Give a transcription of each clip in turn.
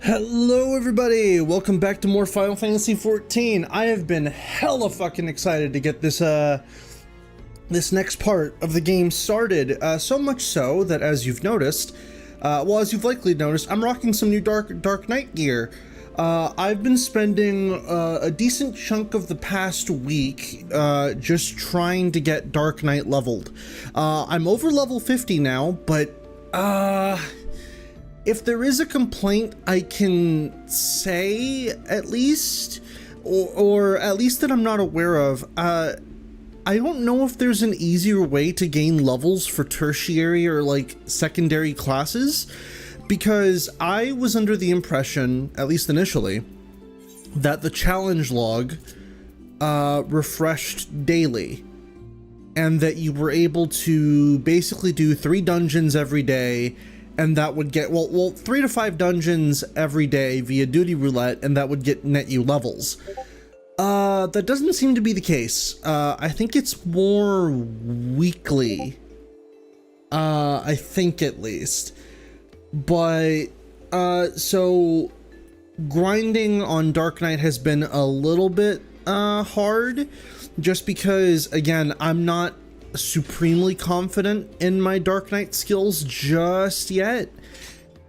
Hello everybody, welcome back to more Final Fantasy XIV. I have been hella fucking excited to get this this next part of the game started, so much so that as you've noticed, as you've likely noticed, I'm rocking some new Dark Knight gear. I've been spending a decent chunk of the past week just trying to get Dark Knight leveled. I'm over level 50 now, but if there is a complaint I can say, at least, or at least that I'm not aware of, I don't know if there's an easier way to gain levels for tertiary or like secondary classes, because I was under the impression, at least initially, that the challenge log refreshed daily, and that you were able to basically do 3 dungeons every day, and that would get, well, 3 to 5 dungeons every day via duty roulette, and that would net you levels. That doesn't seem to be the case. I think it's more weekly. I think at least. But, so grinding on Dark Knight has been a little bit, hard, just because, again, I'm not supremely confident in my Dark Knight skills just yet,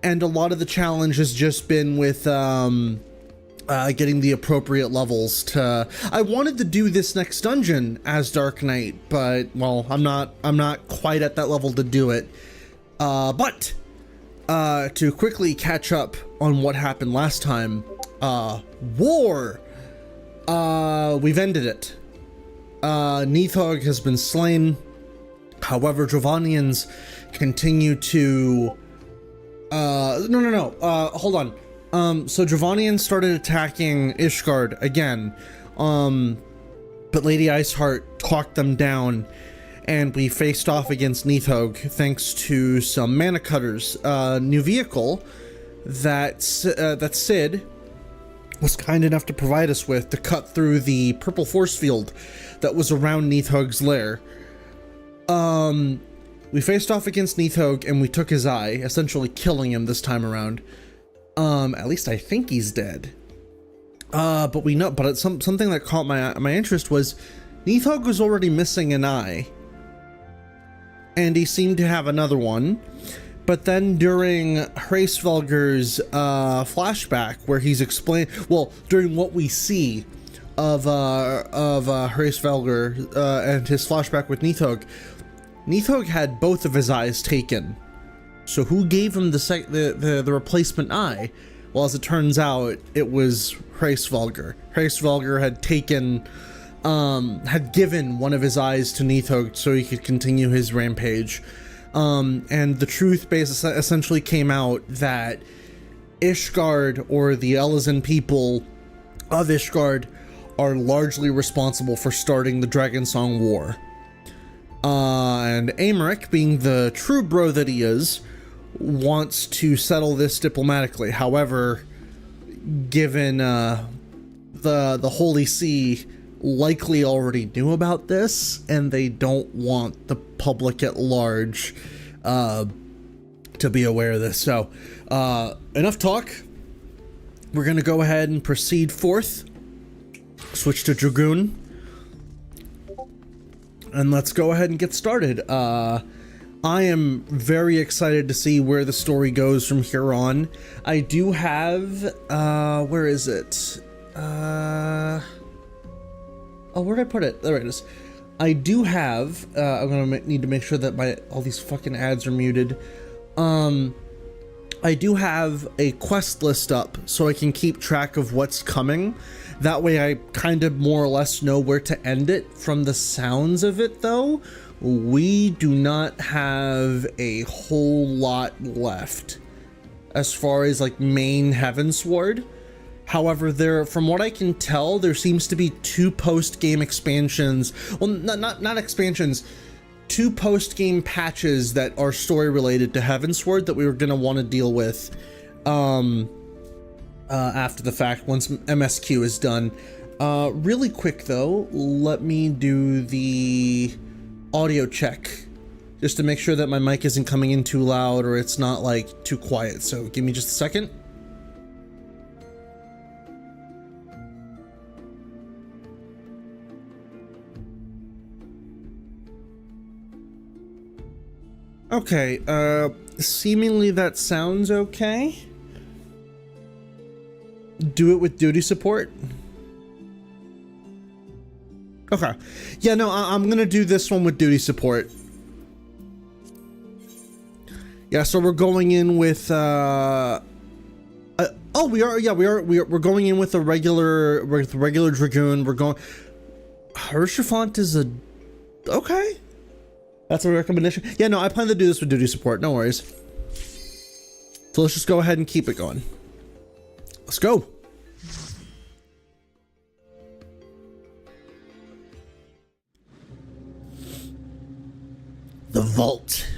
and a lot of the challenge has just been with getting the appropriate levels to. I wanted to do this next dungeon as Dark Knight, but well, I'm not quite at that level to do it. But to quickly catch up on what happened last time, war. We've ended it. Nidhogg has been slain. However, Dravanians continue to hold on. So Dravanians started attacking Ishgard again, but Lady Iceheart talked them down, and we faced off against Nidhogg thanks to some mana cutters, new vehicle that Sid was kind enough to provide us with to cut through the purple force field that was around Nidhogg's lair. We faced off against Nidhogg and we took his eye, essentially killing him this time around. At least I think he's dead. But it's something that caught my interest was Nidhogg was already missing an eye, and he seemed to have another one. But then during Hraesvelgur's flashback, where he's during what we see of Hraesvelgur and his flashback with Nidhogg, Nidhogg had both of his eyes taken. So who gave him the replacement eye? Well, as it turns out, it was Hraesvelgur. Hraesvelgur had given one of his eyes to Nidhogg so he could continue his rampage. And the truth essentially came out that Ishgard, or the Elezen people of Ishgard, are largely responsible for starting the DragonSong War. And Aymeric, being the true bro that he is, wants to settle this diplomatically. However, given the Holy See likely already knew about this, and they don't want the public at large to be aware of this. So enough talk. We're gonna go ahead and proceed forth, switch to Dragoon, and let's go ahead and get started. I am very excited to see where the story goes from here on. I do have where is it? Oh, where'd I put it? There it is. I do have, I'm gonna need to make sure that all these fucking ads are muted. I do have a quest list up so I can keep track of what's coming. That way I kind of more or less know where to end it. From the sounds of it though, we do not have a whole lot left as far as like main Heavensward. However, from what I can tell, there seems to be 2 post-game expansions. Well, not expansions. 2 post-game patches that are story-related to Heavensward that we were gonna want to deal with after the fact, once MSQ is done. Really quick though, let me do the audio check just to make sure that my mic isn't coming in too loud or it's not like too quiet. So give me just a second. Okay, seemingly that sounds okay. Do it with duty support. Okay. Yeah, no, I'm gonna do this one with duty support. Yeah, so we're going in with, oh, we are, yeah, we're going in with regular Dragoon. We're going, Hirschfont is a, okay. That's a recommendation. Yeah, no, I plan to do this with duty support, no worries. So let's just go ahead and keep it going. Let's go. The vault.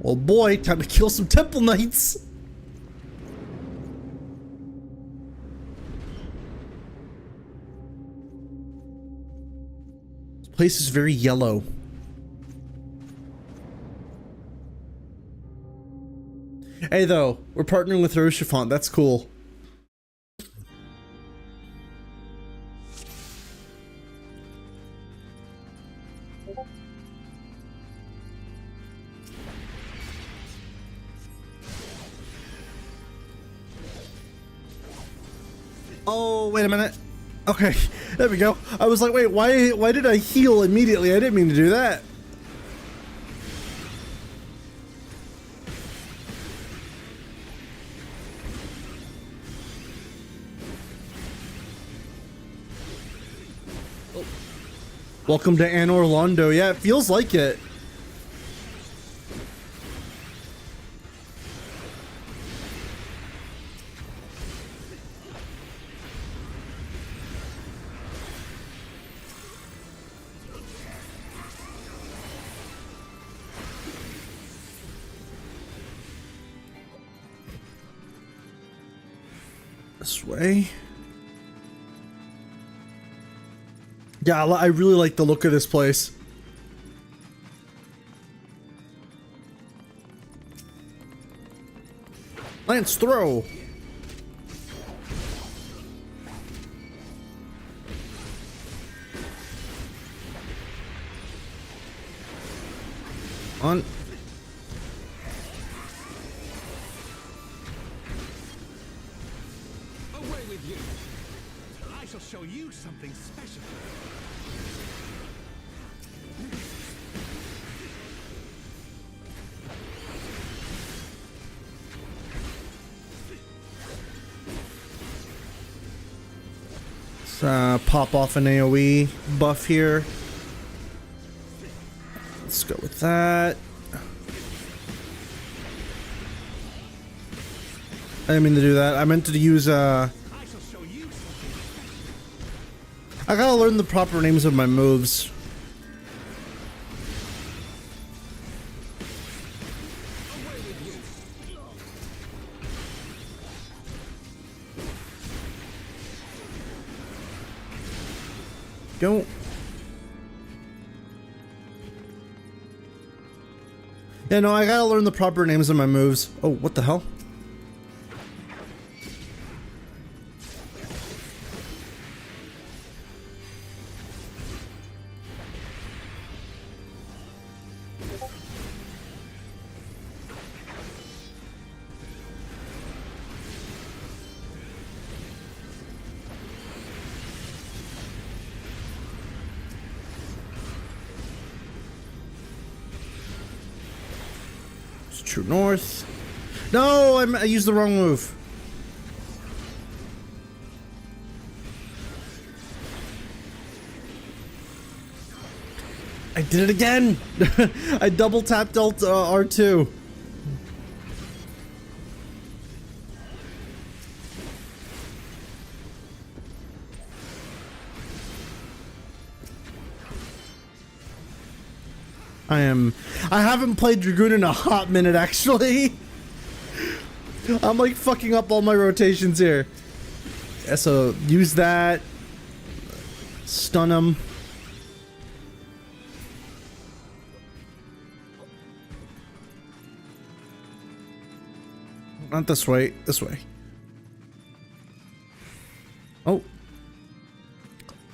Oh boy, time to kill some temple knights. This place is very yellow. Hey though, we're partnering with Hirschfont, that's cool. Oh, wait a minute. Okay, there we go. I was like, wait, why did I heal immediately? I didn't mean to do that. Oh. Welcome to Anor Londo. Yeah, it feels like it. This way. Yeah, I really like the look of this place. Lance throw. On. Show you something special. Let's pop off an AoE buff here. Let's go with that. I didn't mean to do that. I meant to use I gotta learn the proper names of my moves. Go. Yeah, no, I gotta learn the proper names of my moves. Oh, what the hell? True north. No, I used the wrong move. I did it again. I double tapped Alt R2. I haven't played Dragoon in a hot minute, actually. I'm like fucking up all my rotations here. Yeah, so use that. Stun him. Not this way, this way. Oh.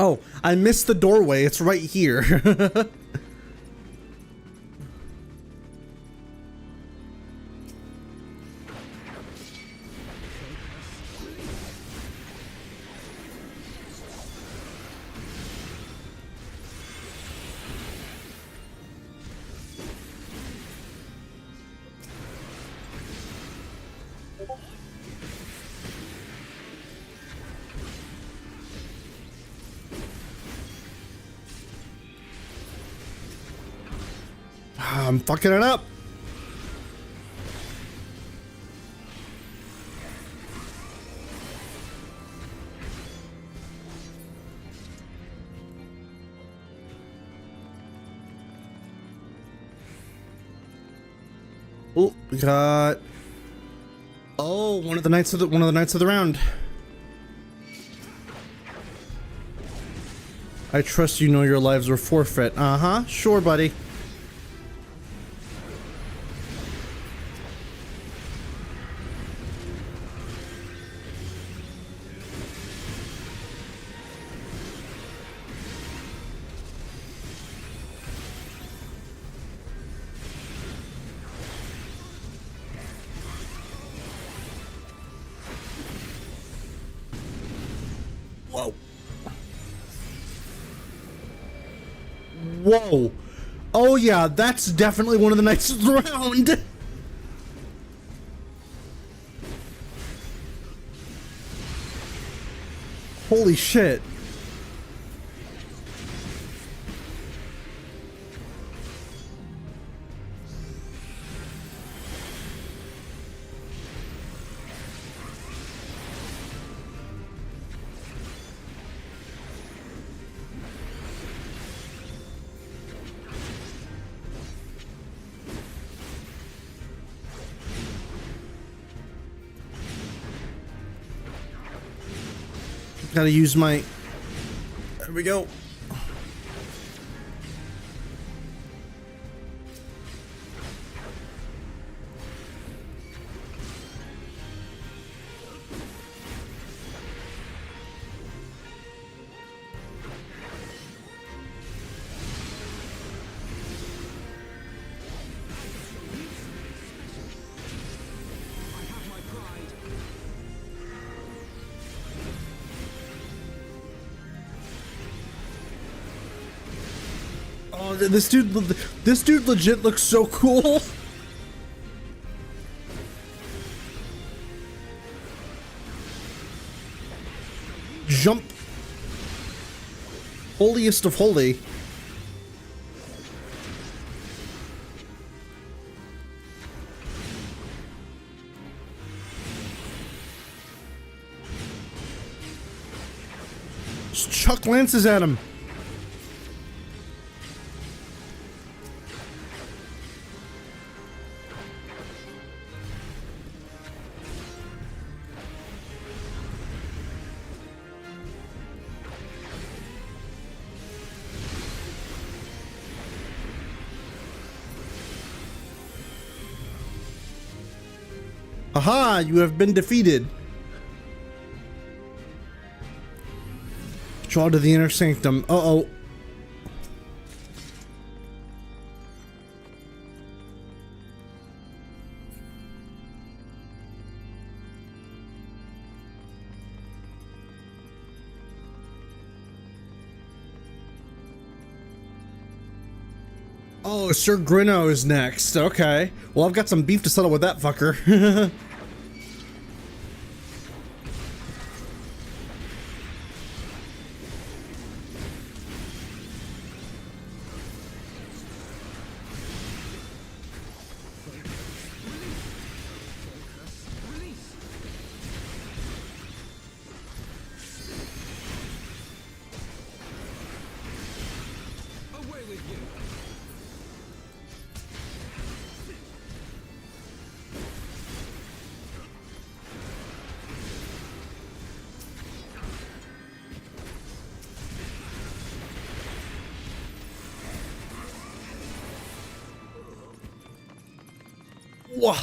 Oh, I missed the doorway. It's right here. I'm fucking it up. Oh, we got one of the knights of the round. I trust you know your lives were forfeit. Uh-huh. Sure, buddy. Whoa. Whoa. Oh yeah, that's definitely one of the knights of the round. Holy shit. Gotta use my... There we go. Oh, this dude legit looks so cool. Jump. Holiest of holy. Just chuck lances at him. Aha, you have been defeated. Draw to the inner sanctum. Uh-oh. Oh, Sir Grinno is next. Okay. Well, I've got some beef to settle with that fucker. Whoa.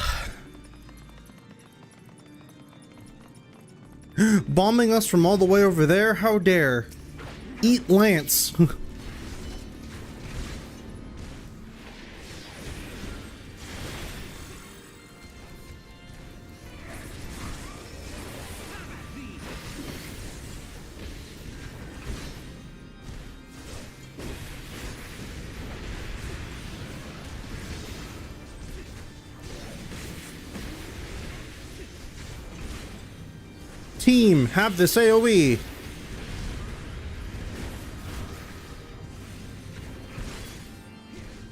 Bombing us from all the way over there? How dare. Eat Lance. Team, have this AoE.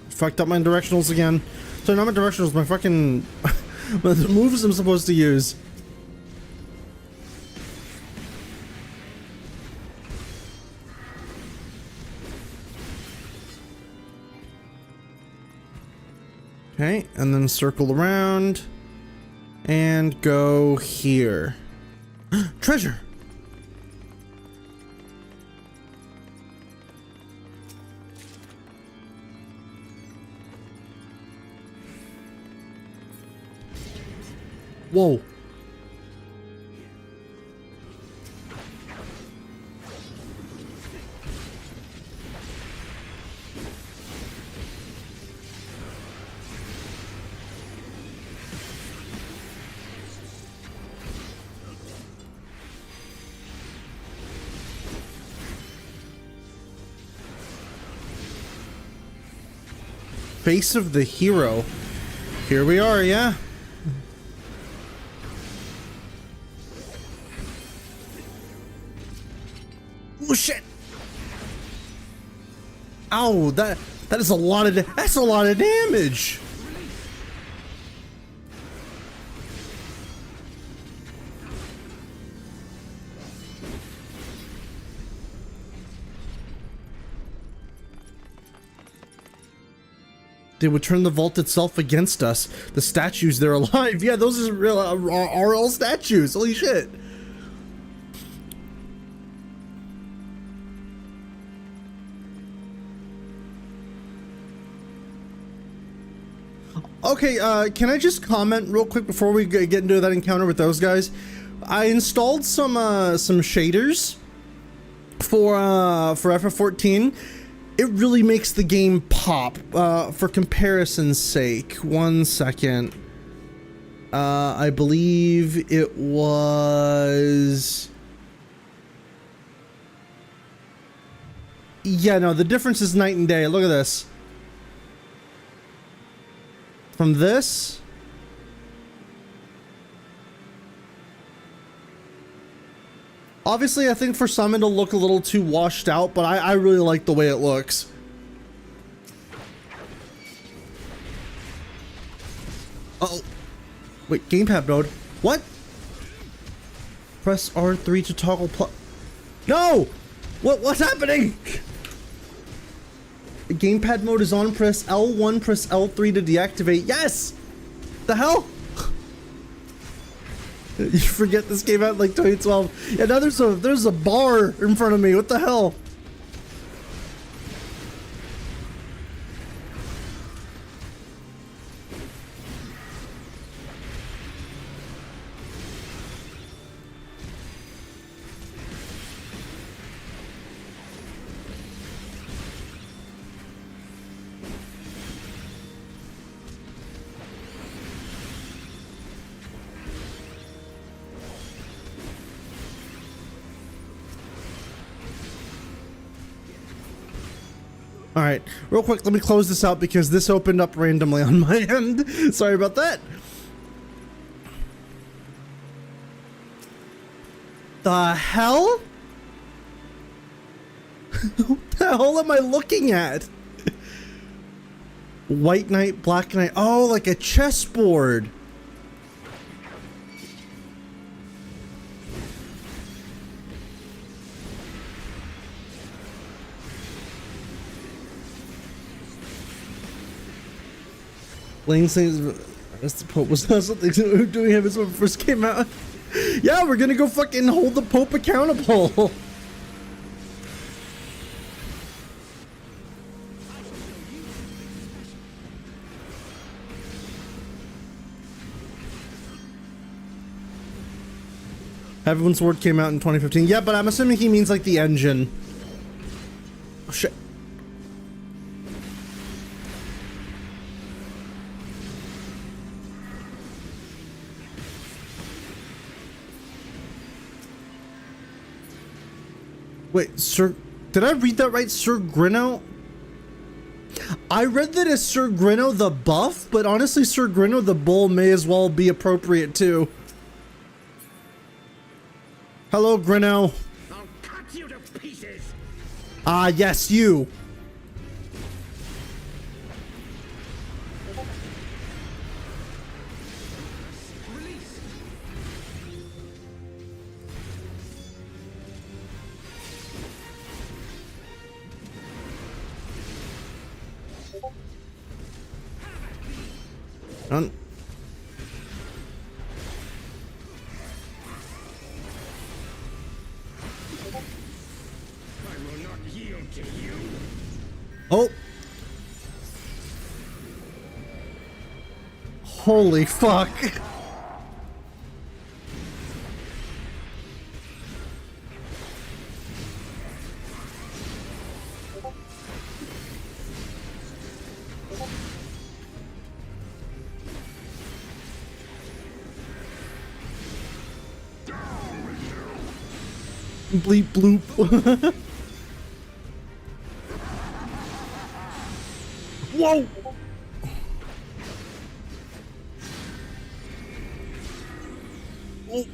Fucked up my directionals again. So not my directionals, my fucking the moves I'm supposed to use. Okay, and then circle around and go here. Treasure! Whoa. Face of the hero. Here we are, yeah. Oh shit! Ow, that is a lot of that's a lot of damage. They would turn the vault itself against us. The statues, they're alive. Yeah, those are real are all statues. Holy shit. Okay, can I just comment real quick before we get into that encounter with those guys? I installed some shaders for FF14. It really makes the game pop. For comparison's sake, 1 second. I believe it was. Yeah, no, the difference is night and day. Look at this. From this. Obviously, I think for some it'll look a little too washed out, but I really like the way it looks. Uh-oh. Wait, gamepad mode. What? Press R3 to toggle No! What's happening? The gamepad mode is on. Press L1, press L3 to deactivate. Yes! The hell? You forget this came out like 2012. Yeah, now there's a bar in front of me. What the hell? All right, real quick, let me close this out because this opened up randomly on my end. Sorry about that. The hell? What the hell am I looking at? White knight, black knight. Oh, like a chessboard. Laying things. The Pope was not something doing him when it first came out. Yeah, we're gonna go fucking hold the Pope accountable. HEAVENSWARD came out in 2015. Yeah, but I'm assuming he means like the engine. Oh, shit. Wait, Sir... Did I read that right? Sir Grinno? I read that as Sir Grinno the buff, but honestly, Sir Grinno the bull may as well be appropriate too. Hello, Grinno. I'll cut you to pieces. Ah, yes, you. Release. Done. I will not yield to you. Oh. Holy fuck. Bleep bloop. Whoa! Oh.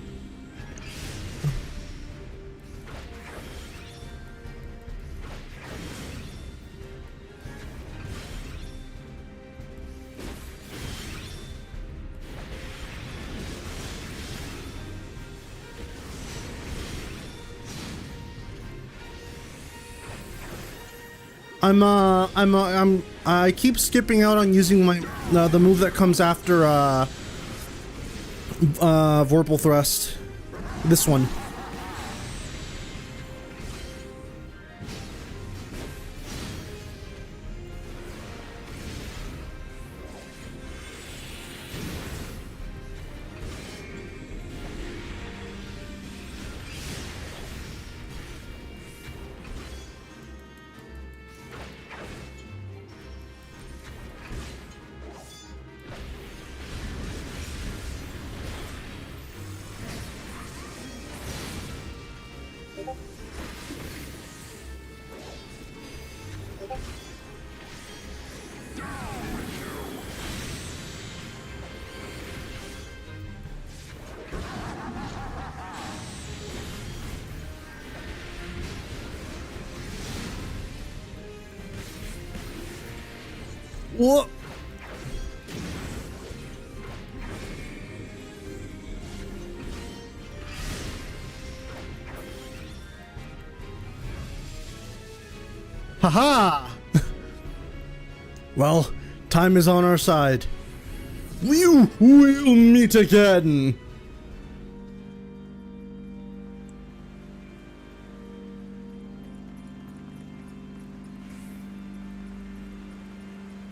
I keep skipping out on using my the move that comes after Vorpal Thrust. This one. What? Haha! Well, time is on our side. We will meet again.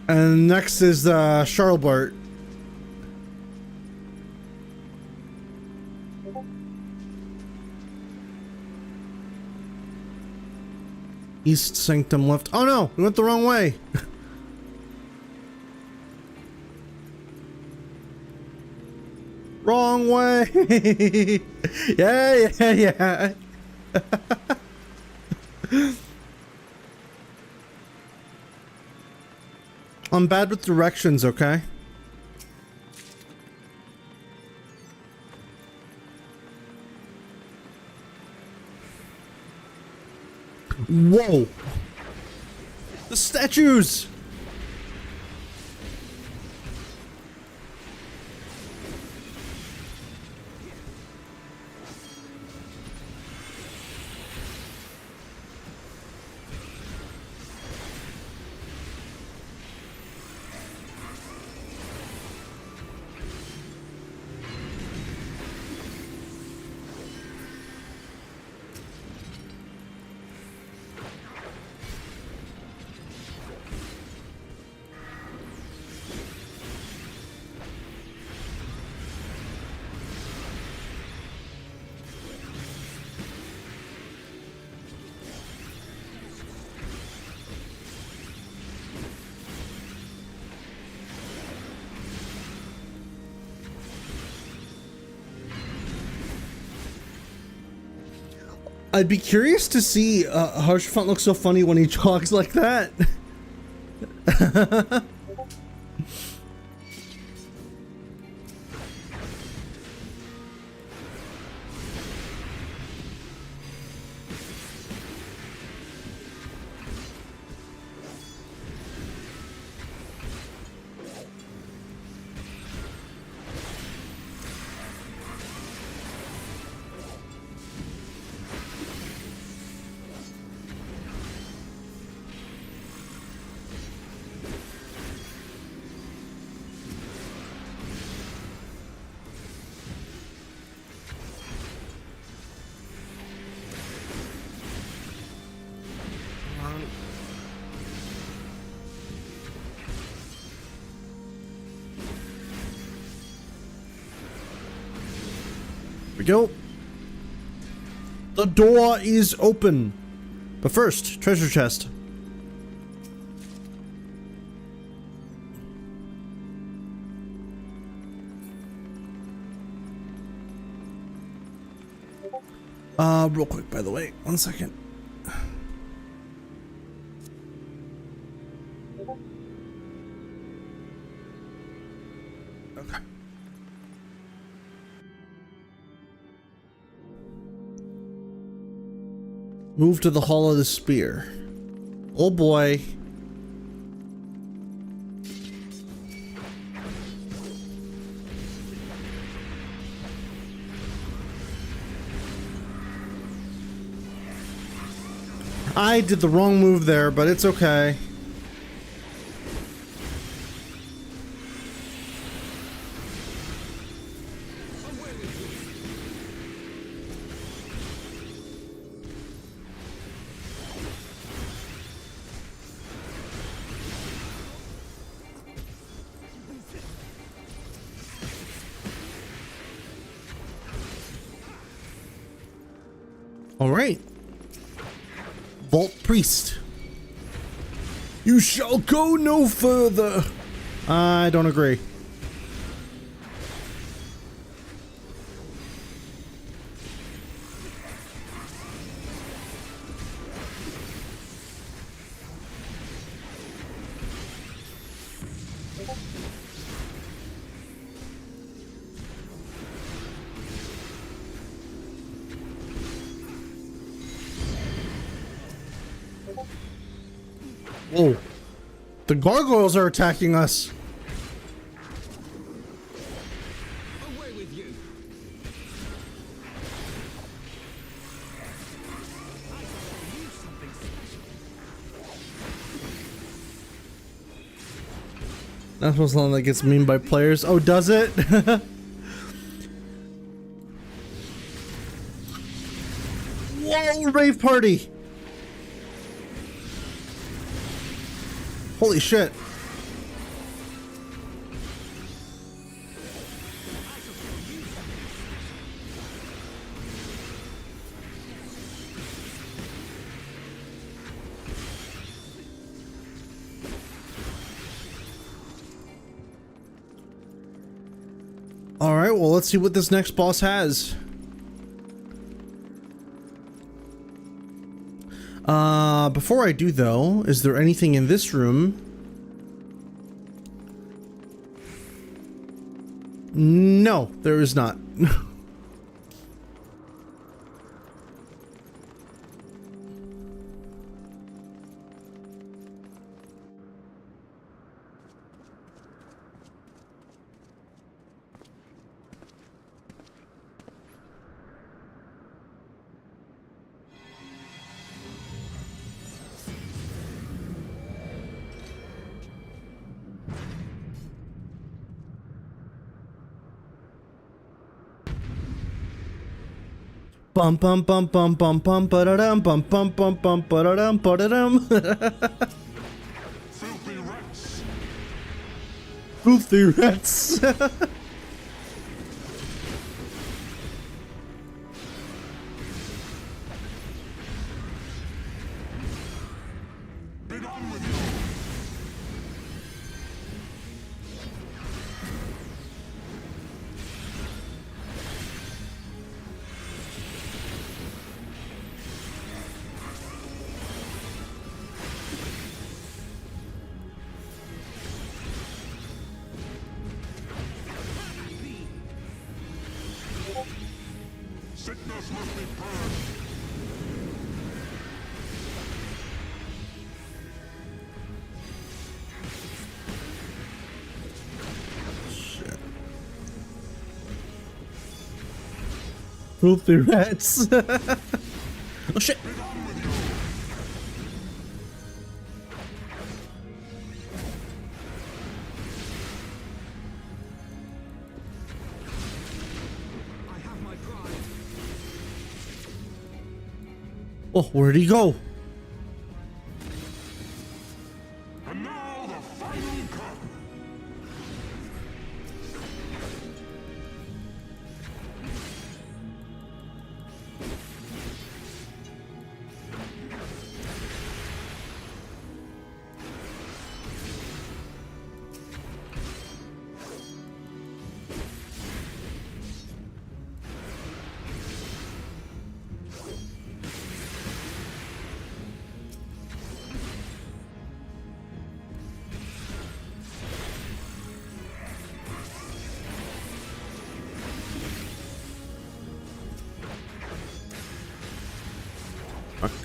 And next is Charlebart. East Sanctum left. Oh no, we went the wrong way. Wrong way. Yeah. I'm bad with directions, okay? Whoa! The statues! I'd be curious to see Harshfont look so funny when he talks like that. We go. The door is open. But first, treasure chest. Real quick, by the way, 1 second. Okay. Move to the Hall of the Spear. Oh boy. I did the wrong move there, but it's okay. All right. Vault Priest. You shall go no further. I don't agree. Whoa. The gargoyles are attacking us. Away with you. That's what's the one that gets memed by players. Oh, does it? Whoa, rave party. Holy shit. All right, well, let's see what this next boss has. Before I do though, is there anything in this room? No, there is not. Bum bum bum bum bum bum ba-da-dum bum bum bum bum ba-da-dum ba-da-dum. Filthy rats. Filthy rats. Be done with you. must be purged. Filthy rats. Oh shit. I have my pride. Oh, where'd he go? And now the final cut.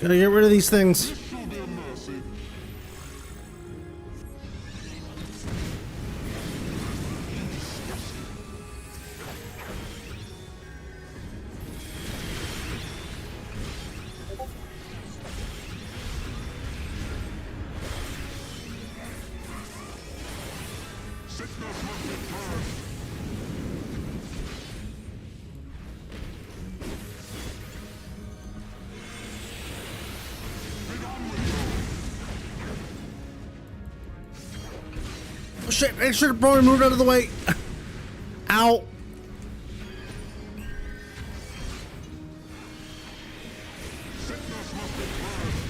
Gotta get rid of these things. This shall be a mercy. Sickness must be purged. Be done with you. Oh shit, I should have probably moved out of the way. Ow. Sickness must be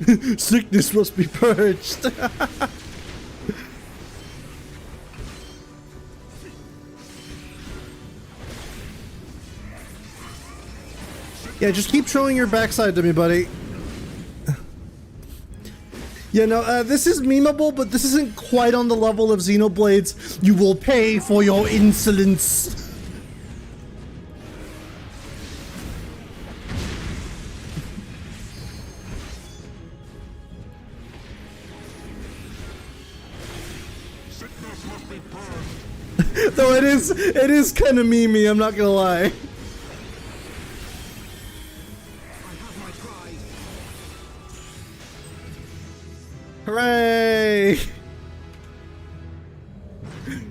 purged. Sickness must be purged. Yeah, just keep showing your backside to me, buddy. Yeah, no, this is memeable, but this isn't quite on the level of Xenoblade's "You will pay for your insolence." Sickness must be purged. Though it is kind of memey, I'm not gonna lie. I have my pride. Hooray!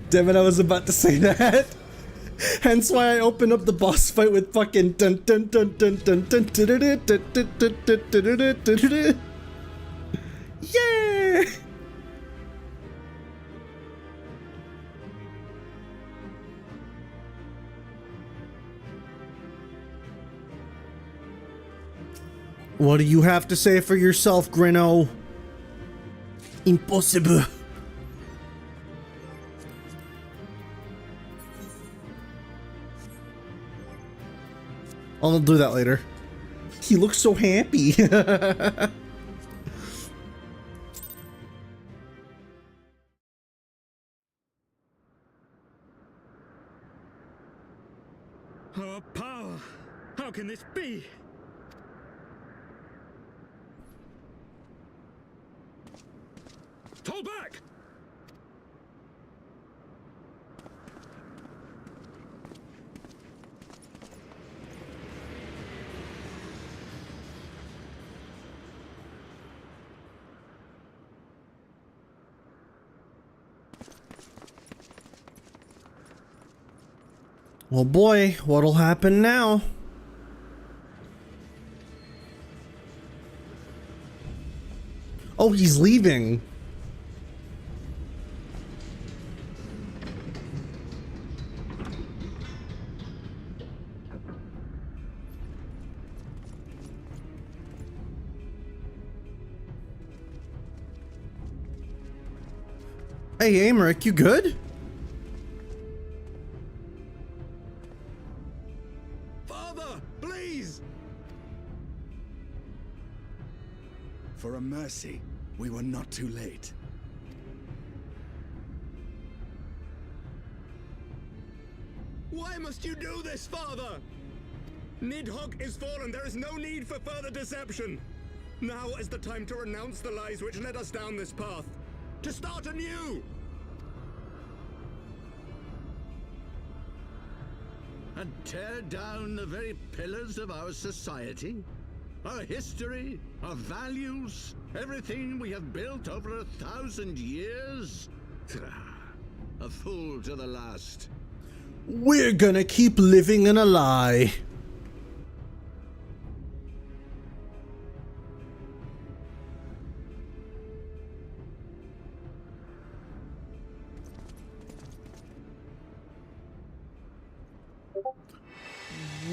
Damn it, I was about to say that. Hence why I opened up the boss fight with fucking dun dun dun dun dun dun dun dun dun dun dun dun dun dun dun dun. Yeah! What do you have to say for yourself, Grino? Impossible. I'll do that later. He looks so happy. Our power! How can this be? Fall back! Well, boy, what'll happen now? Oh, he's leaving. Hey, Amric, you good? Father, please! For a mercy, we were not too late. Why must you do this, Father? Nidhogg is fallen. There is no need for further deception. Now is the time to renounce the lies which led us down this path. To start anew! And tear down the very pillars of our society? Our history, our values, everything we have built over 1,000 years? A fool to the last. We're gonna keep living in a lie.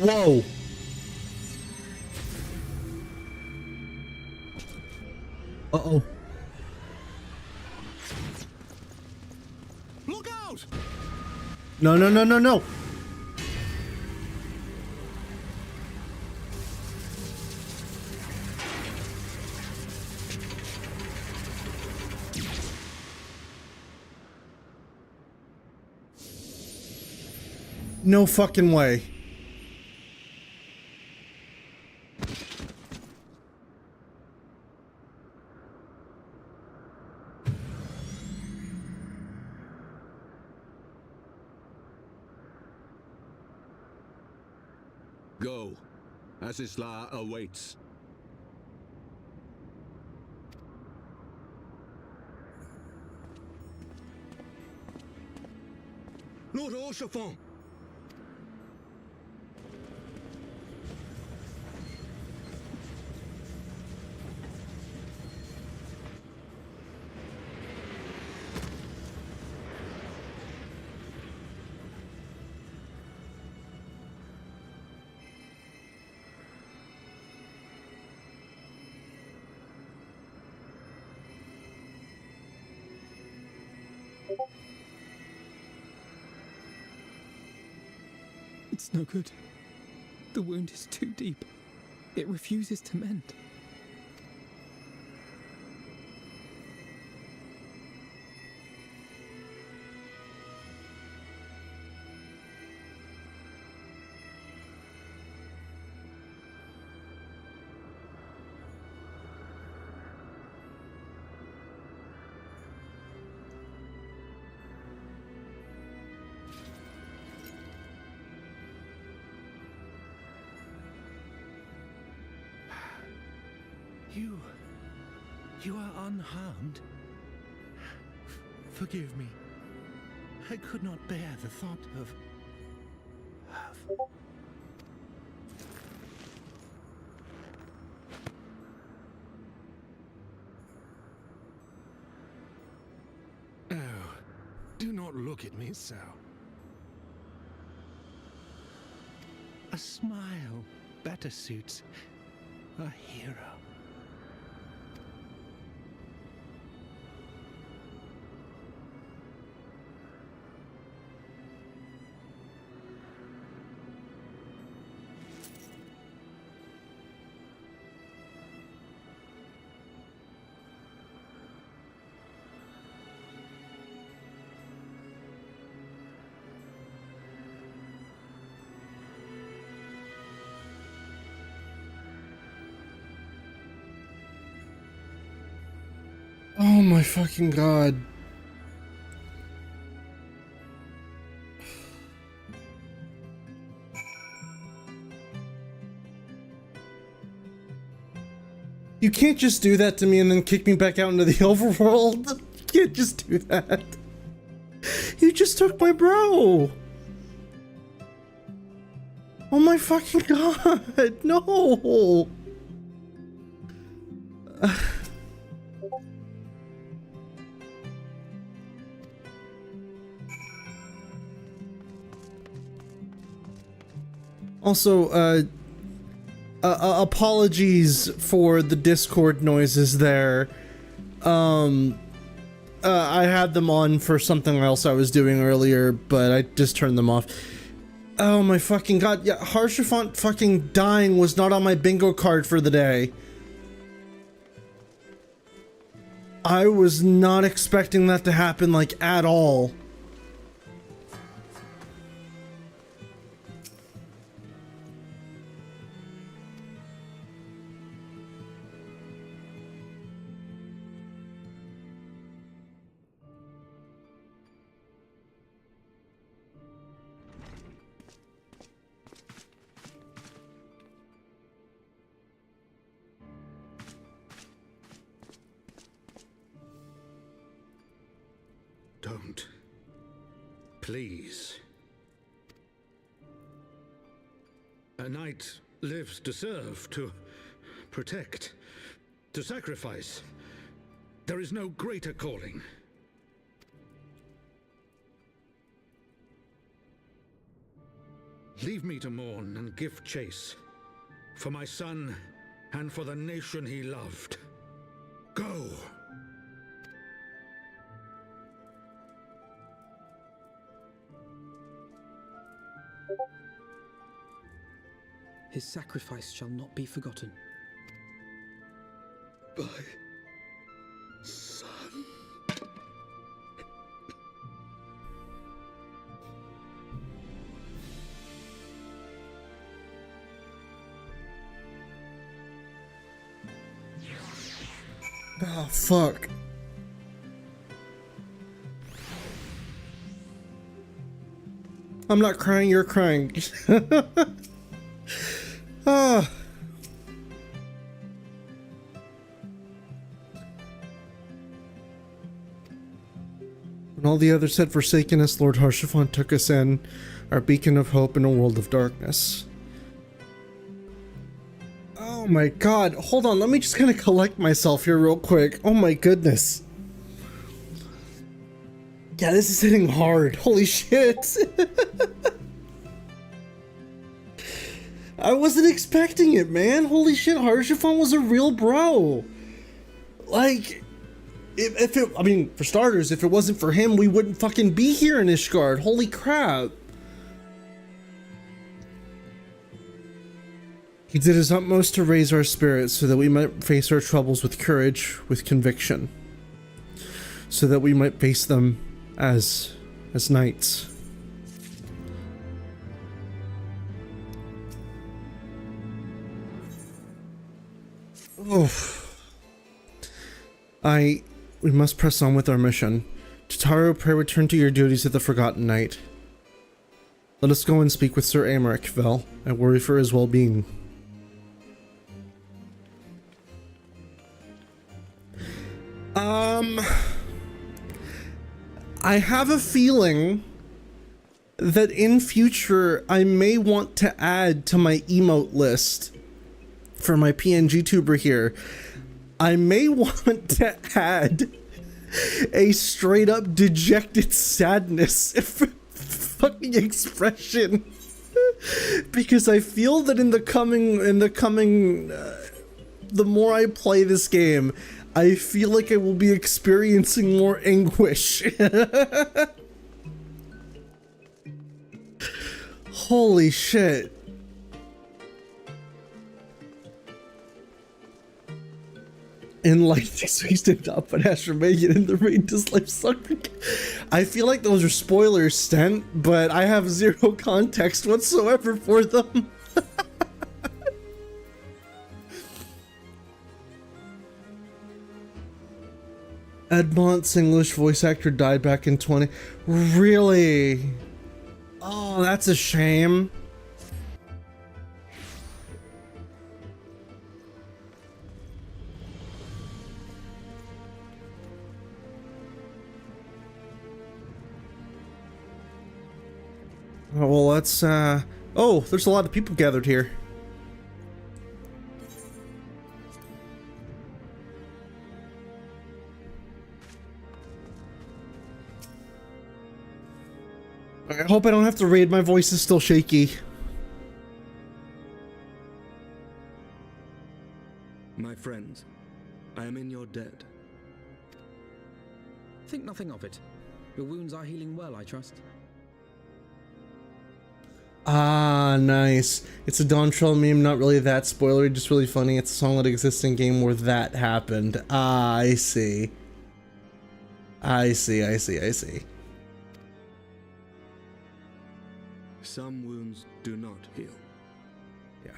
Whoa. Uh-oh. Look out! No, no, no, no, no. No fucking way. Go. Asisla awaits. Lord Orchefort! It's no good. The wound is too deep. It refuses to mend. You are unharmed? Forgive me. I could not bear the thought of... Oh, do not look at me so. A smile better suits a hero. Oh my fucking god. You can't just do that to me and then kick me back out into the overworld. You can't just do that. You just took my bro. Oh my fucking god. No. Also, apologies for the Discord noises there. I had them on for something else I was doing earlier, but I just turned them off. Oh my fucking god, yeah, Haurchefant fucking dying was not on my bingo card for the day. I was not expecting that to happen, like, at all. Don't. Please. A knight lives to serve, to protect, to sacrifice. There is no greater calling. Leave me to mourn and give chase. For my son and for the nation he loved. Go! His sacrifice shall not be forgotten. My son. Oh, fuck. I'm not crying, you're crying. Ah. When all the others had forsaken us, Lord Harshavan took us in, our beacon of hope in a world of darkness. Oh my god, hold on, let me just kind of collect myself here real quick. Oh my goodness. Yeah, this is hitting hard. Holy shit. I wasn't expecting it, man. Holy shit, Harshavan was a real bro. Like, if it, I mean, for starters, if it wasn't for him, we wouldn't fucking be here in Ishgard. Holy crap. He did his utmost to raise our spirits so that we might face our troubles with courage, with conviction. So that we might face them as knights. Oof. We must press on with our mission. Tataru, pray return to your duties at the Forgotten Knight. Let us go and speak with Sir Amaric, Vel. I worry for his well-being. I have a feeling that in future I may want to add to my emote list for my PNG tuber here. I may want to add a straight up dejected sadness fucking expression because I feel that in the more I play this game, I feel like I will be experiencing more anguish. Holy shit. In light existed up, but Asher Megan in the rain does life suck. I feel like those are spoilers, Stent, but I have zero context whatsoever for them. Edmont's English voice actor died back in 20... Really? Oh, that's a shame. Oh, well, let's, oh, there's a lot of people gathered here. I hope I don't have to read. My voice is still shaky. My friends, I am in your debt. Think nothing of it. Your wounds are healing well, I trust. Ah, nice. It's a Dontrell meme, not really that spoilery, just really funny. It's a song that exists in game where that happened. Ah, I see. I see, I see, I see. Some wounds do not heal. Yeah.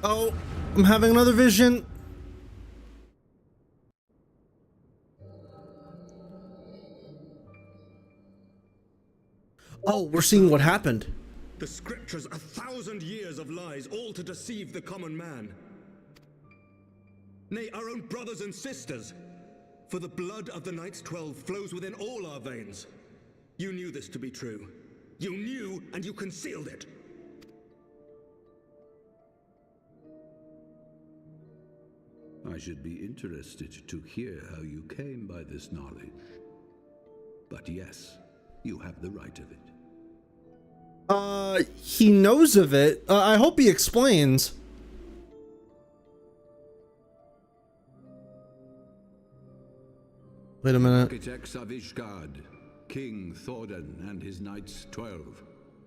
Oh, I'm having another vision. Oh, we're seeing what happened. The scriptures, 1,000 years of lies, all to deceive the common man. Nay, our own brothers and sisters. For the blood of the Knights 12 flows within all our veins. You knew this to be true. You knew, and you concealed it. I should be interested to hear how you came by this knowledge. But yes, you have the right of it. He knows of it. I hope he explains. Wait a minute. Architects of Ishgard, King Thordan and his Knights 12,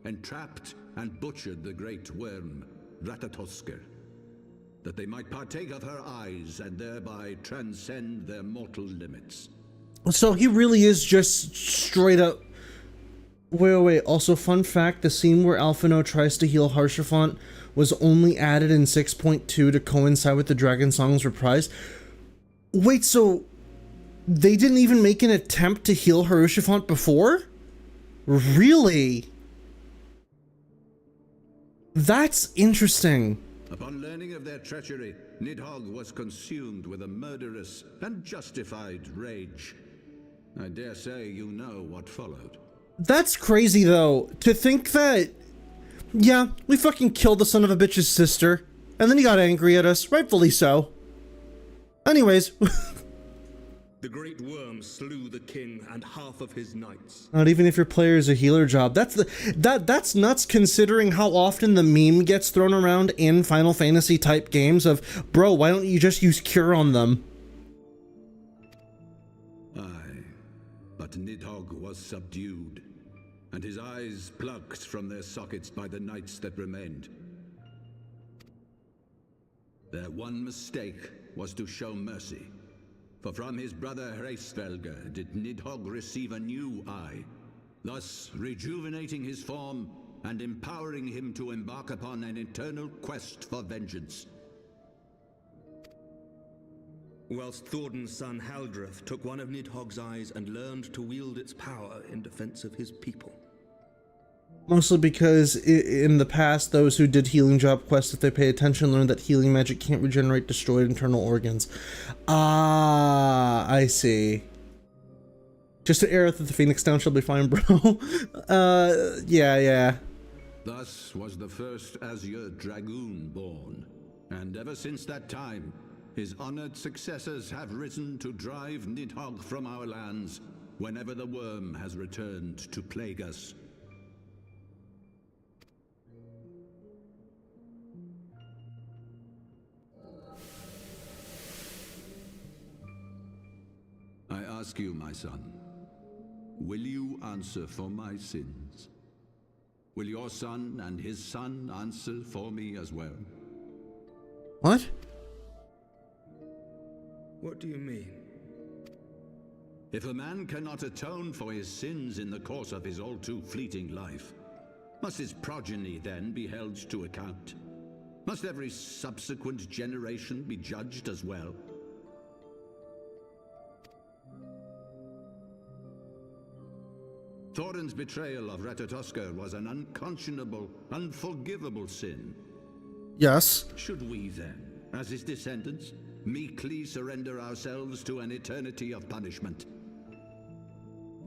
entrapped and butchered the great worm, Ratatoskr, that they might partake of her eyes and thereby transcend their mortal limits. So he really is just straight up. Wait. Also, fun fact, the scene where Alphino tries to heal Haurchefant was only added in 6.2 to coincide with the DragonSong's reprise. Wait, so they didn't even make an attempt to heal Haurchefant before? Really? That's interesting. Upon learning of their treachery, Nidhogg was consumed with a murderous and justified rage. I dare say you know what followed. That's crazy, though, to think that, yeah, we fucking killed the son of a bitch's sister, and then he got angry at us, rightfully so. Anyways. The great worm slew the king and half of his knights. Not even if your player is a healer job. That's nuts, considering how often the meme gets thrown around in Final Fantasy type games of, bro, why don't you just use cure on them? Aye, but Nidhogg was subdued, and his eyes plucked from their sockets by the knights that remained. Their one mistake was to show mercy. For from his brother Hreysvelgr did Nidhogg receive a new eye, thus rejuvenating his form and empowering him to embark upon an eternal quest for vengeance. Whilst Thordan's son Haldreth took one of Nidhogg's eyes and learned to wield its power in defense of his people. Mostly because in the past, those who did healing job quests, if they pay attention, learned that healing magic can't regenerate destroyed internal organs. Ah, I see. Just to Aerith that the Phoenix Down shall be fine, bro. Yeah. Thus was the first Azure Dragoon born, and ever since that time, his honored successors have risen to drive Nidhogg from our lands whenever the worm has returned to plague us. I ask you, my son, will you answer for my sins? Will your son and his son answer for me as well? What? What do you mean? If a man cannot atone for his sins in the course of his all too fleeting life, must his progeny then be held to account? Must every subsequent generation be judged as well? Thordan's betrayal of Ratatoskr was an unconscionable, unforgivable sin. Yes. Should we then, as his descendants, meekly surrender ourselves to an eternity of punishment?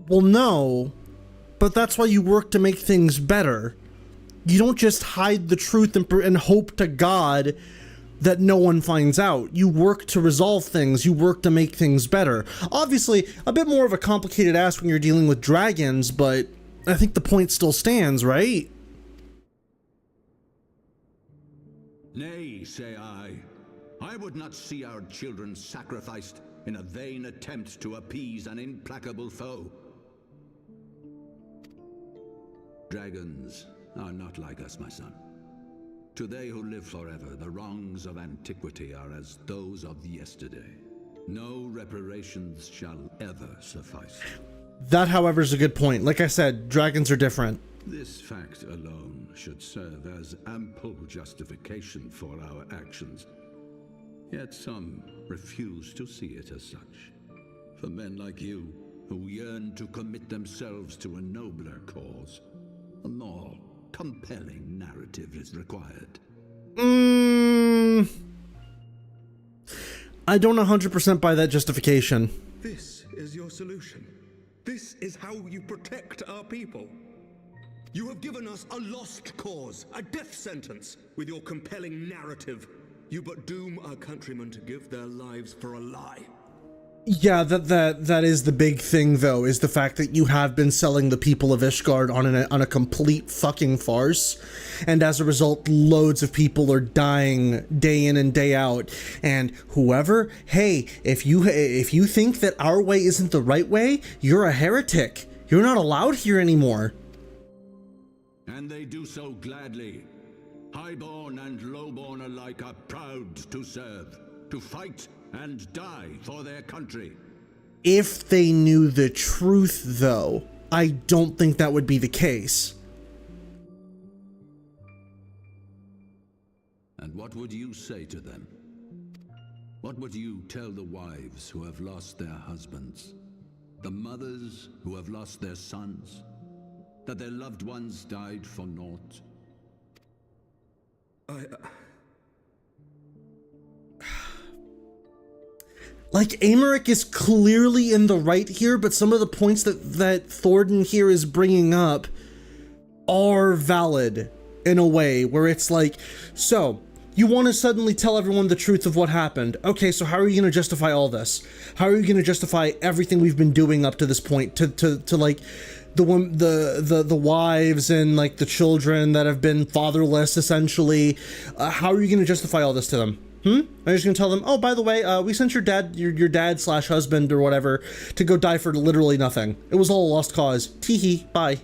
Well, no. But that's why you work to make things better. You don't just hide the truth and hope to God that no one finds out. You work to resolve things. You work to make things better. Obviously, a bit more of a complicated ask when you're dealing with dragons, but I think the point still stands, right? Nay, say I. I would not see our children sacrificed in a vain attempt to appease an implacable foe. Dragons are not like us, my son. To they who live forever, the wrongs of antiquity are as those of yesterday. No reparations shall ever suffice. That, however, is a good point. Like I said, dragons are different. This fact alone should serve as ample justification for our actions. Yet some refuse to see it as such. For men like you, who yearn to commit themselves to a nobler cause, a more compelling narrative is required. I don't 100% buy that justification. This is your solution. This is how you protect our people. You have given us a lost cause, a death sentence. With your compelling narrative, you but doom our countrymen to give their lives for a lie. Yeah, that is the big thing, though, is the fact that you have been selling the people of Ishgard on a complete fucking farce, and as a result, loads of people are dying day in and day out. And whoever, hey, if you think that our way isn't the right way, you're a heretic. You're not allowed here anymore. And they do so gladly. Highborn and lowborn alike are proud to serve, to fight and die for their country. If they knew the truth, though, I don't think that would be the case. And what would you say to them? What would you tell the wives who have lost their husbands? The mothers who have lost their sons? That their loved ones died for naught? Like, Aymeric is clearly in the right here, but some of the points that Thornton here is bringing up are valid in a way where it's like, so you want to suddenly tell everyone the truth of what happened. Okay, so how are you going to justify all this? How are you going to justify everything we've been doing up to this point to like the wives and like the children that have been fatherless essentially? How are you going to justify all this to them? Are you just gonna tell them, oh, by the way, we sent your dad slash husband or whatever to go die for literally nothing. It was all a lost cause. Teehee, bye.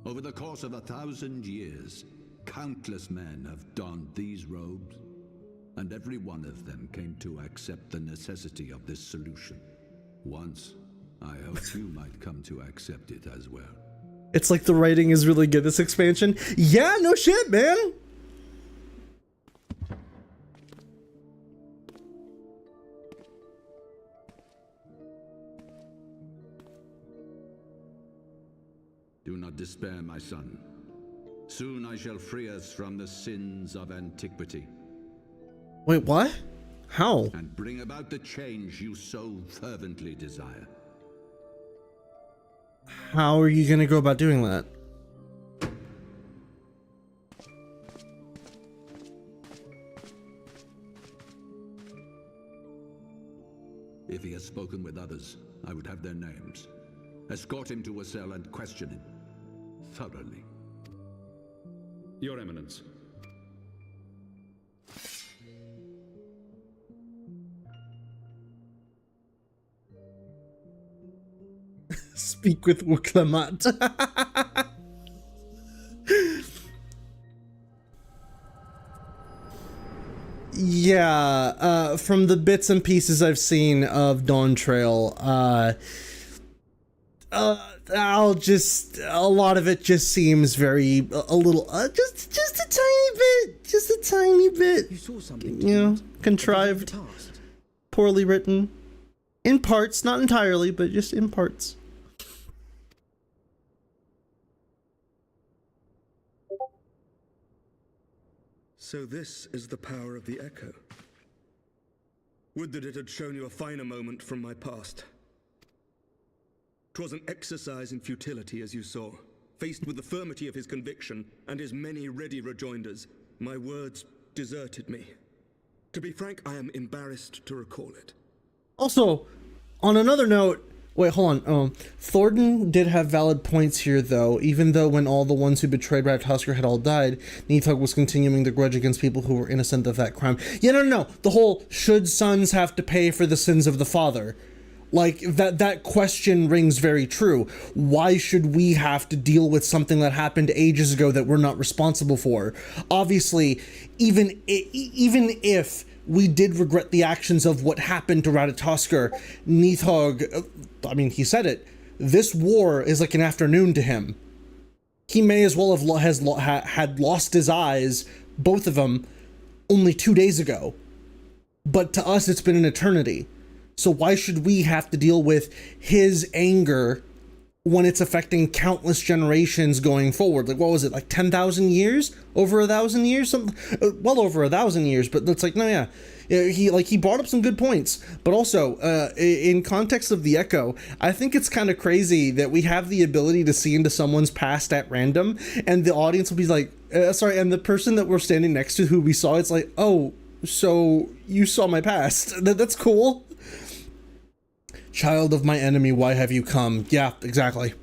Over the course of 1,000 years, countless men have donned these robes, and every one of them came to accept the necessity of this solution. Once, I hoped you might come to accept it as well. It's like the writing is really good, this expansion. Yeah, no shit, man. Do not despair, my son. Soon I shall free us from the sins of antiquity. Wait, what? How? And bring about the change you so fervently desire. How are you gonna go about doing that? If he has spoken with others, I would have their names. Escort him to a cell and question him thoroughly. Your Eminence. Speak with Wuklamat. Yeah, from the bits and pieces I've seen of Dawn Trail, a lot of it just seems very, a little, just a tiny bit, You saw something, you know, contrived, poorly written, in parts, not entirely, but just in parts. So this is the power of the Echo. Would that it had shown you a finer moment from my past. 'Twas an exercise in futility, as you saw. Faced with the firmity of his conviction and his many ready rejoinders, my words deserted me. To be frank, I am embarrassed to recall it. Also, on another note, wait, hold on. Thornton did have valid points here, though. Even though when all the ones who betrayed Ratatusker had all died, Nidhogg was continuing the grudge against people who were innocent of that crime. Yeah, no. The whole should sons have to pay for the sins of the father. Like, that question rings very true. Why should we have to deal with something that happened ages ago that we're not responsible for? Obviously, even if we did regret the actions of what happened to Ratatoskr, Nidhogg, I mean, he said it, this war is like an afternoon to him. He may as well have had lost his eyes, both of them, only 2 days ago. But to us, it's been an eternity. So why should we have to deal with his anger when it's affecting countless generations going forward? Like, what was it, like 10,000 years? Over 1,000 years? Something, well over 1,000 years, but it's like, no, yeah. He brought up some good points, but also in context of the Echo, I think it's kind of crazy that we have the ability to see into someone's past at random, and the audience will be like, and the person that we're standing next to who we saw, it's like, oh, so you saw my past. That's cool. Child of my enemy, why have you come? Yeah, exactly.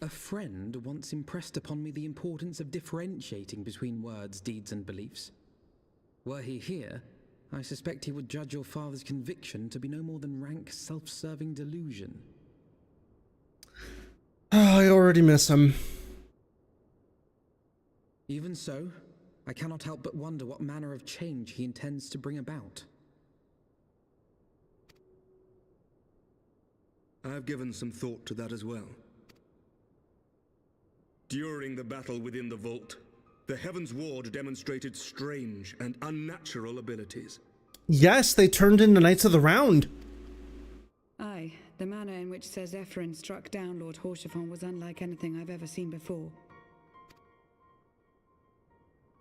A friend once impressed upon me the importance of differentiating between words, deeds, and beliefs. Were he here, I suspect he would judge your father's conviction to be no more than rank self-serving delusion. Oh, I already miss him. Even so, I cannot help but wonder what manner of change he intends to bring about. I've given some thought to that as well. During the battle within the vault, the Heavensward demonstrated strange and unnatural abilities. Yes, they turned into Knights of the Round. Aye, the manner in which Sir Zephyrin struck down Lord Horschiffon was unlike anything I've ever seen before.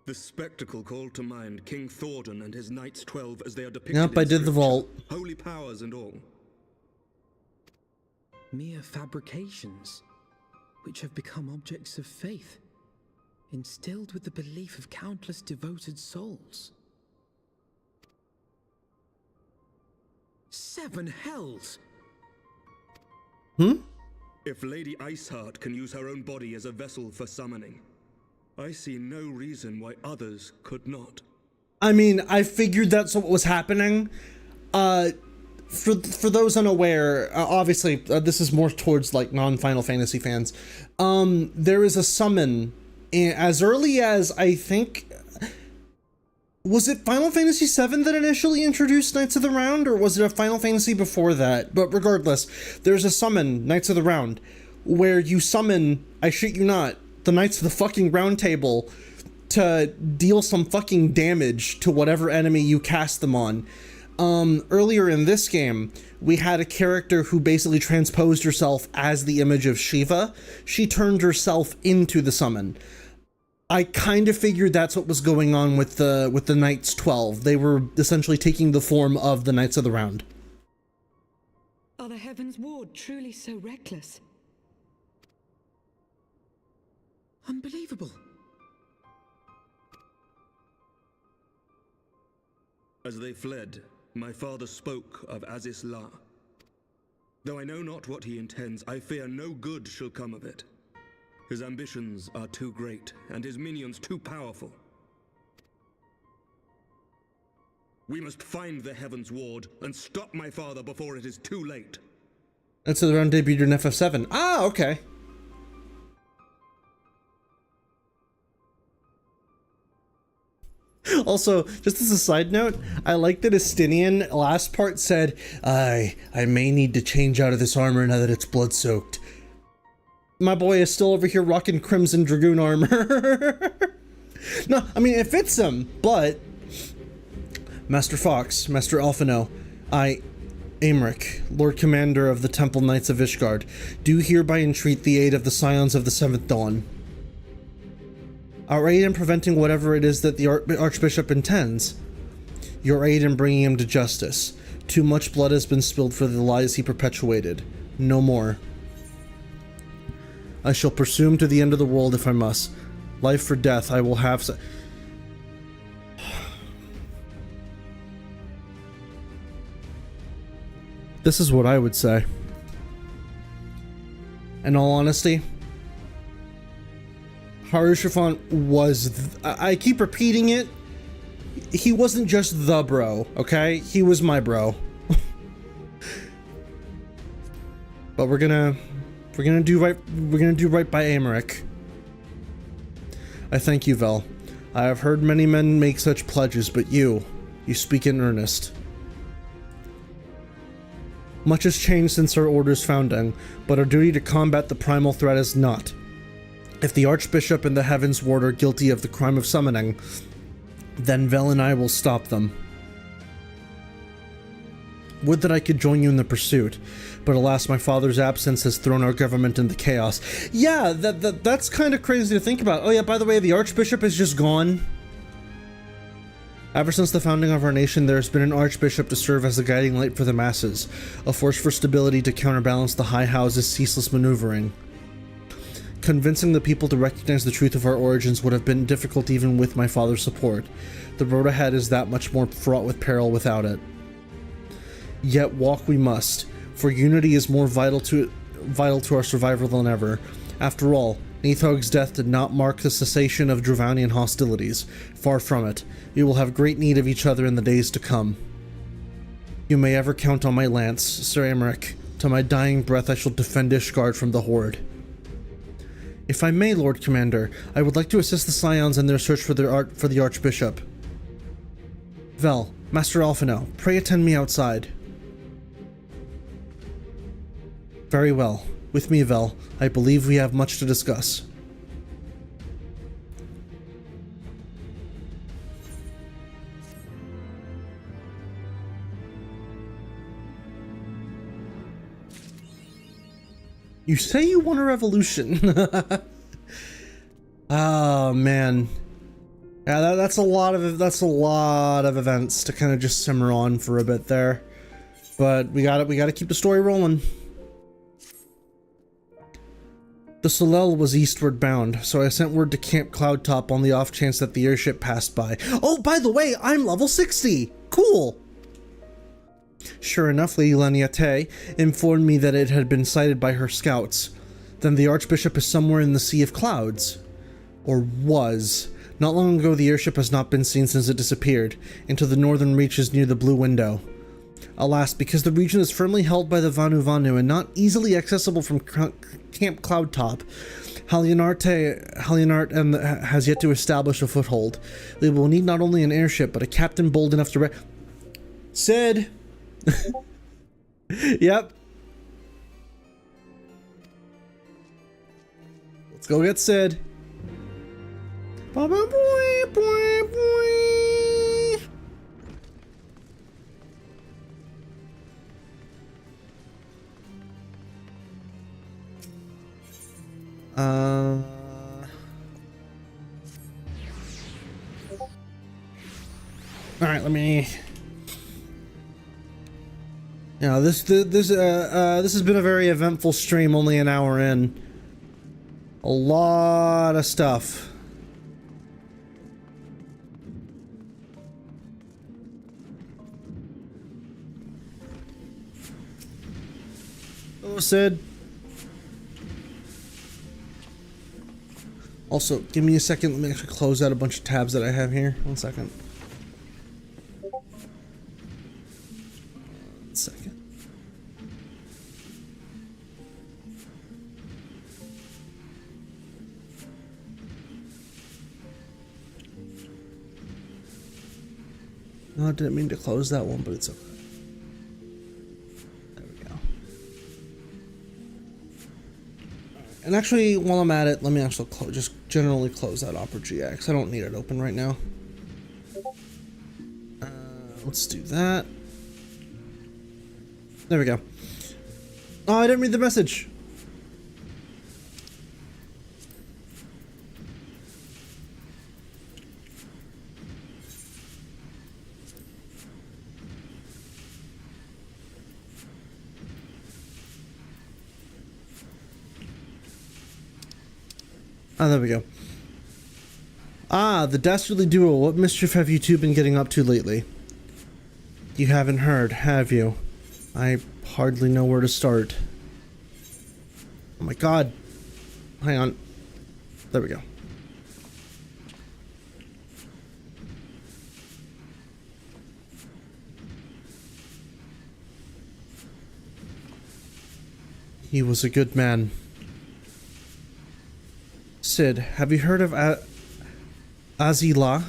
The spectacle called to mind King Thordan and his Knights 12 as they are depicted Yep, in I did the scripture, vault. holy powers and all. Mere fabrications, which have become objects of faith, instilled with the belief of countless devoted souls. 7 hells! If Lady Iceheart can use her own body as a vessel for summoning, I see no reason why others could not. I mean, I figured that's what was happening. For those unaware, obviously, this is more towards like non-Final Fantasy fans. There is a summon as early as, I think, was it Final Fantasy VII that initially introduced Knights of the Round, or was it a Final Fantasy before that? But regardless, there's a summon, Knights of the Round, where you summon, I shit you not, the Knights of the fucking Round Table to deal some fucking damage to whatever enemy you cast them on. Earlier in this game, we had a character who basically transposed herself as the image of Shiva. She turned herself into the summon. I kind of figured that's what was going on with the Knights 12. They were essentially taking the form of the Knights of the Round. Are the Heavensward truly so reckless? Unbelievable. As they fled, my father spoke of Aziz La. Though I know not what he intends, I fear no good shall come of it. His ambitions are too great, and his minions too powerful. We must find the Heavensward and stop my father before it is too late. Knights of the Round debuted in FF7. Ah, okay. Also, just as a side note, I like that Estinian last part said, I may need to change out of this armor now that it's blood-soaked. My boy is still over here rocking Crimson Dragoon armor. No, I mean, it fits him, but... Master Fox, Master Alphino, Aymeric, Lord Commander of the Temple Knights of Ishgard, do hereby entreat the aid of the Scions of the Seventh Dawn. Our aid in preventing whatever it is that the Archbishop intends. Your aid in bringing him to justice. Too much blood has been spilled for the lies he perpetuated. No more. I shall pursue him to the end of the world if I must. Life for death, I will have... This is what I would say. In all honesty, Haru Chiffon was... I keep repeating it, he wasn't just the bro, okay? He was my bro. But we're gonna do right by Aymeric. I thank you, Vel. I have heard many men make such pledges, but you speak in earnest. Much has changed since our order's founding, but our duty to combat the primal threat is not. If the Archbishop and the Heavensward are guilty of the crime of summoning, then Vel and I will stop them. Would that I could join you in the pursuit, but alas, my father's absence has thrown our government into chaos. Yeah, that's kind of crazy to think about. Oh yeah, by the way, the Archbishop is just gone. Ever since the founding of our nation, there has been an Archbishop to serve as the guiding light for the masses, a force for stability to counterbalance the High House's ceaseless maneuvering. Convincing the people to recognize the truth of our origins would have been difficult even with my father's support. The road ahead is that much more fraught with peril without it. Yet walk we must, for unity is more vital to our survival than ever. After all, Nidhogg's death did not mark the cessation of Dravanian hostilities. Far from it. We will have great need of each other in the days to come. You may ever count on my lance, Sir Aymeric. To my dying breath I shall defend Ishgard from the Horde. If I may, Lord Commander, I would like to assist the Scions in their search for the Archbishop. Vel, Master Alphino, pray attend me outside. Very well. With me, Vel. I believe we have much to discuss. You say you want a revolution. Oh man. Yeah, that's a lot of events to kind of just simmer on for a bit there. But we gotta keep the story rolling. The Solel was eastward bound, so I sent word to Camp Cloudtop on the off chance that the airship passed by. Oh, by the way, I'm level 60! Cool! Sure enough, Lady Laniate informed me that it had been sighted by her scouts. Then the Archbishop is somewhere in the Sea of Clouds. Or was. Not long ago, the airship has not been seen since it disappeared, into the northern reaches near the Blue Window. Alas, because the region is firmly held by the Vanu Vanu and not easily accessible from Camp Cloudtop, Hallionart has yet to establish a foothold. They will need not only an airship, but a captain bold enough to Sid! Yep. Let's go get Sid. All right, let me. You know, this has been a very eventful stream. Only an hour in. A lot of stuff. Hello, Sid. Also, give me a second. Let me actually close out a bunch of tabs that I have here. 1 second. 1 second. No, I didn't mean to close that one, but it's okay. There we go. And actually, while I'm at it, let me actually just generally close that Opera GX. I don't need it open right now. Let's do that. There we go. Oh, I didn't read the message. Ah, there we go. Ah, the dastardly duo. What mischief have you two been getting up to lately? You haven't heard, have you? I hardly know where to start. Oh my god. Hang on. There we go. He was a good man. Sid, have you heard of Azizla?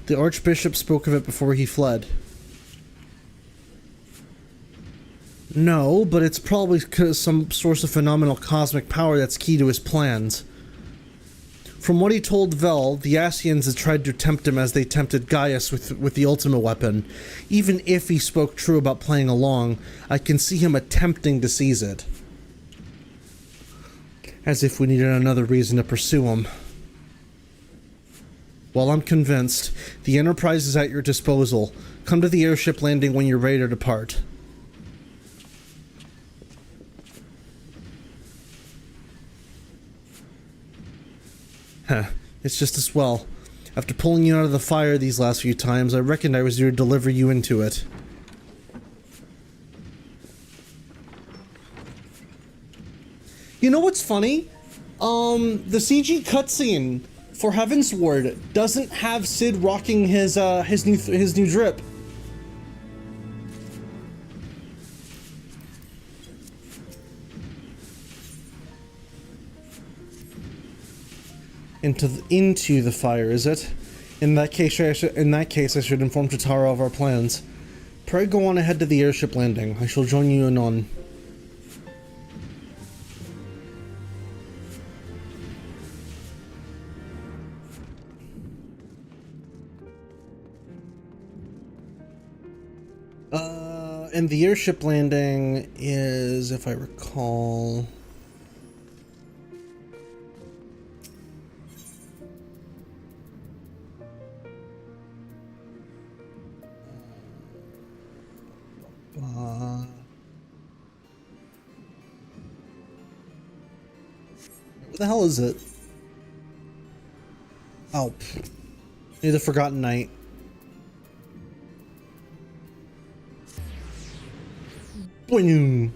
The Archbishop spoke of it before he fled. No, but it's probably some source of phenomenal cosmic power that's key to his plans. From what he told Vel, the Ascians had tried to tempt him as they tempted Gaius with the ultimate weapon. Even if he spoke true about playing along, I can see him attempting to seize it. As if we needed another reason to pursue him. Well, I'm convinced. The Enterprise is at your disposal. Come to the airship landing when you're ready to depart. It's just as well. After pulling you out of the fire these last few times, I reckoned I was here to deliver you into it. You know what's funny? The CG cutscene for Heavensward doesn't have Sid rocking his new drip. Into the fire, is it? In that case, I should inform Tatara of our plans. Pray go on ahead to the airship landing. I shall join you anon. And the airship landing is, if I recall... What the hell is it? Oh, near the Forgotten Night. Boing.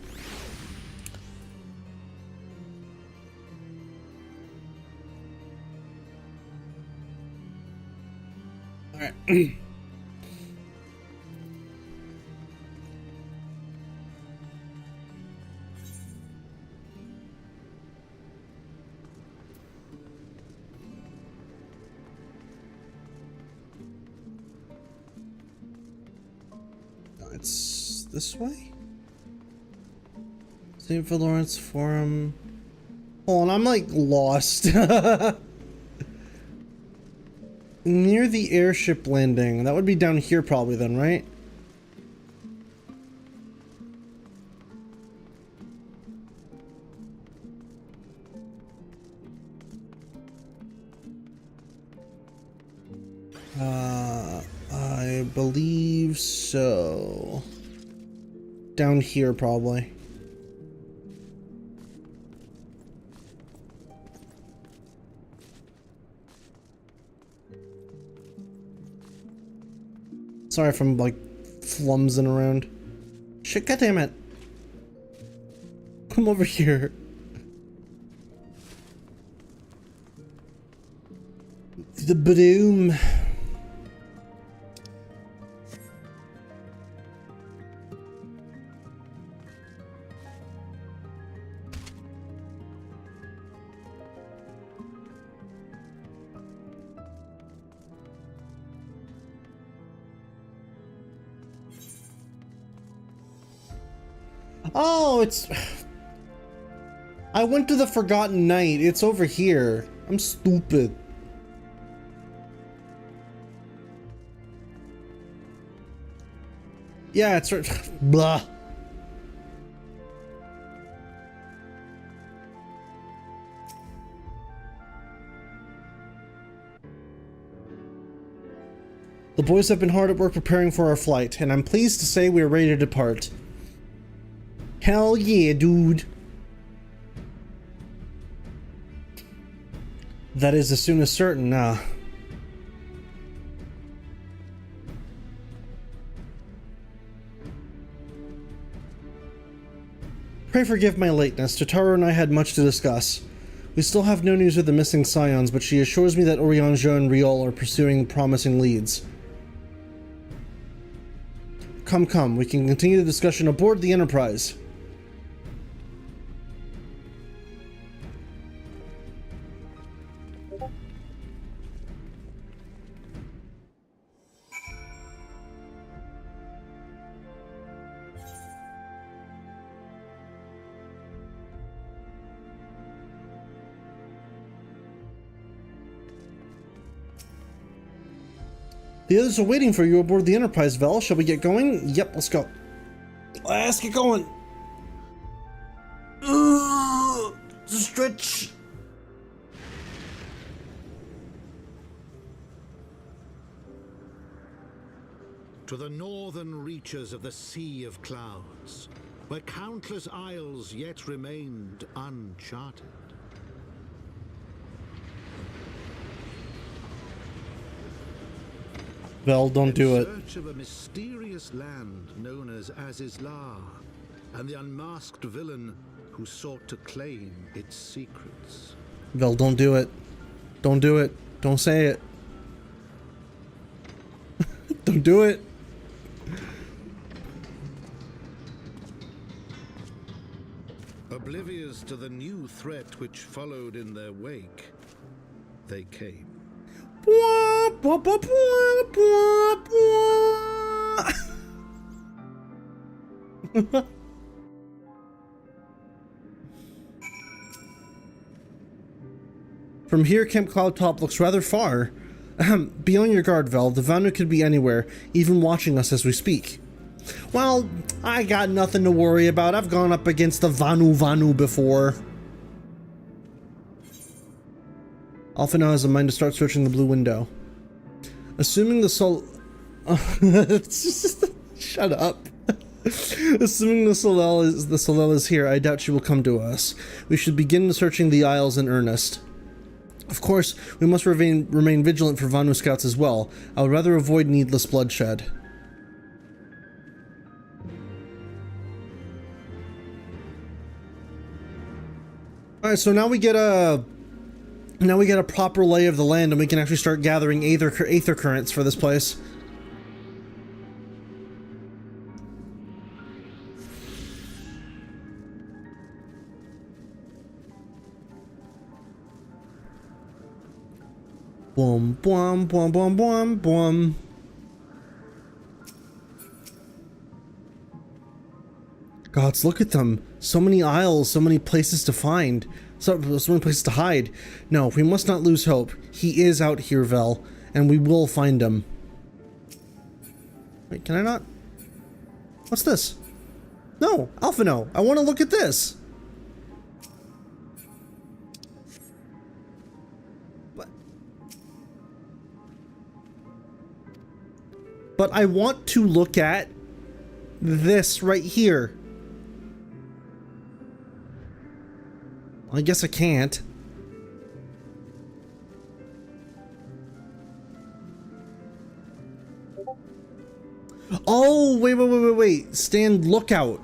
All right. It's this way? St. Lawrence Forum. Hold on, I'm like lost. Near the airship landing. That would be down here probably then, right? I believe so. Down here probably. Sorry if I'm like flumsing around. Shit, goddammit. Come over here. The broom. Oh, it's... I went to the Forgotten Night. It's over here. I'm stupid. Yeah, it's right... Blah. The boys have been hard at work preparing for our flight, and I'm pleased to say we are ready to depart. Hell yeah, dude. That is as soon as certain, Pray forgive my lateness. Totaro and I had much to discuss. We still have no news of the missing Scions, but she assures me that Orianjo and Riol are pursuing promising leads. Come, we can continue the discussion aboard the Enterprise. The others are waiting for you aboard the Enterprise, Vel. Shall we get going? Yep, let's go. Let's get going. Stretch. To the northern reaches of the Sea of Clouds, where countless isles yet remained uncharted. Vel, don't do it. In search of a mysterious land known as Azizlar, and the unmasked villain who sought to claim its secrets. Vel, don't do it. Don't do it. Don't say it. Don't do it. Oblivious to the new threat which followed in their wake, they came. From here, Camp Cloudtop looks rather far. Be on your guard, Vel. The Vanu could be anywhere, even watching us as we speak. Well, I got nothing to worry about. I've gone up against the Vanu before. Alpha now has a mind to start searching the blue window. Assuming the Shut up. Assuming the Solel is here, I doubt she will come to us. We should begin searching the Isles in earnest. Of course, we must remain vigilant for Vanu scouts as well. I would rather avoid needless bloodshed. Alright, so now we get a proper lay of the land, and we can actually start gathering aether currents for this place. Boom, boom, boom, boom, boom, boom. Gods, look at them. So many isles, so many places to find. So many places to hide. No, we must not lose hope. He is out here, Vel, and we will find him. Wait, can I not? What's this? No, Alpha, no. I want to look at this. But I want to look at this right here. I guess I can't. Oh, wait. Stand lookout.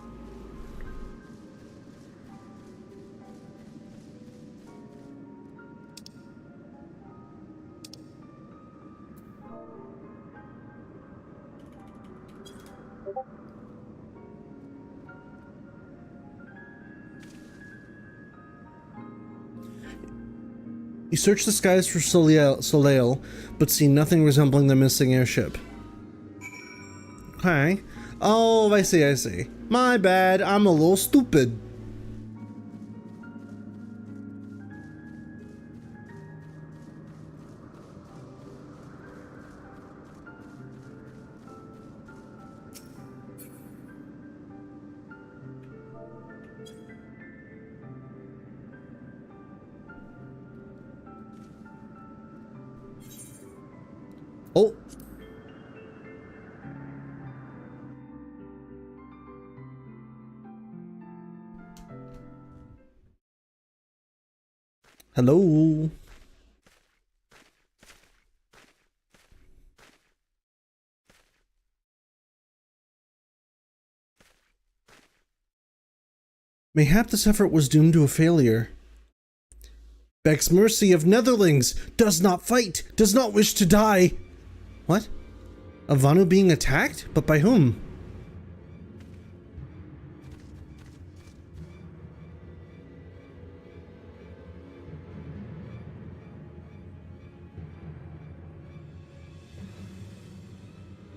You search the skies for Soleil, but see nothing resembling the missing airship. Okay. Oh, I see. My bad, I'm a little stupid. Oh. Hello. Mayhap this effort was doomed to a failure. Begs mercy of Netherlings, does not fight, does not wish to die. What? A Vanu being attacked? But by whom?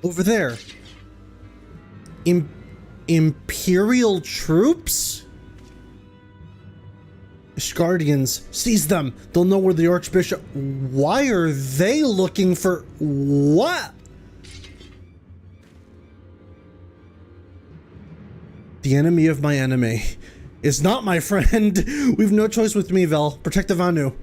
Over there. Imperial troops? Ishgardians, seize them. They'll know where the Archbishop... Why are they looking for... What? The enemy of my enemy is not my friend. We've no choice with me, Vel. Protect the Vanu.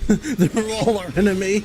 They're all our enemy.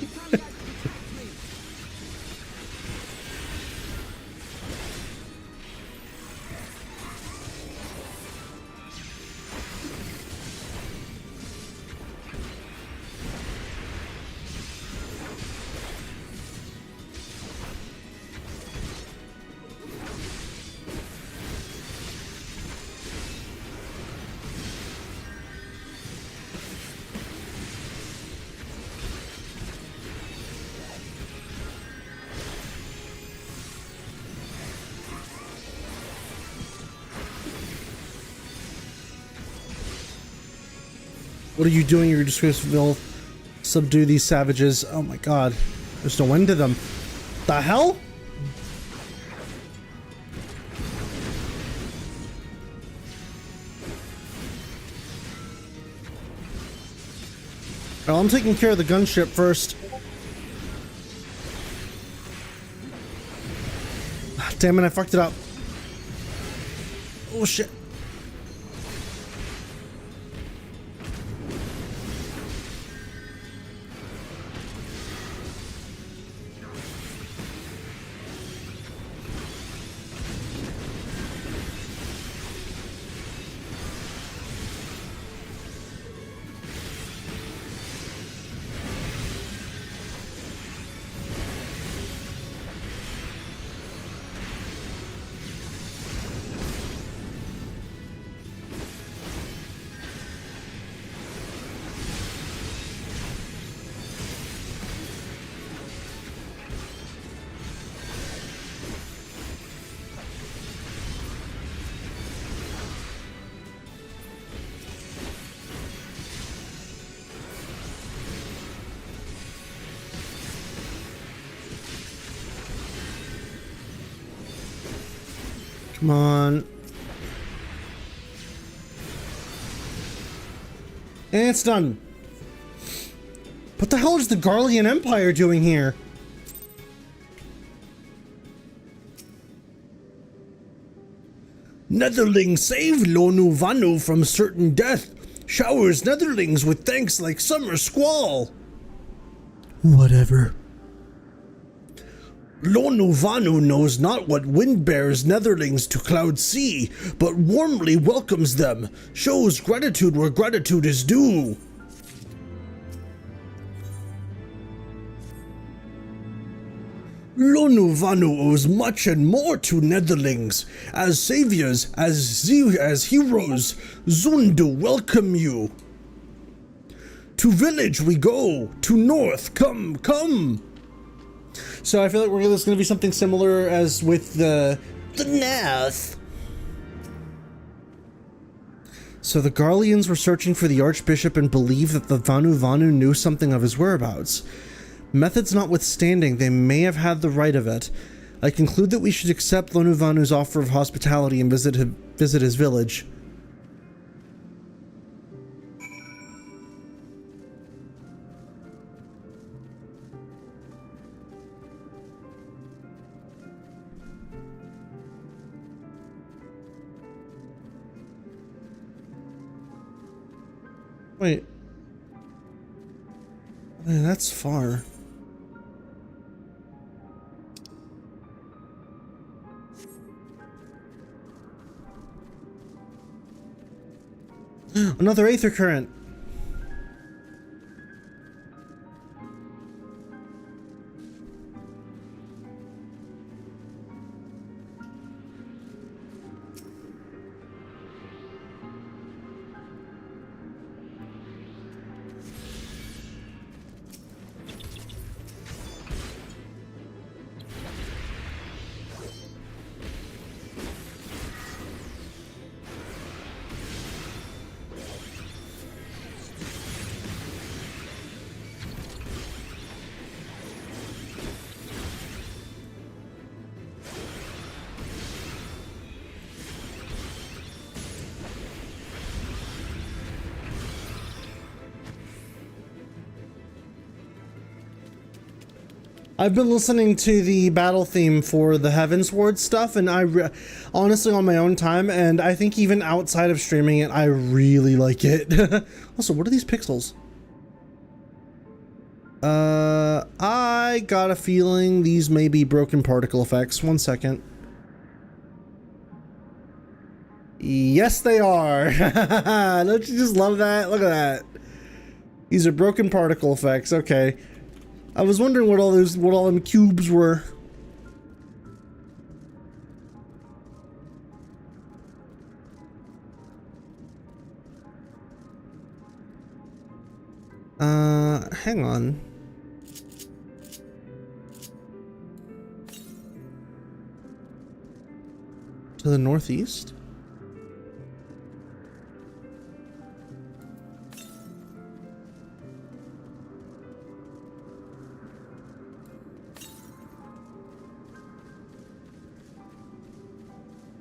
What are you doing? You're disgraceful. Subdue these savages. Oh my god. There's no end to them. The hell? Well, I'm taking care of the gunship first. Damn it, I fucked it up. Oh shit. Come on. And it's done. What the hell is the Garlean Empire doing here? Netherling saved Lonu Vanu from certain death. Showers Netherlings with thanks like summer squall. Whatever. Lonu Vanu knows not what wind bears Netherlings to Cloud Sea, but warmly welcomes them, shows gratitude where gratitude is due. Lonu Vanu owes much and more to Netherlings. As saviors, as heroes, Zundu welcome you. To village we go, to north, come, come. So I feel like there's going to be something similar as with the North. So the Garleans were searching for the Archbishop and believed that the Vanu knew something of his whereabouts. Methods notwithstanding, they may have had the right of it. I conclude that we should accept Lonu Vanu's offer of hospitality and visit his village. Wait. Man, that's far. Another Aether Current. I've been listening to the battle theme for the Heavensward stuff, and honestly on my own time, and I think even outside of streaming it, I really like it. Also, what are these pixels? I got a feeling these may be broken particle effects. 1 second. Yes, they are. Don't you just love that? Look at that. These are broken particle effects. Okay. I was wondering what all them cubes were. Hang on. To the northeast?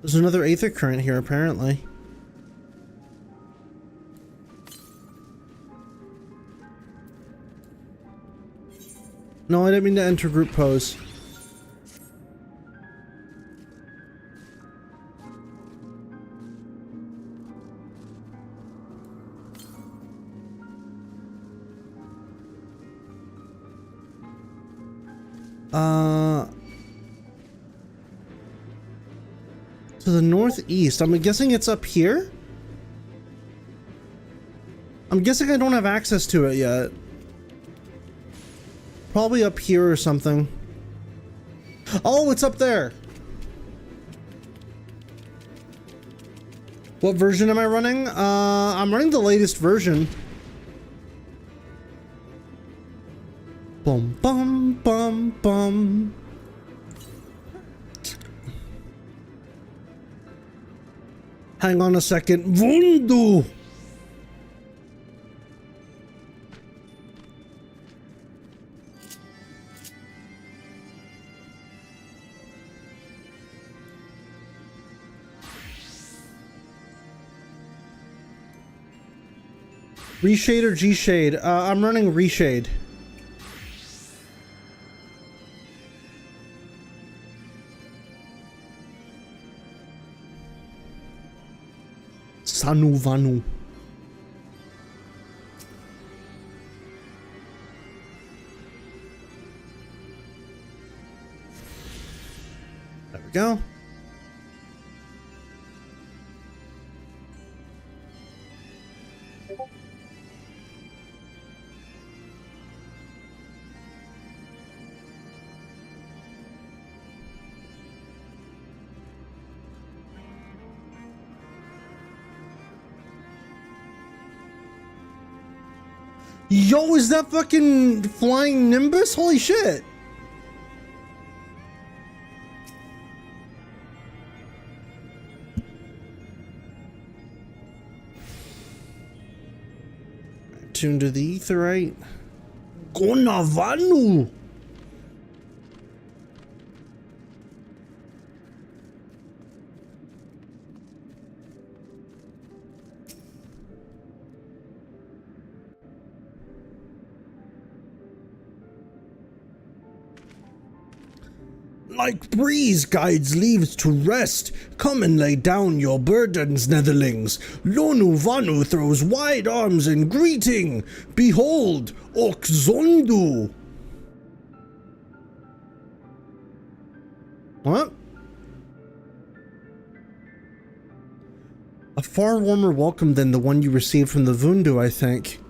There's another aether current here, apparently. No, I didn't mean to enter group pose. To the northeast. I'm guessing it's up here? I'm guessing I don't have access to it yet. Probably up here or something. Oh, it's up there. What version am I running? I'm running the latest version. Bum bum bum bum. Hang on a second. Vundu. Reshade or G-Shade? I'm running Reshade. Sanu Vanu. There we go. Yo, is that fucking flying Nimbus? Holy shit. Tuned to the aetherite. Gonavanu. Like breeze guides leaves to rest, come and lay down your burdens, netherlings. Lonu Vanu throws wide arms in greeting. Behold, Okzondu. What? A far warmer welcome than the one you received from the Vundu, I think.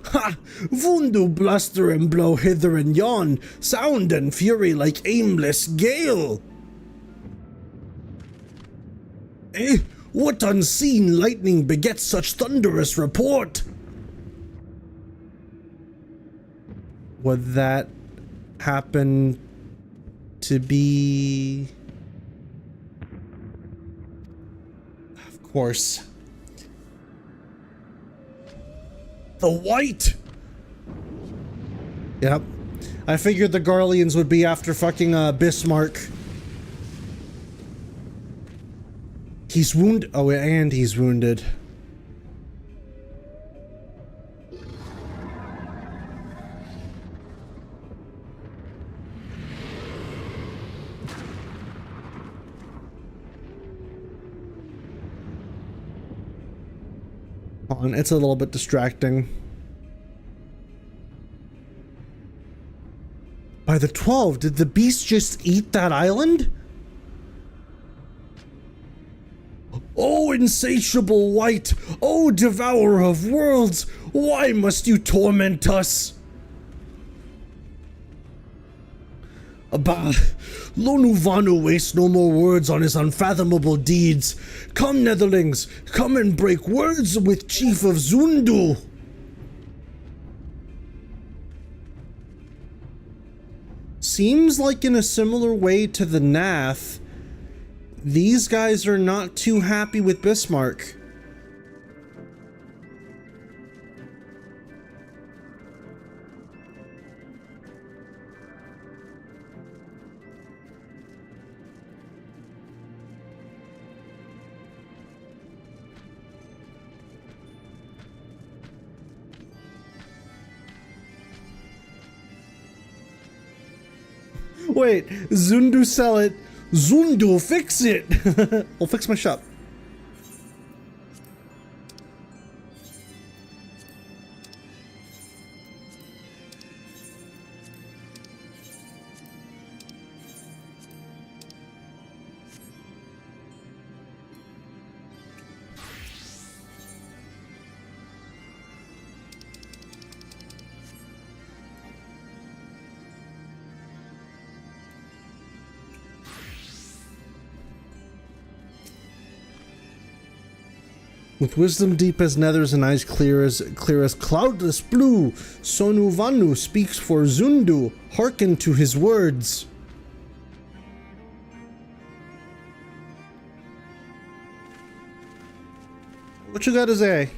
Ha! Vundu bluster and blow hither and yon, sound and fury like aimless gale. Eh? What unseen lightning begets such thunderous report? Would that happen to be... Of course. The white! Yep. I figured the Garleans would be after fucking Bismarck. He's wounded. Oh, and he's wounded. on, it's a little bit distracting. By the 12, did the beast just eat that island? Oh, insatiable wight! Oh, devourer of worlds! Why must you torment us? Bah! Lonu Vanu wastes no more words on his unfathomable deeds. Come, Netherlings, come and break words with Chief of Zundu! Seems like in a similar way to the Nath, these guys are not too happy with Bismarck. Wait, Zundu sell it. Zundu fix it. I'll fix my shop. With wisdom deep as nethers and eyes clear as cloudless blue, Sonu Vanu speaks for Zundu. Hearken to his words. What you gotta say?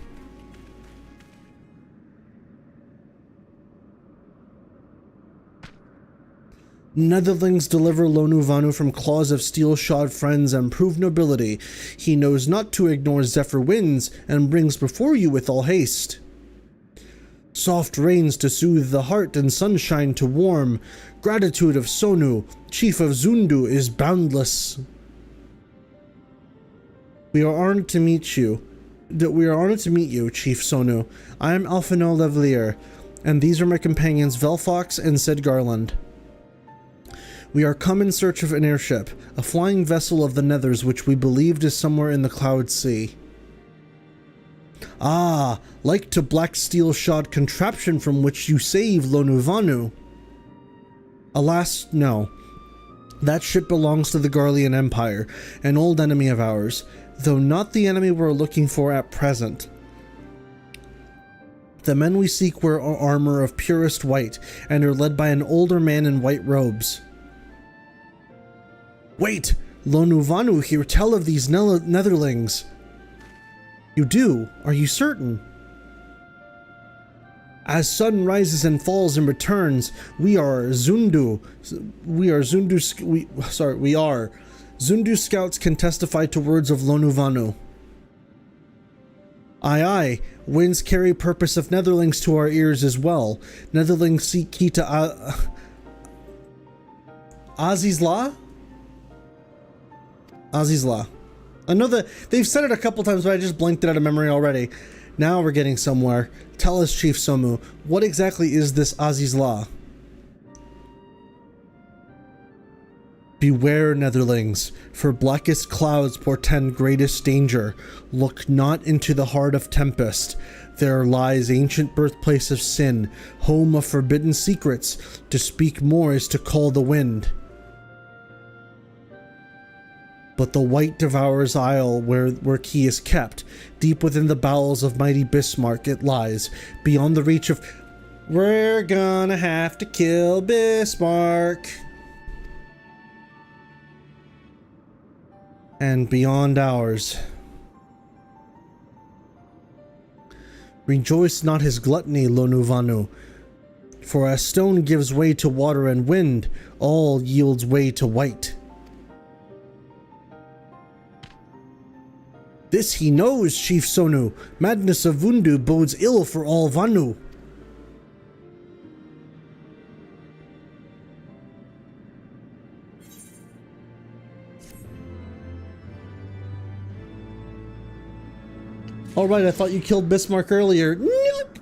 Netherlings deliver Lonu Vanu from claws of steel-shod friends and prove nobility. He knows not to ignore Zephyr winds and brings before you with all haste. Soft rains to soothe the heart and sunshine to warm. Gratitude of Sonu, chief of Zundu, is boundless. We are honored to meet you. Chief Sonu. I am Alphonel Levelier, and these are my companions Velfox and Sid Garland. We are come in search of an airship, a flying vessel of the Nethers which we believed is somewhere in the Cloud Sea. Ah, like to black steel-shod contraption from which you save Lonu Vanu. Alas, no. That ship belongs to the Garlean Empire, an old enemy of ours, though not the enemy we're looking for at present. The men we seek wear armor of purest white, and are led by an older man in white robes. Wait! Lonu Vanu here tell of these Netherlings. You do? Are you certain? As sun rises and falls and returns, we are Zundu scouts can testify to words of Lonu Vanu. Aye aye, winds carry purpose of Netherlings to our ears as well. Netherlings seek key to Azizla? Azizla. I know that they've said it a couple times, but I just blanked it out of memory already. Now we're getting somewhere. Tell us, Chief Somu, what exactly is this Azizla? Beware, Netherlings, for blackest clouds portend greatest danger. Look not into the heart of tempest. There lies ancient birthplace of sin, home of forbidden secrets. To speak more is to call the wind. But the white devours isle where key is kept. Deep within the bowels of mighty Bismarck it lies, beyond the reach of... We're gonna have to kill Bismarck. And beyond ours. Rejoice not his gluttony, Lonu Vanu. For as stone gives way to water and wind, all yields way to white. This he knows, Chief Sonu. Madness of Vundu bodes ill for all Vanu. Alright, I thought you killed Bismarck earlier. Nope.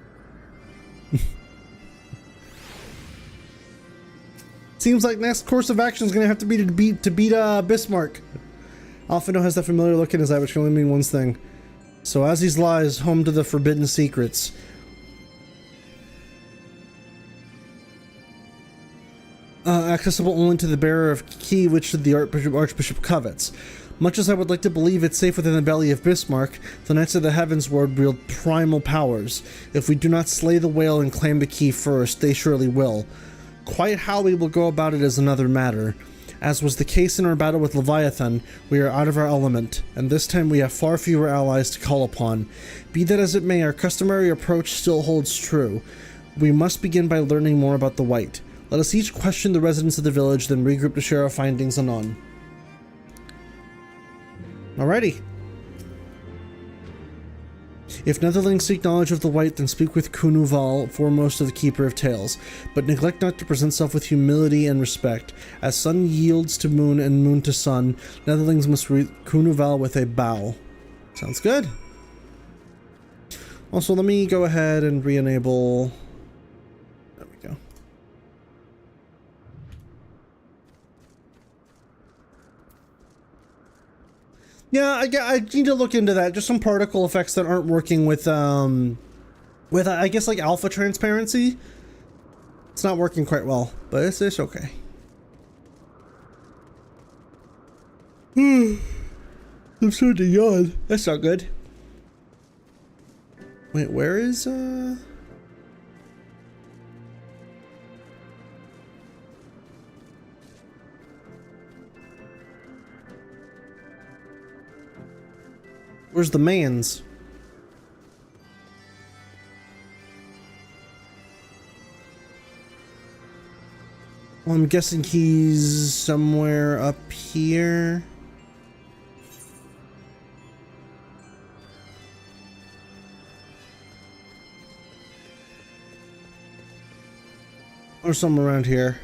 Seems like next course of action is going to have to be to beat Bismarck. Alphino has that familiar look in his eye, which can only mean one thing. So as these lies, home to the forbidden secrets. Accessible only to the bearer of key, which the Archbishop covets. Much as I would like to believe it's safe within the belly of Bismarck, the Knights of the Heavensward wield primal powers. If we do not slay the whale and claim the key first, they surely will. Quite how we will go about it is another matter. As was the case in our battle with Leviathan, we are out of our element, and this time we have far fewer allies to call upon. Be that as it may, our customary approach still holds true. We must begin by learning more about the White. Let us each question the residents of the village, then regroup to share our findings anon. Alrighty. If netherlings seek knowledge of the White, then speak with Kunuval, foremost of the Keeper of Tales. But neglect not to present self with humility and respect. As sun yields to moon and moon to sun, netherlings must greet Kunuval with a bow. Sounds good. Also, let me go ahead and re-enable... There we go. Yeah, I need to look into that. Just some particle effects that aren't working with I guess like alpha transparency. It's not working quite well, but it's okay. I'm starting to yawn. That's not good. Wait, where is Where's the man's? Well, I'm guessing he's somewhere up here. Or somewhere around here.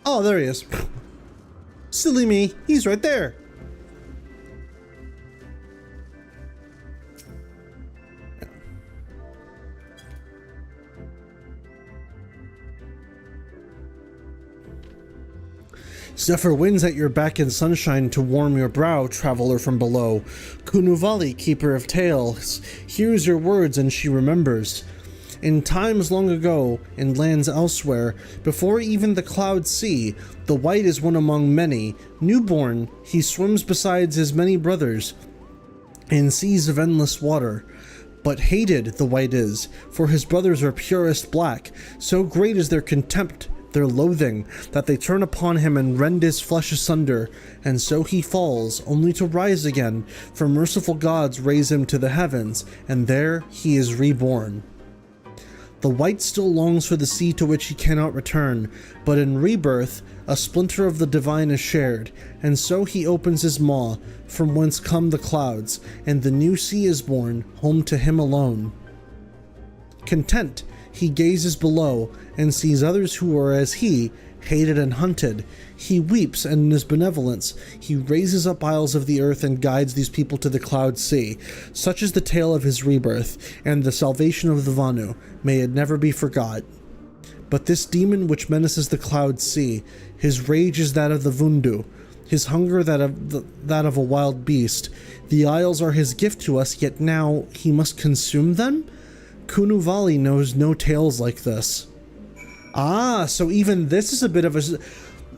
Oh, there he is. Silly me, he's right there. Zephyr winds at your back in sunshine to warm your brow, traveler from below. Kunuvali, keeper of tales, hears your words and she remembers. In times long ago, in lands elsewhere, before even the clouds see, the White is one among many. Newborn, he swims beside his many brothers in seas of endless water. But hated the White is, for his brothers are purest black. So great is their contempt, their loathing, that they turn upon him and rend his flesh asunder, and so he falls, only to rise again, for merciful gods raise him to the heavens, and there he is reborn. The White still longs for the sea to which he cannot return, but in rebirth, a splinter of the divine is shared, and so he opens his maw, from whence come the clouds, and the new sea is born, home to him alone. Content, he gazes below, and sees others who are as he, hated and hunted. He weeps, and in his benevolence, he raises up isles of the earth and guides these people to the cloud sea. Such is the tale of his rebirth, and the salvation of the Vanu. May it never be forgot. But this demon which menaces the cloud sea, his rage is that of the Vundu, his hunger that of a wild beast. The isles are his gift to us, yet now he must consume them? Kunuvali knows no tales like this. Ah, so even this is a bit of a...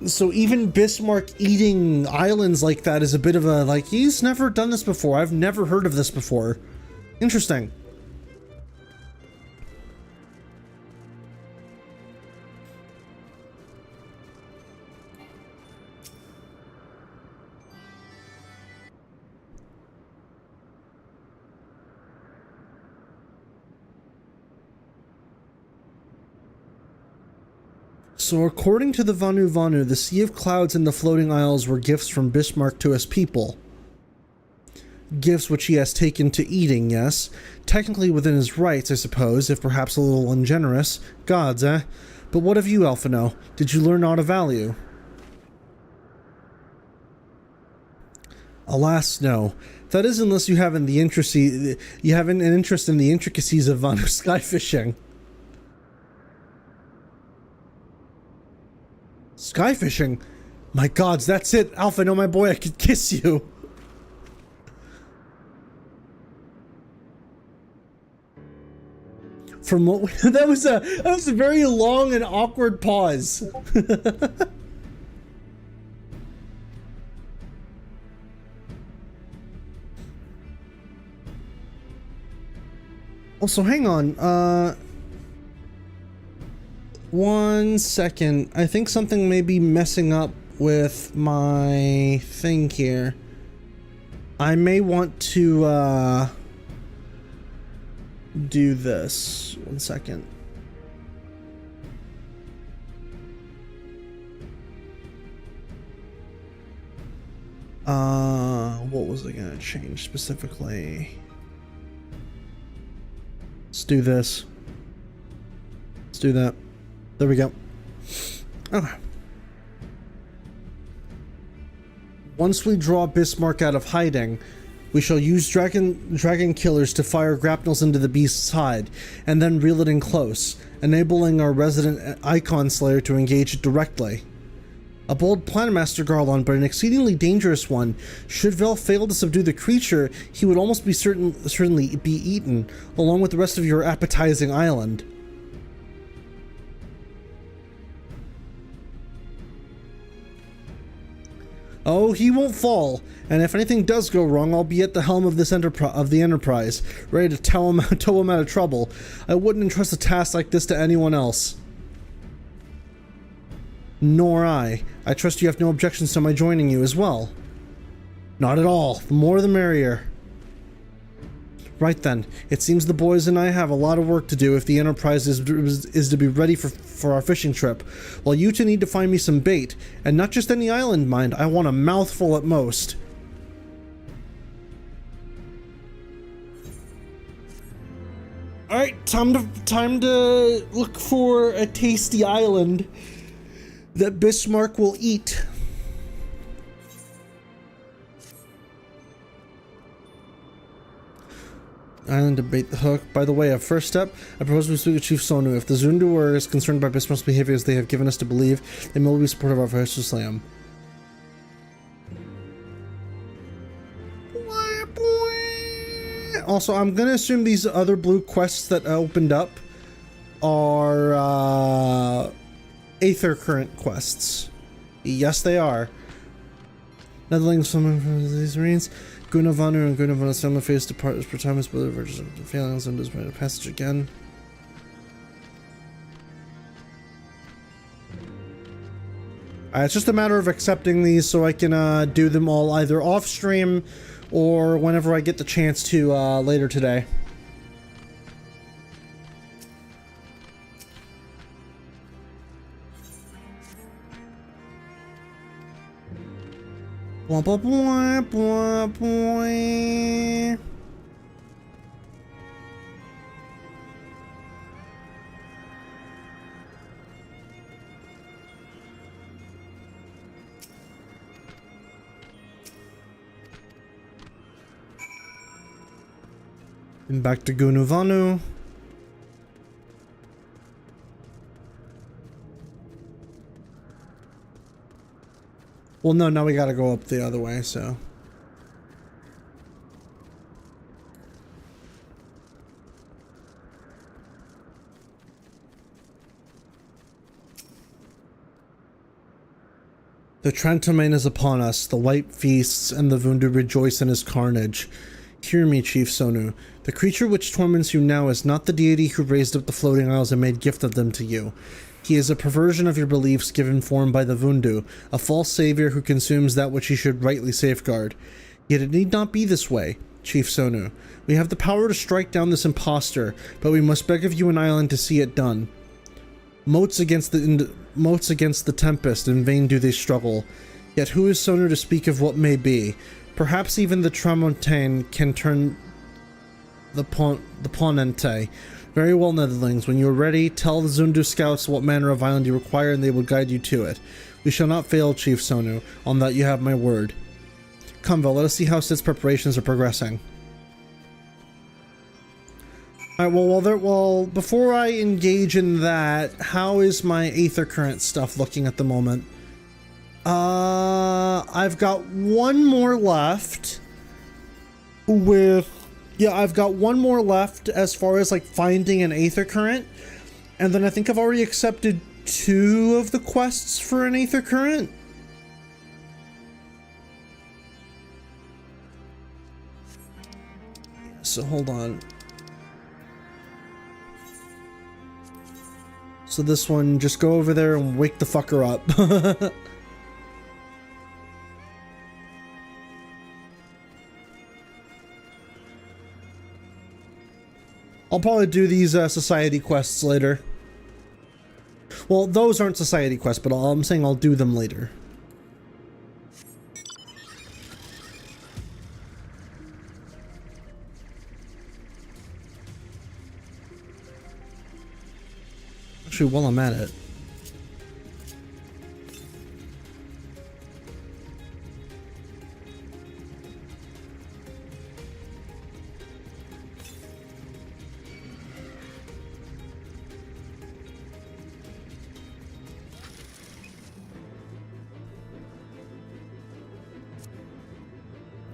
So even Bismarck eating islands like that is a bit of a, like, he's never done this before. I've never heard of this before. Interesting. So according to the Vanu, the Sea of Clouds and the Floating Isles were gifts from Bismarck to his people. Gifts which he has taken to eating, yes. Technically within his rights, I suppose, if perhaps a little ungenerous. Gods, eh? But what of you, Alphino? Did you learn aught of value? Alas, no. That is, unless you have an interest in the intricacies of Vanu sky fishing. Sky fishing? My gods, that's it. Alpha, no, my boy, I could kiss you. From what that was a very long and awkward pause. Also, hang on. 1 second. I think something may be messing up with my thing here. I may want to do this. 1 second. What was I gonna change specifically? Let's do this. Let's do that. There we go. Okay. Once we draw Bismarck out of hiding, we shall use dragon killers to fire grapnels into the beast's hide, and then reel it in close, enabling our resident Icon Slayer to engage it directly. A bold plan, Master Garlon, but an exceedingly dangerous one. Should Vel fail to subdue the creature, he would almost be certainly be eaten, along with the rest of your appetizing island. Oh, he won't fall, and if anything does go wrong, I'll be at the helm of this Enterprise, ready to tow him out of trouble. I wouldn't entrust a task like this to anyone else. Nor I. I trust you have no objections to my joining you as well. Not at all. The more the merrier. Right then. It seems the boys and I have a lot of work to do if the Enterprise is to be ready for our fishing trip. While you two need to find me some bait, and not just any island, mind. I want a mouthful at most. Alright, time to look for a tasty island that Bismarck will eat. Island to bait the hook. By the way, a first step, I propose we speak with Chief Sonu. If the Zundu are as concerned by Bismarck's behavior as they have given us to believe, they will be supportive of our efforts to slay him. Also, I'm gonna assume these other blue quests that opened up are Aether Current quests. Yes, they are. Netherlings from these marines. Gunavanu and Gunavanu similar face depart as per time as brother virtues of the failings and disappointed passage again. It's just a matter of accepting these so I can do them all either off stream or whenever I get the chance to later today. Blah, blah, blah, blah, blah. And back to Gunuvanu. Well, no, now we gotta go up the other way, so. The Trantomain is upon us, the white feasts, and the Vundu rejoice in his carnage. Hear me, Chief Sonu. The creature which torments you now is not the deity who raised up the floating isles and made gift of them to you. He is a perversion of your beliefs given form by the Vundu, a false savior who consumes that which he should rightly safeguard. Yet it need not be this way, Chief Sonu. We have the power to strike down this impostor, but we must beg of you an island to see it done. Moats against the tempest, in vain do they struggle. Yet who is Sonu to speak of what may be? Perhaps even the Tramontane can turn the Ponente. Very well, Netherlings. When you are ready, tell the Zundu scouts what manner of island you require, and they will guide you to it. We shall not fail, Chief Sonu. On that you have my word. Cumvo, let us see how Sid's preparations are progressing. Alright, well, before I engage in that, how is my Aether Current stuff looking at the moment? I've got one more left I've got one more left as far as like finding an Aether Current, and then I think I've already accepted 2 of the quests for an Aether Current. So hold on. So this one, just go over there and wake the fucker up. I'll probably do these society quests later. Well, those aren't society quests, but I'm saying I'll do them later. Actually, while I'm at it.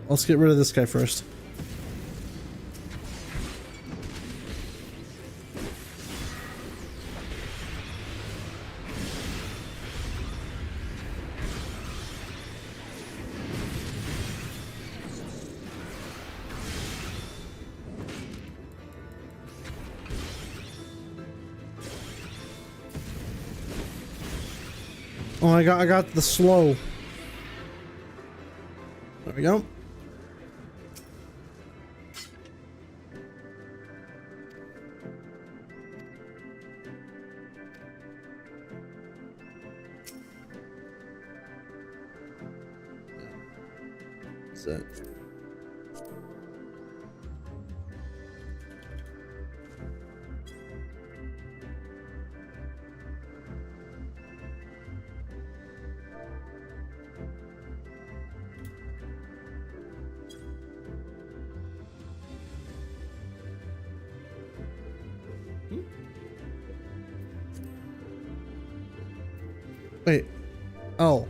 Let's get rid of this guy first. Oh, I got the slow. There we go. That's it. Wait. Oh.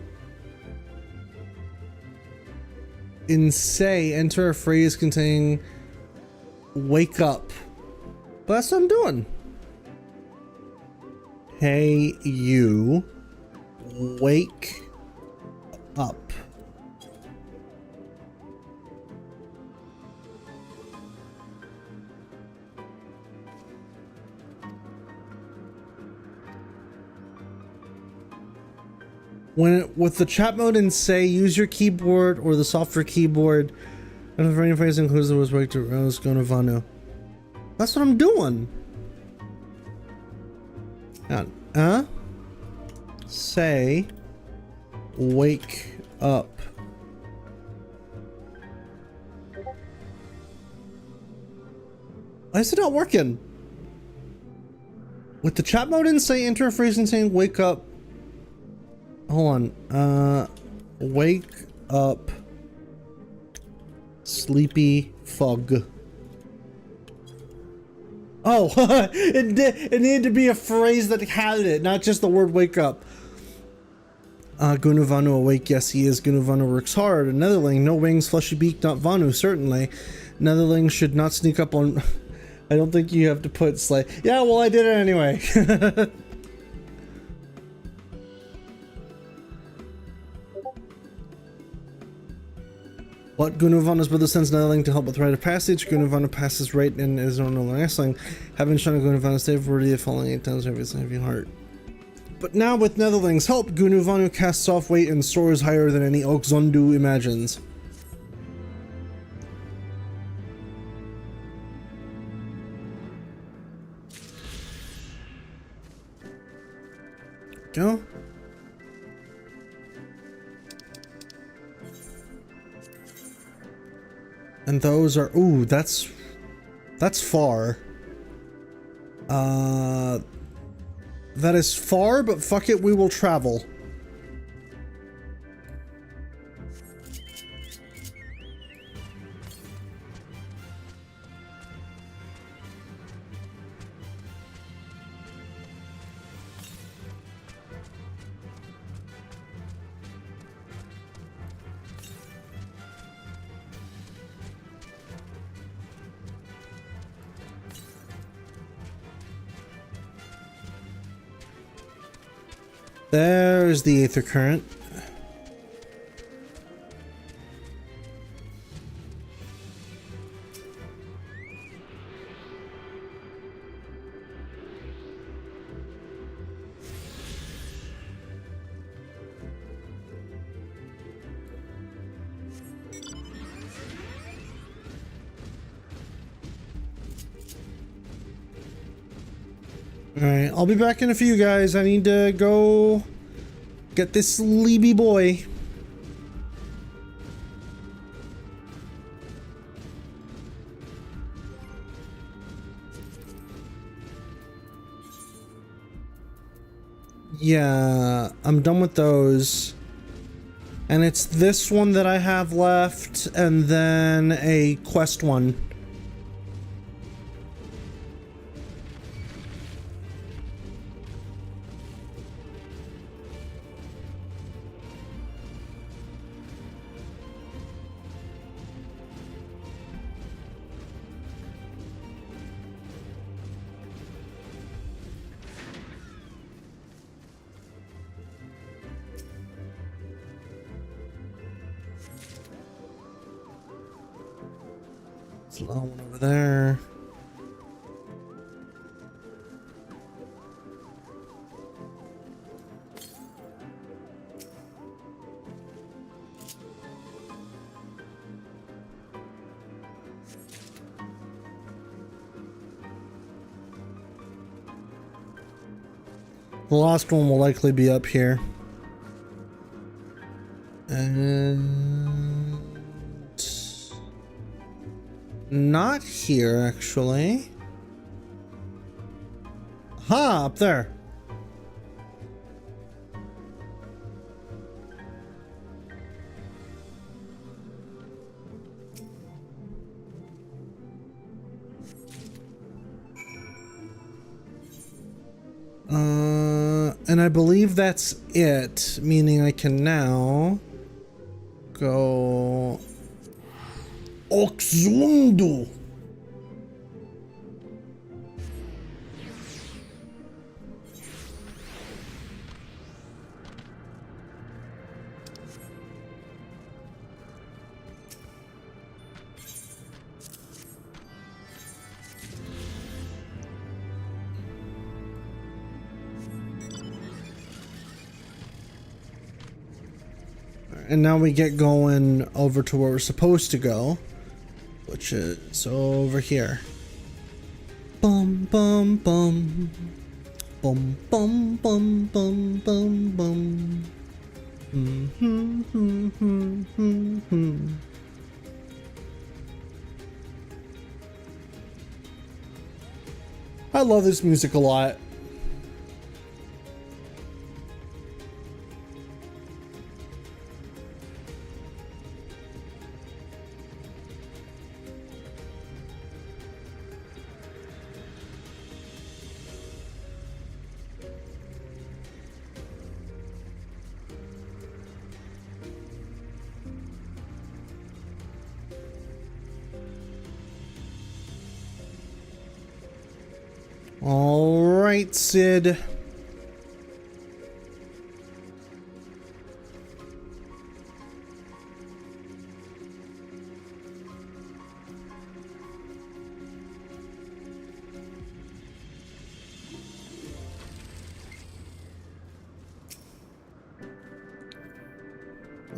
In say, enter a phrase containing wake up. But that's what I'm doing. Hey, you. Wake up. With the chat mode and say, use your keyboard or the software keyboard. And if any phrase includes the words wake to Rose Gonavanu. That's what I'm doing. Say wake up. Why is it not working? With the chat mode and say, enter a phrase and saying wake up. Hold on. Wake up, sleepy fug. Oh, it needed to be a phrase that had it, not just the word wake up. Gunavanu awake, yes he is. Gunavanu works hard. A netherling, no wings, fleshy beak, not Vanu, certainly. Netherlings should not sneak up on... I don't think you have to put slay. Yeah, well I did it anyway. What? Gunavanu's brother sends Netherling to help with rite of passage. Gunavanu passes right and is no longer wrestling. Having shown Gunavanu save worthy of falling 8 times over his heavy heart. But now with Netherling's help, Gunavanu casts off weight and soars higher than any Oxondu imagines. Go. And those are, ooh, that's far. That is far, but fuck it, we will travel. There's the Aether Current. Alright, I'll be back in a few, guys. I need to go get this sleepy boy. Yeah, I'm done with those. And it's this one that I have left, and then a quest one. There's another one over there. The last one will likely be up here. And not here, actually. Ha! Up there. And I believe that's it, meaning I can now go Oxundo. And now we get going over to where we're supposed to go, which is over here. Bum bum bum. Bum bum bum bum bum bum. I love this music a lot. All right, Sid.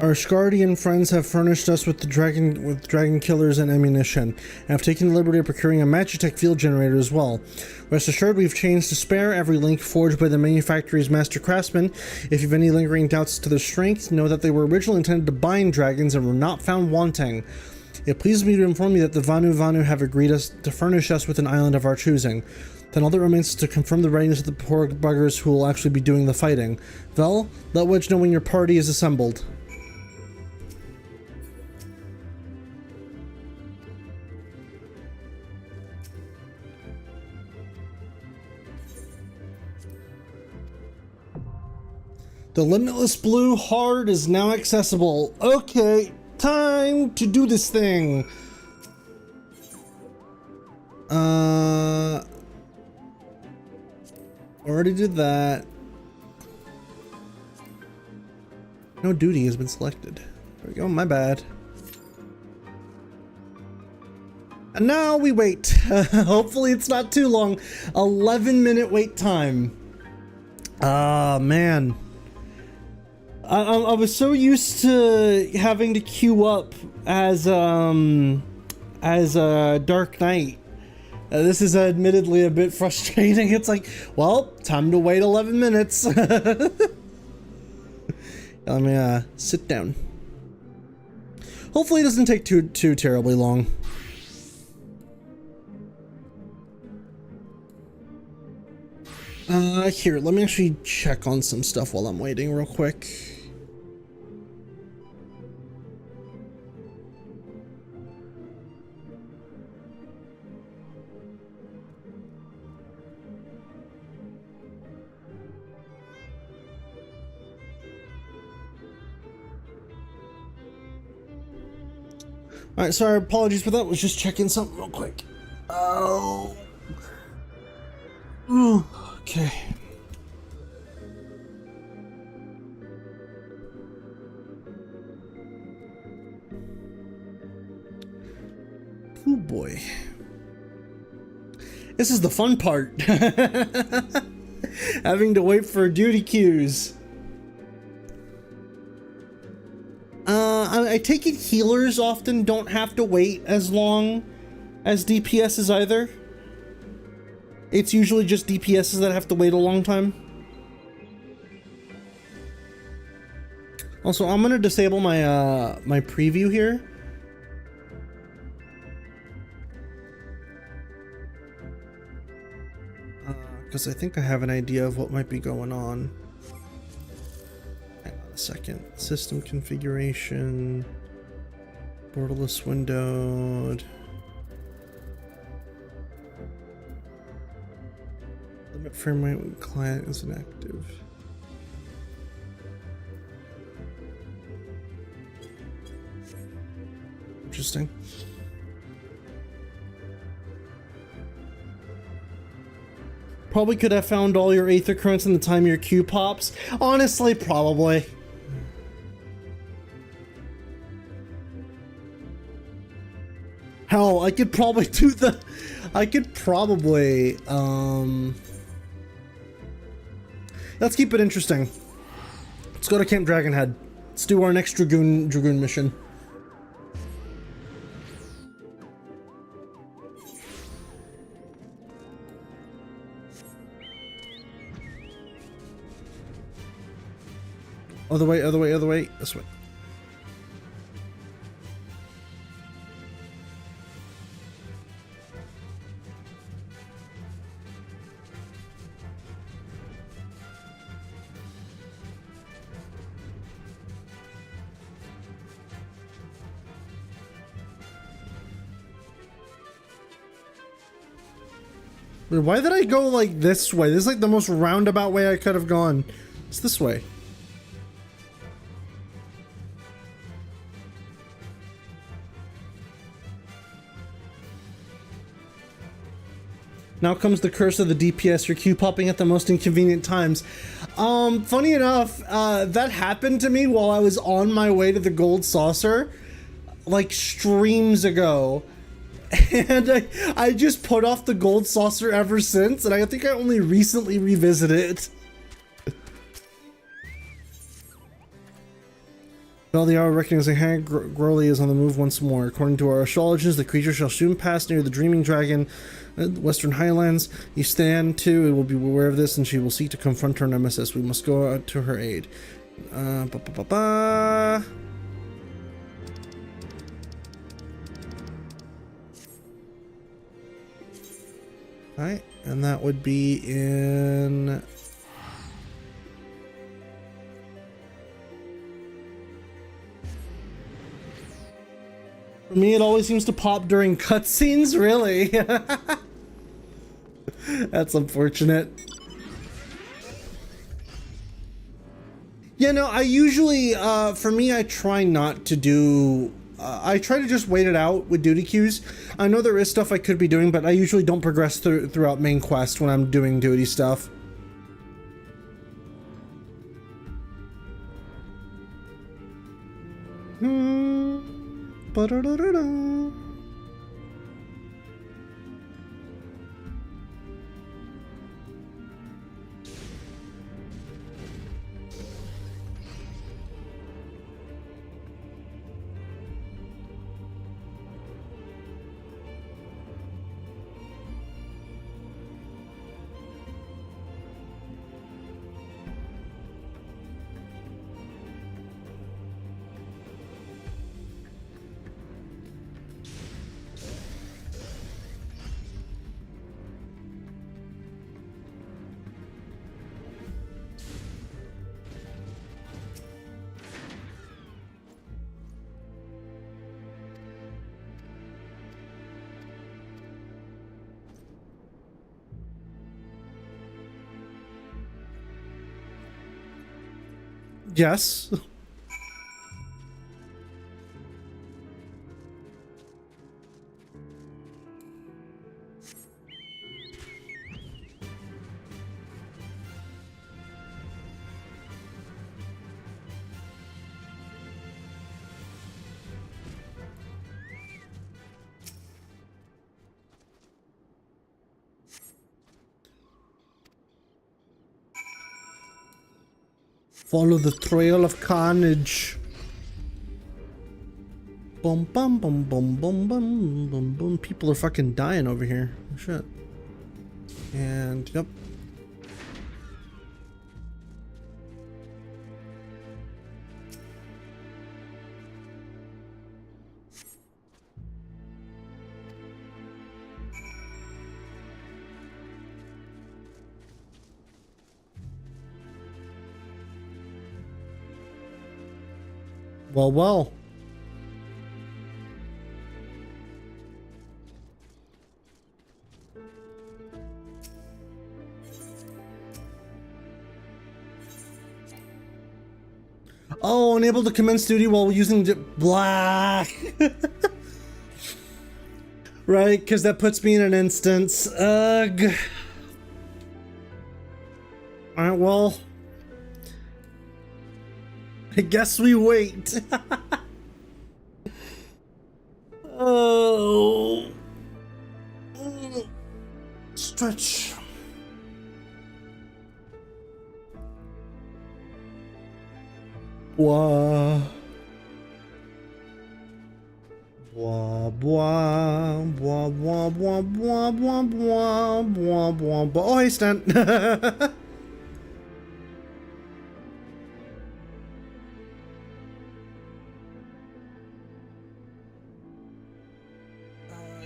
Our Ishgardian friends have furnished us with dragon killers and ammunition, and have taken the liberty of procuring a Magitech field generator as well. Rest assured, we've changed to spare every link forged by the manufacturer's master craftsman. If you have any lingering doubts to their strength, know that they were originally intended to bind dragons and were not found wanting. It pleases me to inform you that the Vanu have agreed to furnish us with an island of our choosing. Then all that remains is to confirm the readiness of the poor buggers who will actually be doing the fighting. Vel, let Wedge know when your party is assembled. The Limitless Blue Heart is now accessible. Okay, time to do this thing. Already did that. No duty has been selected. There we go, my bad. And now we wait. Hopefully it's not too long. 11-minute wait time. Ah, man. I was so used to having to queue up as Dark Knight. This is admittedly a bit frustrating. It's like, well, time to wait 11 minutes. Let me sit down. Hopefully it doesn't take too terribly long. Here, let me actually check on some stuff while I'm waiting real quick. Alright, sorry, apologies for that. Was just checking something real quick. Oh. Ooh, okay. Oh boy. This is the fun part. Having to wait for duty queues. I take it healers often don't have to wait as long as DPSs either. It's usually just DPSs that have to wait a long time. Also, I'm gonna disable my my preview here. Because I think I have an idea of what might be going on. Hang on a second. System configuration. Borderless windowed. Limit frame rate when client is inactive. Interesting. Probably could have found all your Aether Currents in the time your queue pops. Honestly, probably. Hell, I could probably do the... I could probably, let's keep it interesting. Let's go to Camp Dragonhead. Let's do our next Dragoon mission. Other way, other way, other way. This way. Wait, why did I go like this way? This is like the most roundabout way I could have gone. It's this way. Now comes the curse of the DPS, your queue popping at the most inconvenient times. Funny enough, that happened to me while I was on my way to the Gold Saucer, like streams ago. And I just put off the Gold Saucer ever since, and I think I only recently revisited it. Well, the hour recognizing Hag Growly is on the move once more. According to our astrologers, the creature shall soon pass near the Dreaming Dragon, Western Highlands. You stand too, it will be aware of this, and she will seek to confront her nemesis. We must go out to her aid. Alright, and that would be in... For me, it always seems to pop during cutscenes, really. That's unfortunate. Yeah, no, I usually, for me, I try not to do... I try to just wait it out with duty queues. I know there is stuff I could be doing, but I usually don't progress throughout main quest when I'm doing duty stuff. Ba-da-da-da-da. Yes. Follow the trail of carnage. Boom, bum, bum, bum, bum, bum, bum, bum. People are fucking dying over here. Shit. And, yep. Well, well. Oh, unable to commence duty while using blah. Right, because that puts me in an instance. Ugh. Alright, well. I guess we wait. Oh. Stretch. Blah. Blah, blah, blah, blah, blah, blah, blah, blah, blah, blah, blah. Oh, hey, Stan.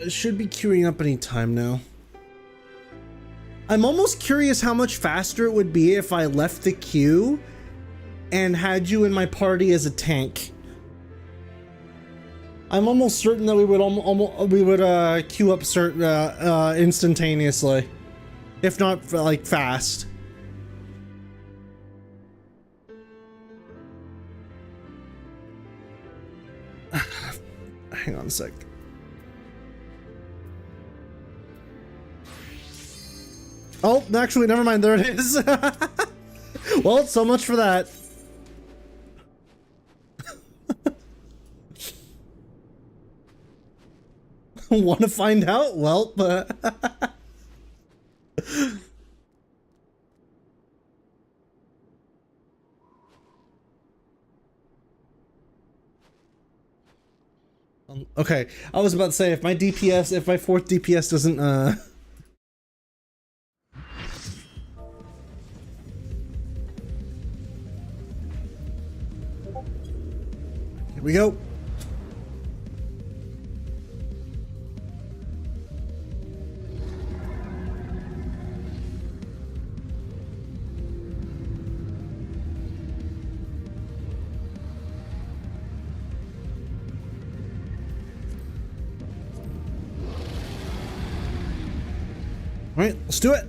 Should be queuing up any time now. I'm almost curious how much faster it would be if I left the queue and had you in my party as a tank. I'm almost certain that we would queue up instantaneously, if not like fast. Hang on a sec. Oh, actually, never mind. There it is. Well, so much for that. Want to find out? Well, okay. I was about to say, if my DPS, if my fourth DPS doesn't, here we go. All right, let's do it.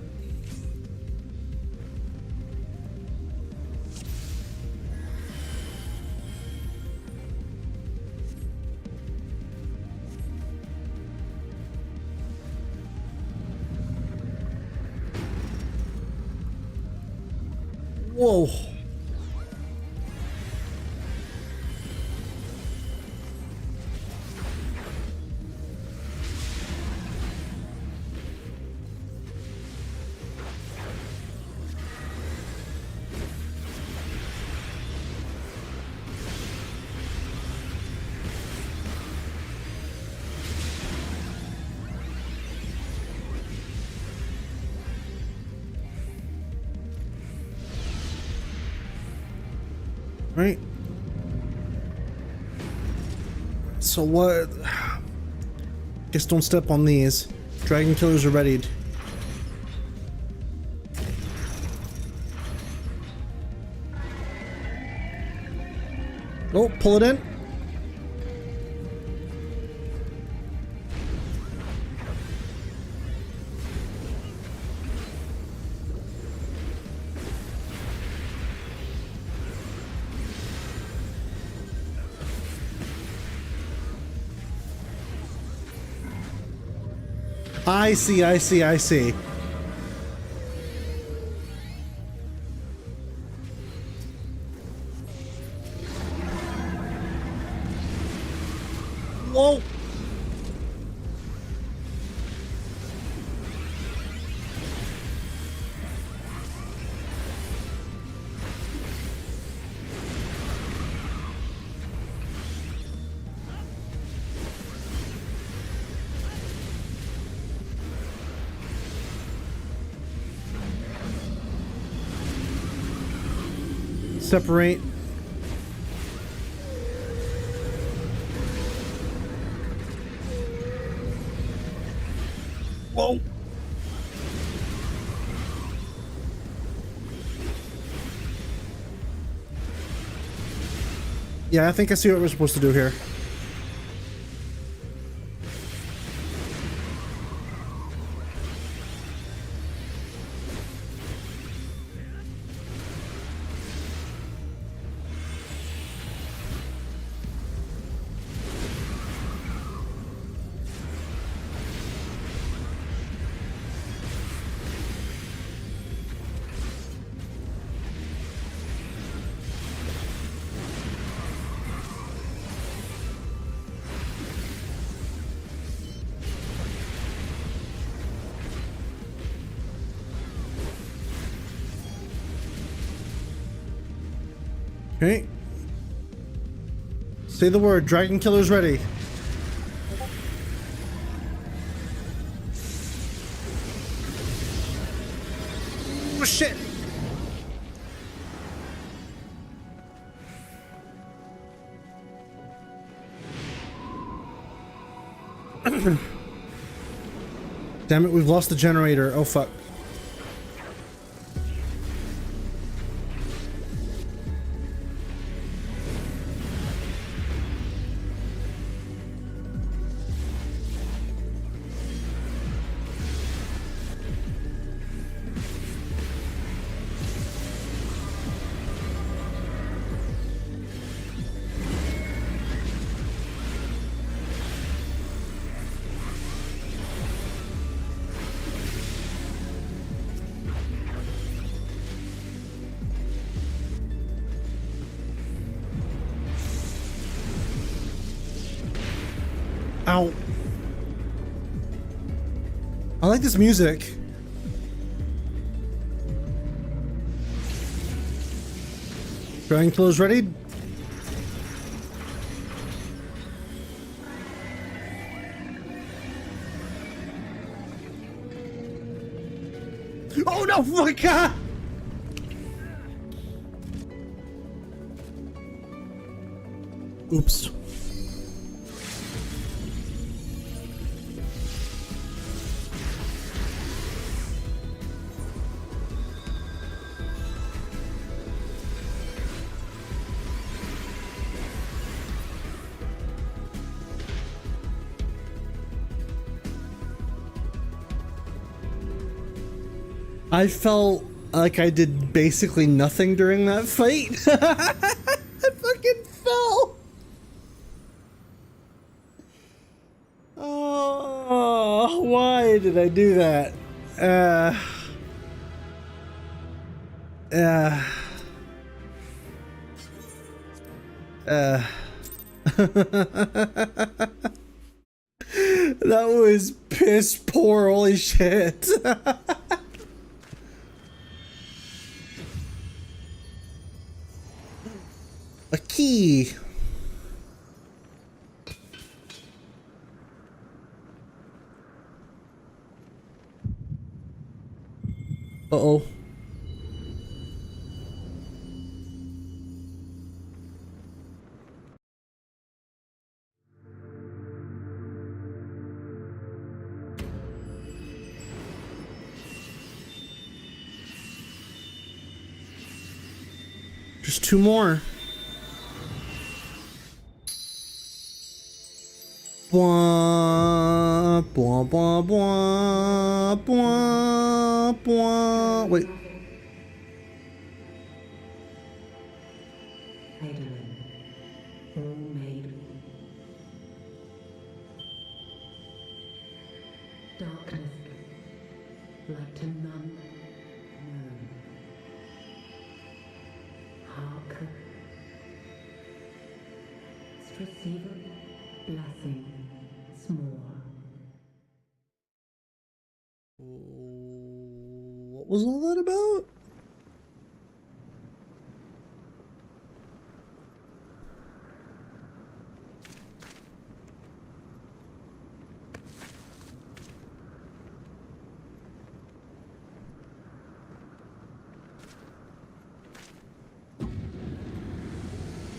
Whoa. Right. So what? Guess don't step on these. Dragon killers are readied. Oh, pull it in. I see, I see, I see. Whoa! Separate. Whoa. Yeah, I think I see what we're supposed to do here. Okay. Say the word. Dragon killer's ready. Oh shit. Damn it, we've lost the generator. Oh fuck. Ow. I like this music. Dragon killer's ready. Oh no, my God! Oops. I felt like I did basically nothing during that fight. I fucking fell. Oh, why did I do that? That was piss poor, holy shit. A key. Uh-oh. Just 2 more. Bwah, bwah, bwah, bwah, bwah, bwah. Wait. Darkness, light to none known. Hark, receiver, blessing, s'more. What was all that about?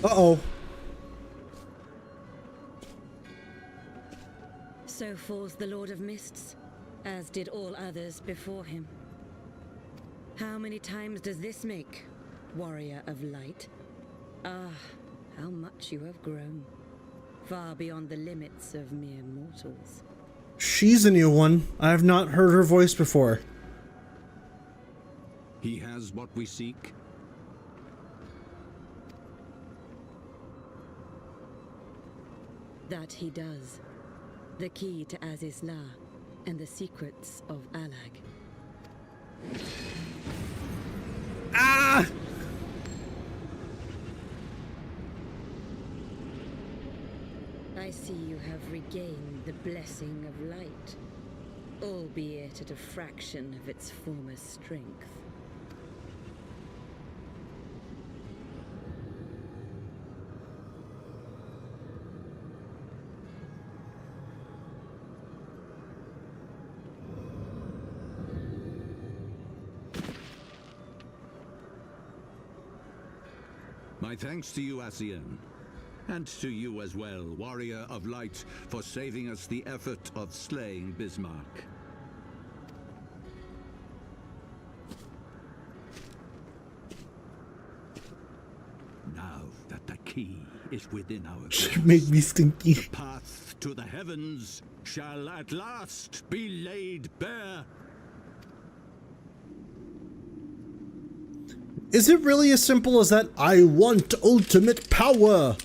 Uh-oh. So falls the Lord of Mists, as did all others before him. How many times does this make, warrior of light? Ah, how much you have grown, far beyond the limits of mere mortals. She's a new one. I have not heard her voice before. He has what we seek. That he does. The key to Azizla and the secrets of Alag. Ah! I see you have regained the blessing of light, albeit at a fraction of its former strength. My thanks to you, Asien. And to you as well, Warrior of Light, for saving us the effort of slaying Bismarck. Now that the key is within our grasp, Make me stinky. the path to the heavens shall at last be laid bare. Is it really as simple as that? I want ultimate power!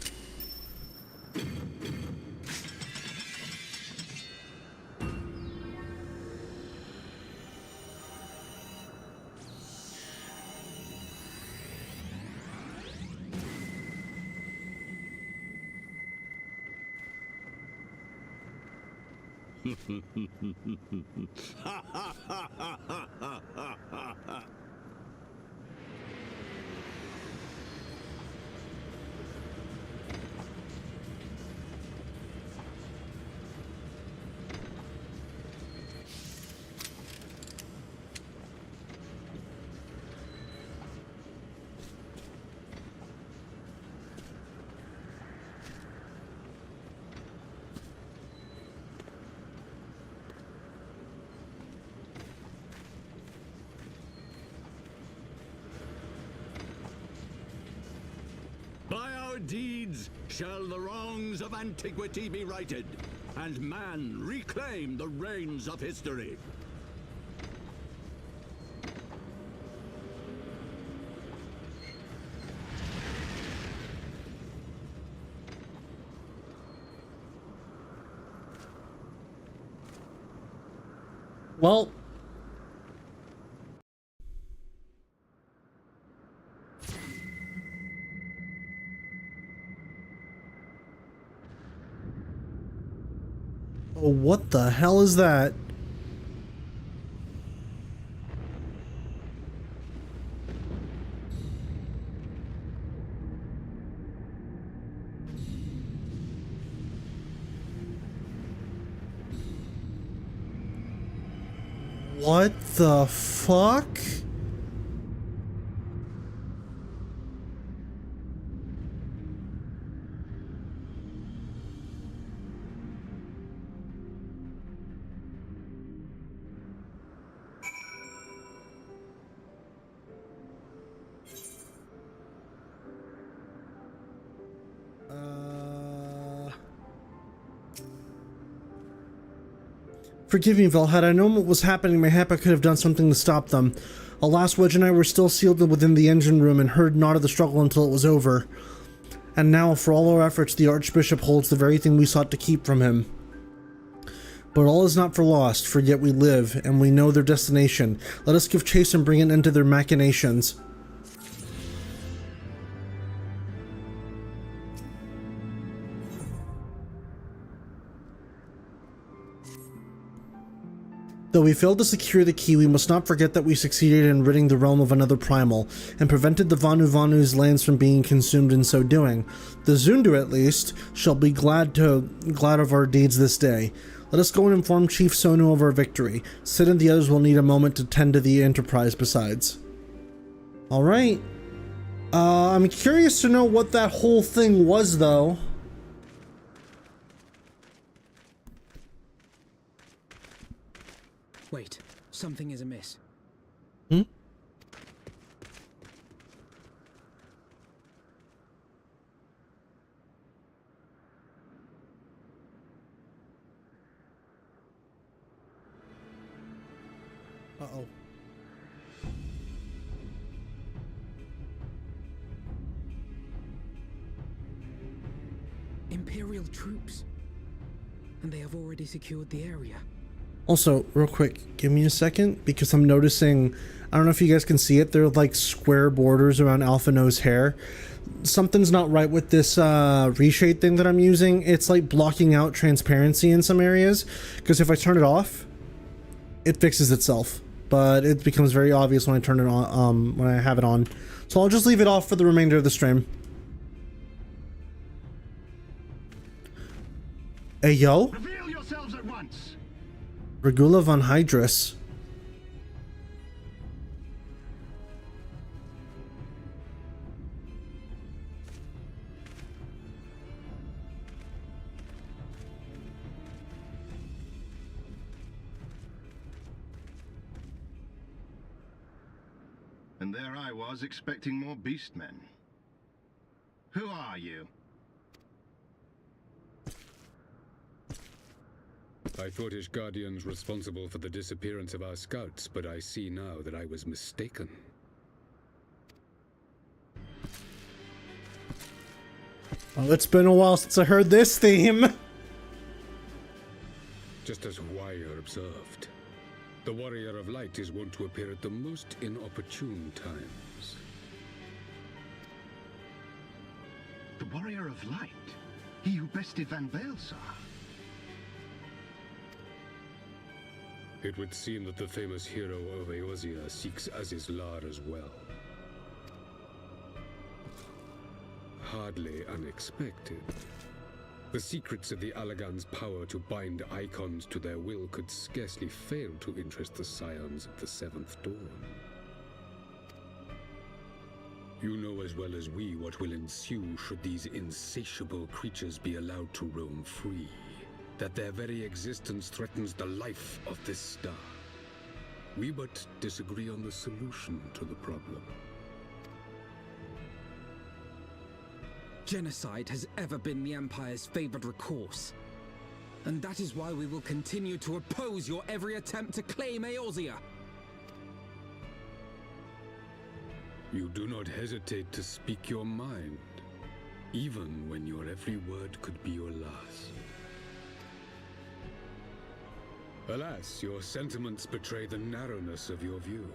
By our deeds shall the wrongs of antiquity be righted, and man reclaim the reins of history. Well... Oh, what the hell is that? What the fuck? Forgive me, Vel. Had I known what was happening, mayhap I could have done something to stop them. Alas, Wedge and I were still sealed within the engine room and heard naught of the struggle until it was over. And now, for all our efforts, the Archbishop holds the very thing we sought to keep from him. But all is not for lost, for yet we live, and we know their destination. Let us give chase and bring an end to their machinations. Though we failed to secure the key, we must not forget that we succeeded in ridding the realm of another primal, and prevented the Vanu Vanu's lands from being consumed in so doing. The Zundu, at least, shall be glad of our deeds this day. Let us go and inform Chief Sonu of our victory. Sid and the others will need a moment to tend to the Enterprise besides. Alright. I'm curious to know what that whole thing was, though. Wait, something is amiss. Hmm? Uh-oh. Imperial troops. And they have already secured the area. Also, real quick, give me a second, because I'm noticing, I don't know if you guys can see it, there are like square borders around Alpha No's hair. Something's not right with this reshade thing that I'm using. It's like blocking out transparency in some areas, because if I turn it off, it fixes itself. But it becomes very obvious when I turn it on, when I have it on. So I'll just leave it off for the remainder of the stream. Hey, yo? Reveal yourselves at once. Regula von Hydrus. And there I was, expecting more beastmen. Who are you? I thought Ishgardians responsible for the disappearance of our scouts, but I see now that I was mistaken. Well, it's been a while since I heard this theme. Just as Wire observed, the Warrior of Light is wont to appear at the most inopportune times. The Warrior of Light? He who bested Van Baelsar? It would seem that the famous hero of Eorzea seeks Azizlar as well. Hardly unexpected. The secrets of the Allagan's power to bind icons to their will could scarcely fail to interest the scions of the Seventh Dawn. You know as well as we what will ensue should these insatiable creatures be allowed to roam free. That their very existence threatens the life of this star. We but disagree on the solution to the problem. Genocide has ever been the Empire's favored recourse. And that is why we will continue to oppose your every attempt to claim Eorzea. You do not hesitate to speak your mind, even when your every word could be your last. Alas, your sentiments betray the narrowness of your view.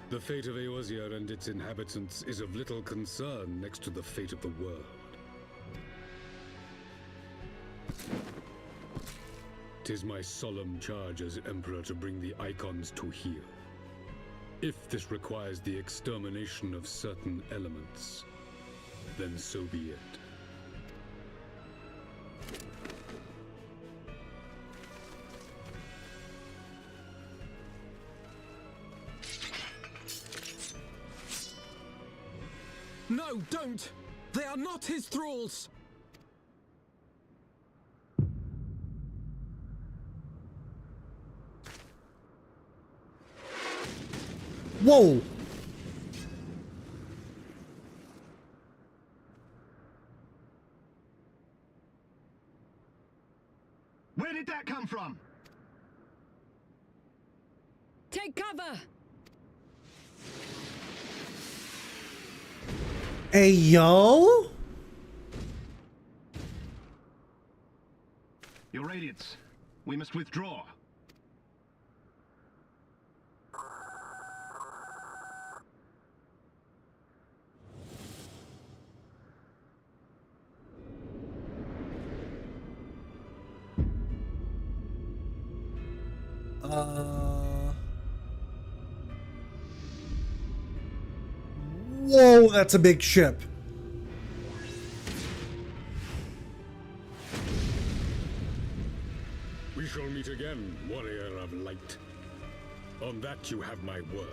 The fate of Eorzea and its inhabitants is of little concern next to the fate of the world. 'Tis my solemn charge as Emperor to bring the icons to heel. If this requires the extermination of certain elements, then so be it. No, don't! They are not his thralls! Whoa! Where did that come from? Take cover! Hey, yo? Your Radiance, we must withdraw. Whoa, that's a big ship. We shall meet again, warrior of light. On that you have my word.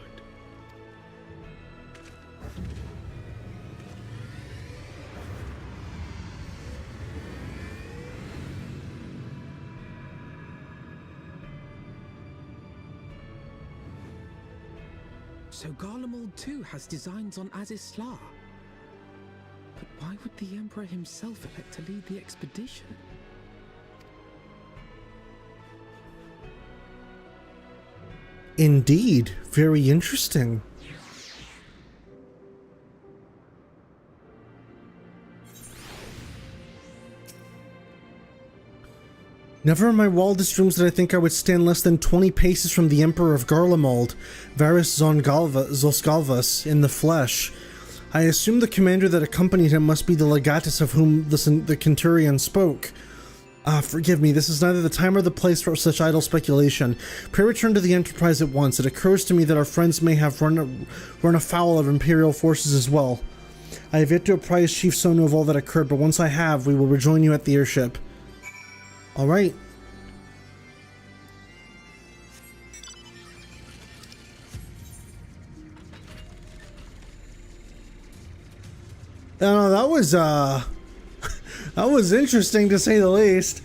So Garlemald too has designs on Azizla. But why would the Emperor himself elect to lead the expedition? Indeed, very interesting. Never in my wildest dreams did I think I would stand less than 20 paces from the Emperor of Garlemald, Varys Zosgalvas, in the flesh. I assumed the commander that accompanied him must be the legatus of whom the Centurion spoke. Forgive me, this is neither the time or the place for such idle speculation. Pray return to the Enterprise at once. It occurs to me that our friends may have run afoul of Imperial forces as well. I have yet to apprise Chief Sonu of all that occurred, but once I have, we will rejoin you at the airship. Alright. That was, that was interesting to say the least.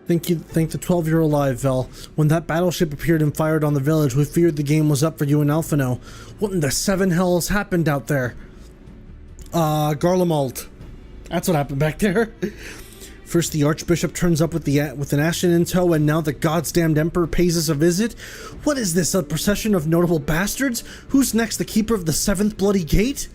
Thank the 12-year alive, Vel. When that battleship appeared and fired on the village, we feared the game was up for you and Alphino. What in the seven hells happened out there? Garlemald. That's what happened back there. First the Archbishop turns up with an Ashen in tow, and now the God's-damned Emperor pays us a visit? What is this, a procession of notable bastards? Who's next, the Keeper of the Seventh Bloody Gate?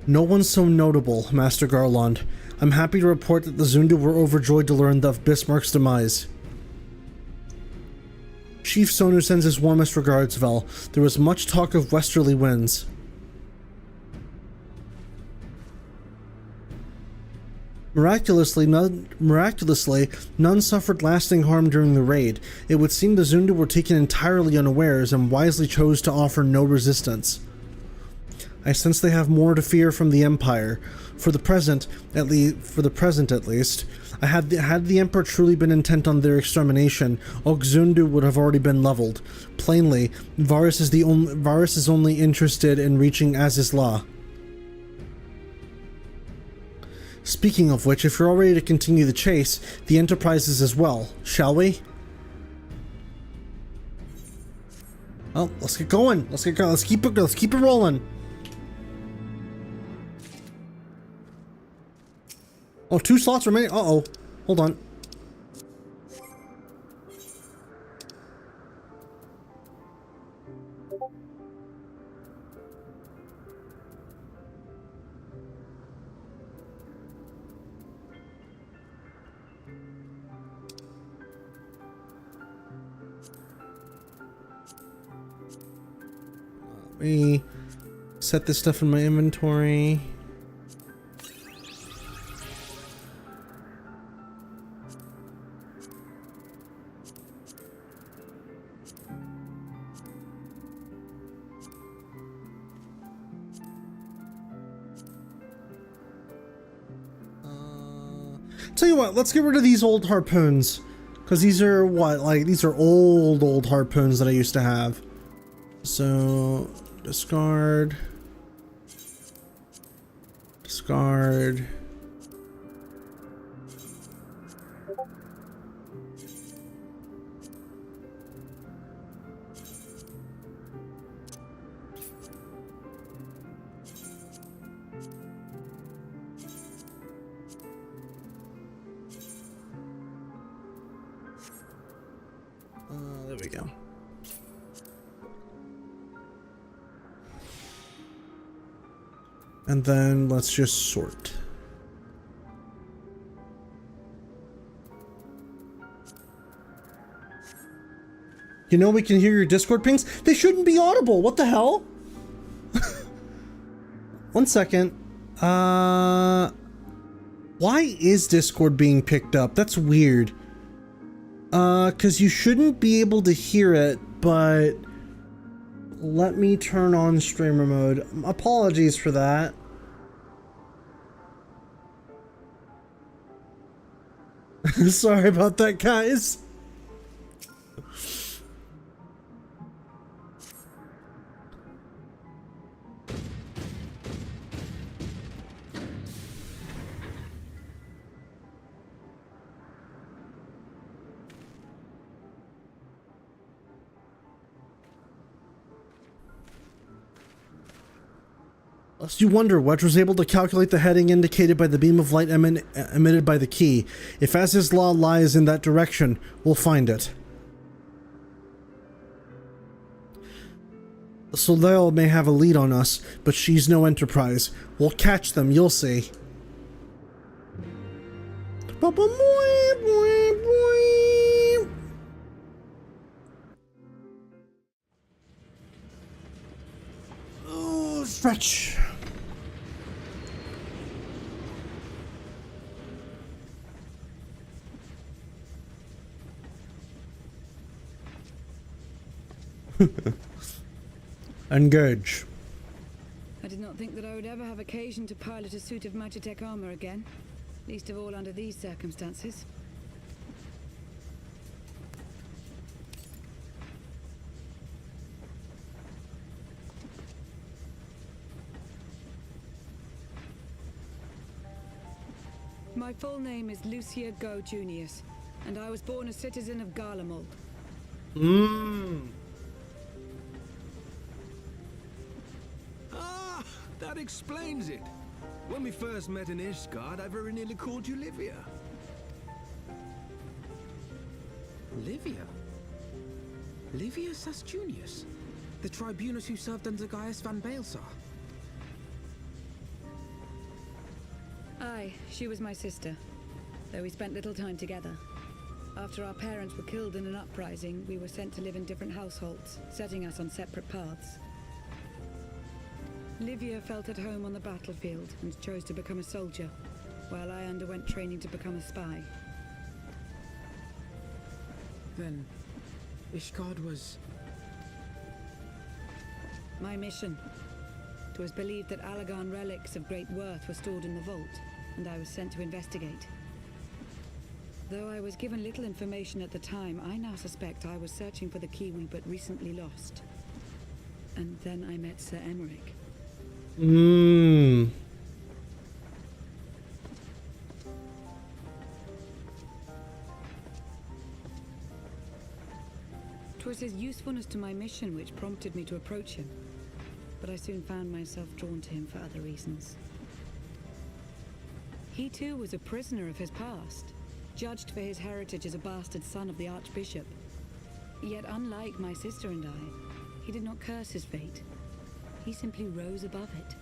No one's so notable, Master Garland. I'm happy to report that the Zundu were overjoyed to learn of Bismarck's demise. Chief Sonu sends his warmest regards, Vel. There was much talk of westerly winds. Miraculously, none suffered lasting harm during the raid. It would seem the Zundu were taken entirely unawares and wisely chose to offer no resistance. I sense they have more to fear from the Empire. For the present, at least, had the Emperor truly been intent on their extermination, Ogzundu would have already been leveled. Plainly, Varys is only interested in reaching Azizla. Speaking of which, if you're all ready to continue the chase, the Enterprise is as well, shall we? Well, let's get going. Let's keep it rolling. Oh, 2 slots remaining. Uh-oh. Hold on. Let me set this stuff in my inventory. Tell you what, let's get rid of these old harpoons. Because these are what? Like, these are old harpoons that I used to have. So, discard. Discard. There we go. And then let's just sort. You know, we can hear your Discord pings. They shouldn't be audible. What the hell? 1 second. Why is Discord being picked up? That's weird. Because you shouldn't be able to hear it, but let me turn on streamer mode. Apologies for that. Sorry about that, guys. Lest you wonder, Wedge was able to calculate the heading indicated by the beam of light emitted by the key. If Az's law lies in that direction, we'll find it. The Soleil may have a lead on us, but she's no Enterprise. We'll catch them, you'll see. Oh, stretch. Engage. I did not think that I would ever have occasion to pilot a suit of Magitech armor again, least of all under these circumstances. My full name is Lucia Go Junius, and I was born a citizen of Garlemald. Ah, that explains it. When we first met in Ishgard, I very nearly called you Livia. Livia? Livia Sastunius? The tribunus who served under Gaius van Baelsar? Aye, she was my sister, though we spent little time together. After our parents were killed in an uprising, we were sent to live in different households, setting us on separate paths. Livia felt at home on the battlefield and chose to become a soldier, while I underwent training to become a spy. Then, Ishgard was... my mission. It was believed that Allagan relics of great worth were stored in the vault, and I was sent to investigate. Though I was given little information at the time, I now suspect I was searching for the key we but recently lost. And then I met Sir Emmerich. It was his usefulness to my mission which prompted me to approach him, but I soon found myself drawn to him for other reasons. He too was a prisoner of his past, judged for his heritage as a bastard son of the Archbishop. Yet unlike my sister and I, he did not curse his fate. He simply rose above it.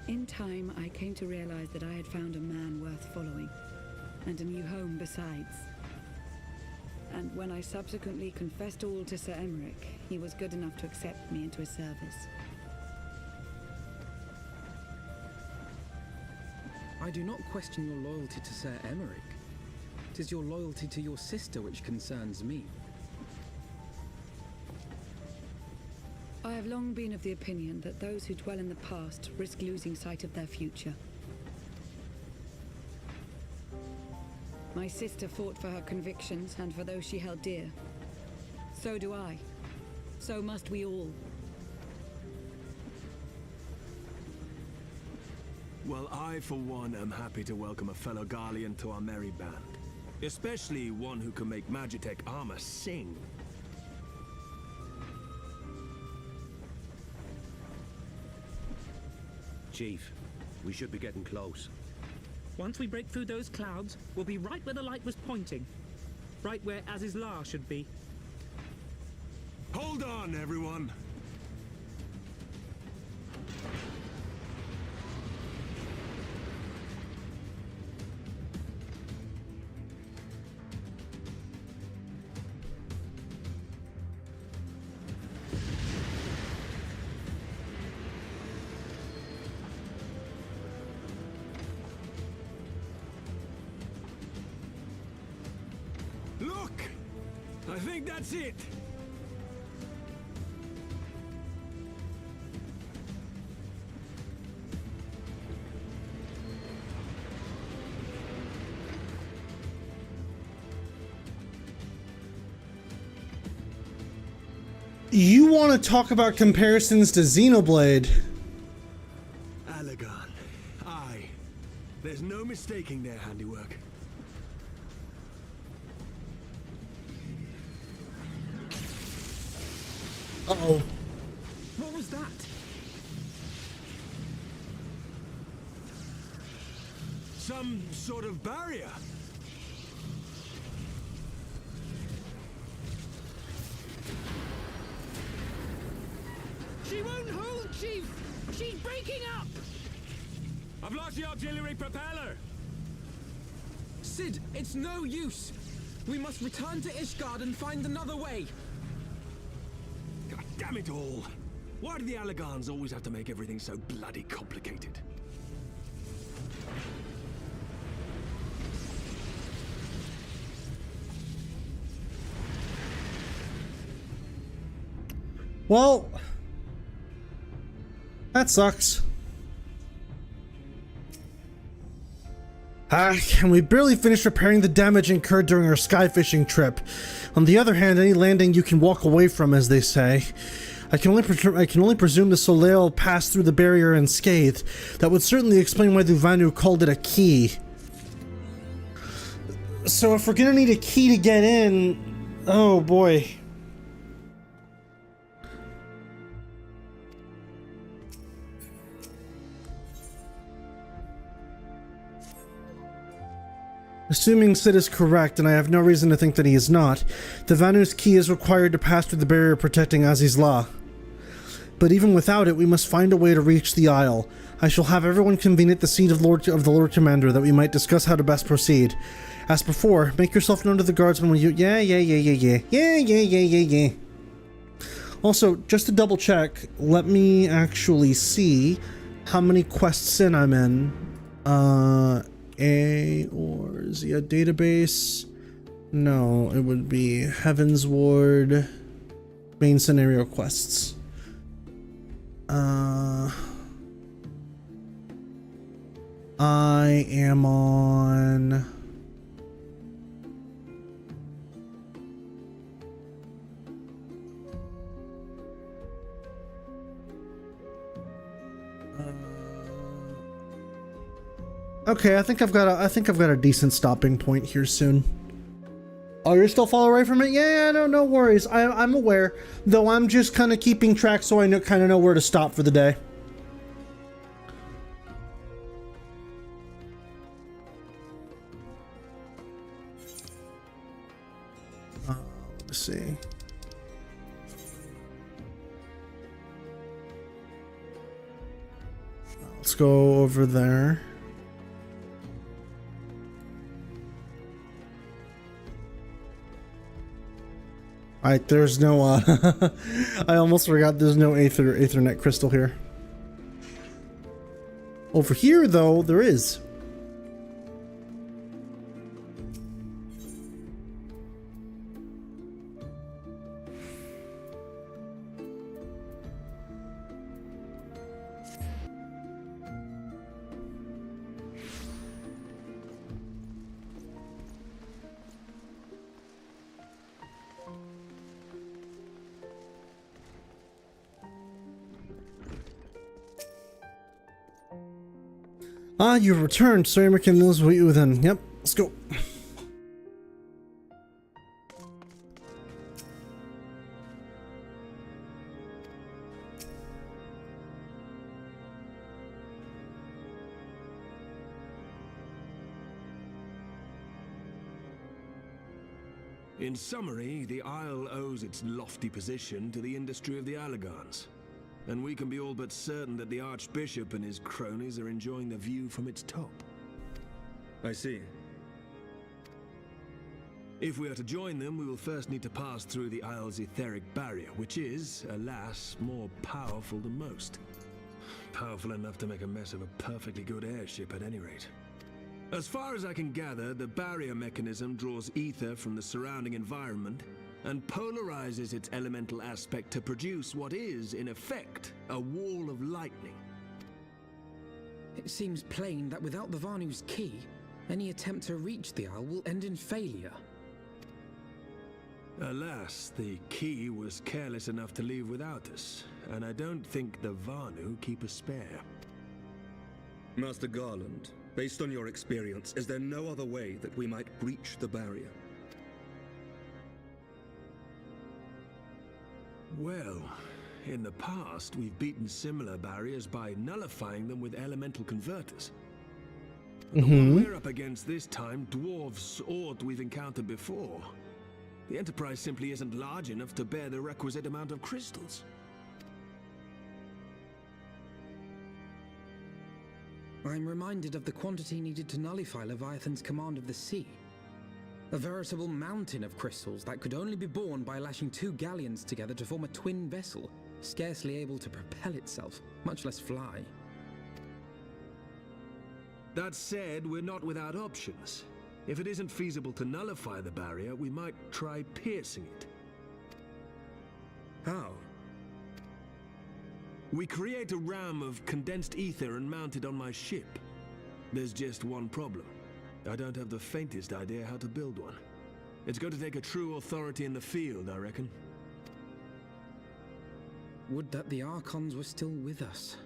In time, I came to realize that I had found a man worth following, and a new home besides. And when I subsequently confessed all to Sir Emmerich, he was good enough to accept me into his service. I do not question your loyalty to Sir Emmerich. It is your loyalty to your sister which concerns me. I have long been of the opinion that those who dwell in the past risk losing sight of their future. My sister fought for her convictions and for those she held dear. So do I. So must we all. Well, I, for one, am happy to welcome a fellow Garlean to our merry band. Especially one who can make Magitech armor sing. Chief, we should be getting close. Once we break through those clouds, we'll be right where the light was pointing. Right where Azizlar should be. Hold on, everyone! Look! I think that's it! You want to talk about comparisons to Xenoblade? Alagon. Aye. There's no mistaking their handiwork. Uh-oh. What was that? Some sort of barrier. She won't hold, Chief! She's breaking up! I've lost the auxiliary propeller! Sid, it's no use! We must return to Ishgard and find another way! God damn it all! Why do the Alagans always have to make everything so bloody complicated? Well, that sucks. And we barely finished repairing the damage incurred during our skyfishing trip. On the other hand, any landing you can walk away from, as they say. I can only presume the Soleil passed through the barrier unscathed. That would certainly explain why the Vanu called it a key. So if we're gonna need a key to get in, oh boy. Assuming Sid is correct, and I have no reason to think that he is not, the Vanu's key is required to pass through the barrier protecting Azizla. But even without it, we must find a way to reach the Isle. I shall have everyone convene at the seat of the Lord Commander that we might discuss how to best proceed. As before, make yourself known to the guardsmen when you— Yeah. Also, just to double check, let me actually see how many quests in I'm in. Or is he a database? No, it would be Heavensward main scenario quests. I am on okay, I think I've got a decent stopping point here soon. Oh, you're still far away from it? Yeah, no worries. I'm aware, though. I'm just kind of keeping track so I kind of know where to stop for the day. Let's see. Let's go over there. Alright, there's no, I almost forgot there's no Aethernet crystal here. Over here, though, there is. Ah, you returned. Sorry, can lose with you then. Yep, let's go. In summary, the Isle owes its lofty position to the industry of the Allagans. And we can be all but certain that the Archbishop and his cronies are enjoying the view from its top. I see. If we are to join them, we will first need to pass through the Isle's etheric barrier, which is, alas, more powerful than most. Powerful enough to make a mess of a perfectly good airship at any rate. As far as I can gather, the barrier mechanism draws ether from the surrounding environment and polarizes its elemental aspect to produce what is, in effect, a wall of lightning. It seems plain that without the Vanu's key, any attempt to reach the Isle will end in failure. Alas, the key was careless enough to leave without us, and I don't think the Vanu keep a spare. Master Garland, based on your experience, is there no other way that we might breach the barrier? Well, in the past, we've beaten similar barriers by nullifying them with elemental converters. The one we're up against this time dwarfs aught we've encountered before. The Enterprise simply isn't large enough to bear the requisite amount of crystals. I'm reminded of the quantity needed to nullify Leviathan's command of the sea. A veritable mountain of crystals that could only be borne by lashing two galleons together to form a twin vessel, scarcely able to propel itself, much less fly. That said, we're not without options. If it isn't feasible to nullify the barrier, we might try piercing it. How? We create a ram of condensed ether and mount it on my ship. There's just one problem. I don't have the faintest idea how to build one. It's going to take a true authority in the field, I reckon. Would that the Archons were still with us.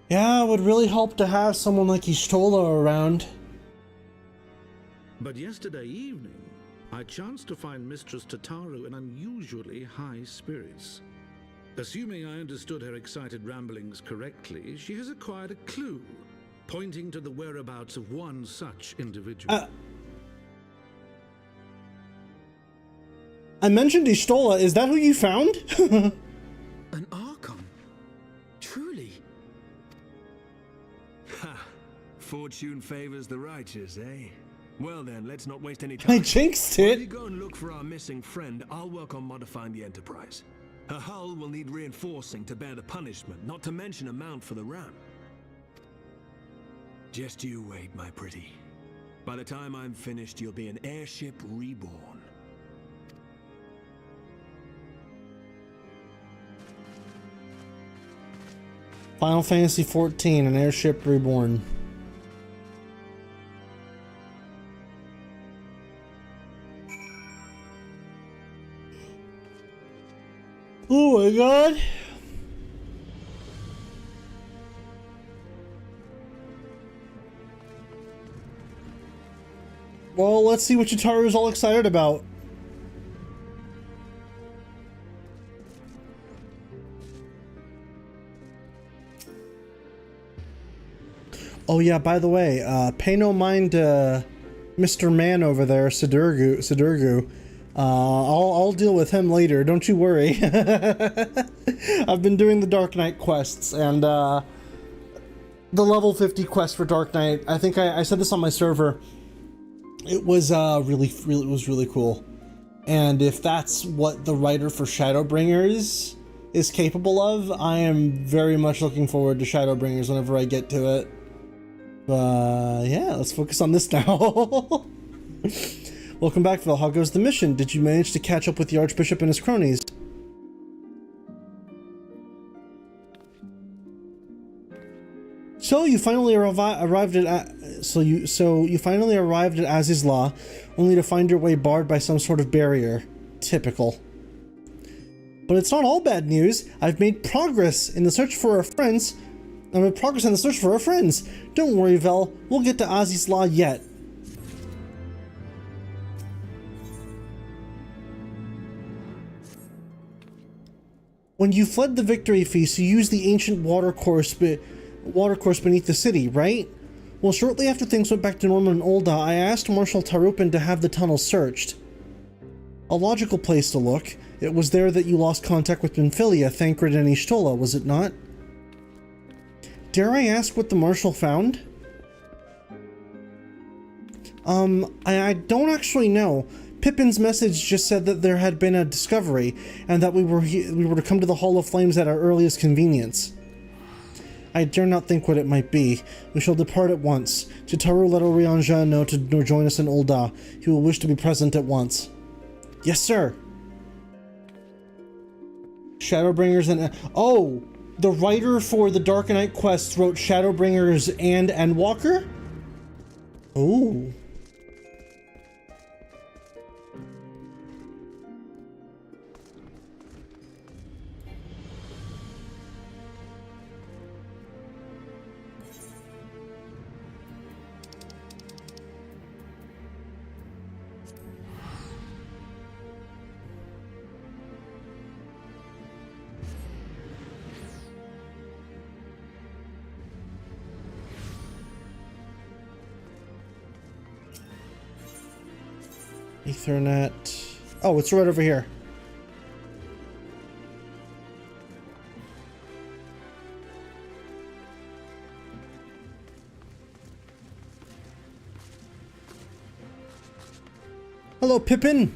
Yeah, it would really help to have someone like Y'shtola around. But yesterday evening, I chanced to find Mistress Tataru in unusually high spirits. Assuming I understood her excited ramblings correctly, she has acquired a clue, pointing to the whereabouts of one such individual. I mentioned Y'shtola. Is that who you found? An Archon? Truly? Ha! Fortune favors the righteous, eh? Well then, let's not waste any time. I jinxed it. While you go and look for our missing friend, I'll work on modifying the Enterprise. Her hull will need reinforcing to bear the punishment, not to mention a mount for the ram. Just you wait, my pretty. By the time I'm finished, you'll be an airship reborn. Final Fantasy XIV, an airship reborn. Oh my god. Well, let's see what Yataru's all excited about. Oh yeah, by the way, pay no mind to Mr. Man over there, Sidurgu. I'll deal with him later, don't you worry. I've been doing the Dark Knight quests, and the level 50 quest for Dark Knight, I think I said this on my server. It was really cool. And if that's what the writer for Shadowbringers is capable of, I am very much looking forward to Shadowbringers whenever I get to it. Yeah, let's focus on this now. Welcome back, Phil. How goes the mission? Did you manage to catch up with the Archbishop and his cronies? So you finally arrived at Aziz's Law, only to find your way barred by some sort of barrier. Typical. But it's not all bad news. I've made progress in the search for our friends I'm in progress on the search for our friends. Don't worry, Vel. We'll get to Ozzy's Law yet. When you fled the victory feast, you used the ancient watercourse beneath the city, right? Well, shortly after things went back to normal in Ul'dah, I asked Marshal Tarupin to have the tunnel searched. A logical place to look. It was there that you lost contact with Benfilia, Thancred, and Y'shtola, was it not? Dare I ask what the Marshal found? I don't actually know. Pippin's message just said that there had been a discovery, and that we were to come to the Hall of Flames at our earliest convenience. I dare not think what it might be. We shall depart at once. Jitaru let Orianja know to join us in Ul'dah. He will wish to be present at once. Yes, sir. Shadowbringers and... Oh! The writer for the Darkonite quests wrote Shadowbringers and Endwalker? Oh. Ethernet. Oh, it's right over here. Hello, Pippin.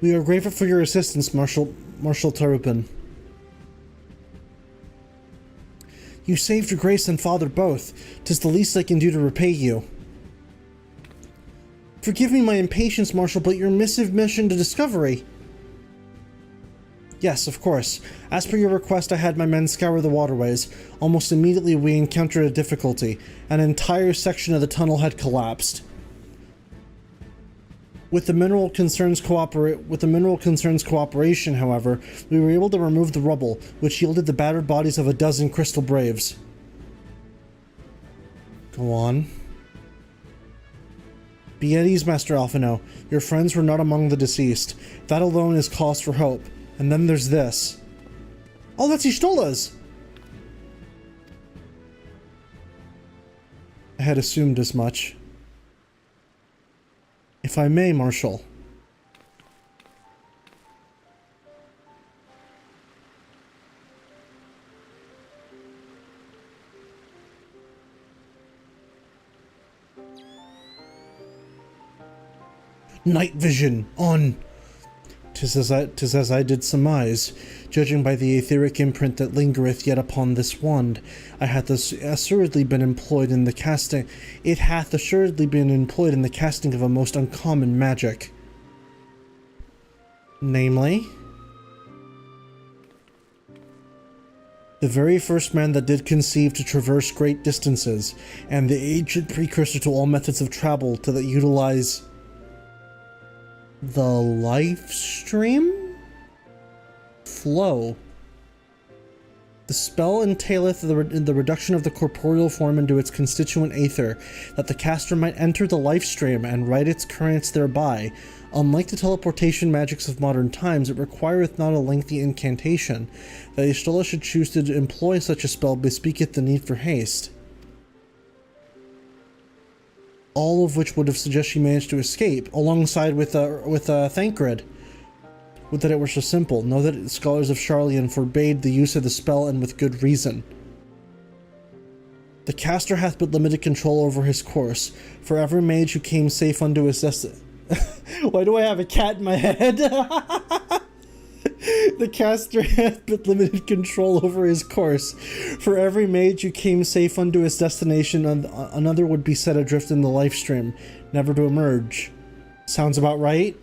We are grateful for your assistance, Marshal Tarupin. You saved your grace and father both. 'Tis the least I can do to repay you. Forgive me my impatience, Marshal, but your missive mission to Discovery. Yes, of course. As per your request, I had my men scour the waterways. Almost immediately we encountered a difficulty. An entire section of the tunnel had collapsed. With the Mineral Concerns cooperation, however, we were able to remove the rubble, which yielded the battered bodies of a dozen Crystal Braves. Go on. Be at ease, Master Alphino. Your friends were not among the deceased. That alone is cause for hope. And then there's this. Oh, that's Y'shtola's! I had assumed as much. If I may, Marshal. Night vision on. 'Tis as I did surmise, judging by the etheric imprint that lingereth yet upon this wand. It hath assuredly been employed in the casting of a most uncommon magic. Namely, the very first man that did conceive to traverse great distances, and the ancient precursor to all methods of travel to that utilize the life stream? Flow. The spell entaileth the reduction of the corporeal form into its constituent aether, that the caster might enter the life stream and write its currents thereby. Unlike the teleportation magics of modern times, it requireth not a lengthy incantation. That Y'shtola should choose to employ such a spell bespeaketh the need for haste. All of which would have suggested she managed to escape, alongside with Thancred. Would that it were so simple. Know that the scholars of Sharlayan forbade the use of the spell, and with good reason. The caster hath but limited control over his course. For every mage who came safe unto his destiny. Why do I have a cat in my head? The caster hath but limited control over his course. For every mage who came safe unto his destination, another would be set adrift in the life stream, never to emerge. Sounds about right?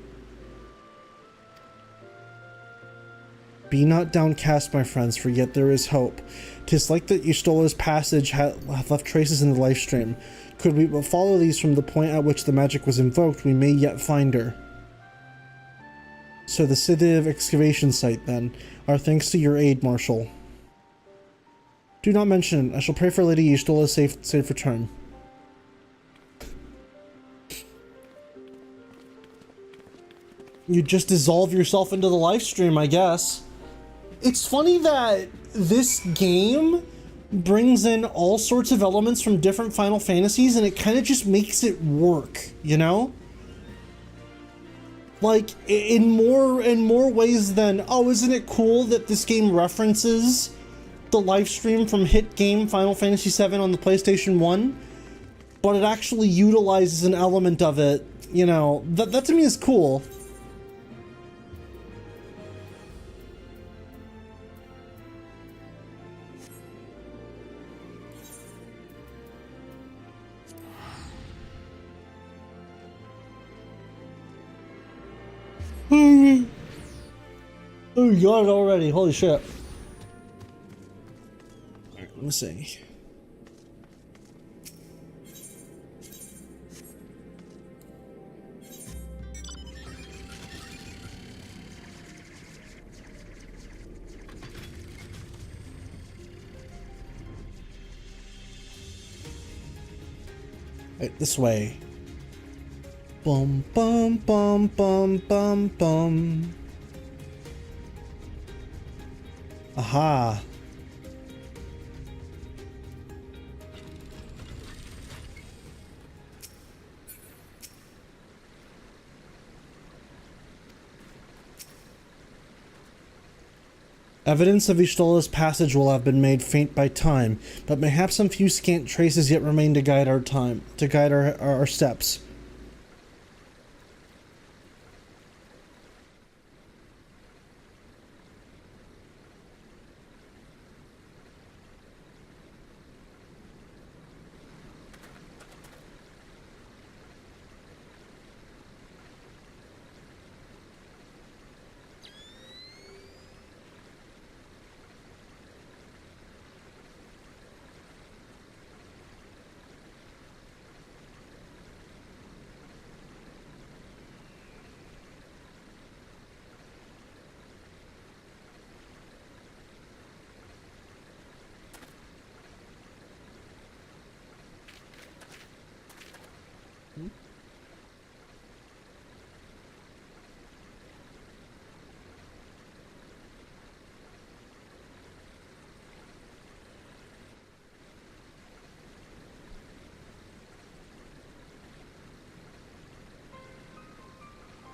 Be not downcast, my friends, for yet there is hope. 'Tis like that Y'shtola's passage hath left traces in the life stream. Could we but follow these from the point at which the magic was invoked, we may yet find her. So the city of excavation site, then. Our thanks to your aid, Marshal. Do not mention it. I shall pray for Lady Ystola's safe return. You just dissolve yourself into the live stream, I guess. It's funny that this game brings in all sorts of elements from different Final Fantasies, and it kind of just makes it work, you know? Like, in more ways than, oh, isn't it cool that this game references the live stream from hit game Final Fantasy VII on the PlayStation 1, but it actually utilizes an element of it, you know, that to me is cool. Oh, you got it already. Holy shit. Alright, let me see. Right, this way. Bum bum bum bum bum bum. Aha. Evidence of Ystola's passage will have been made faint by time, but mayhap some few scant traces yet remain to guide our steps.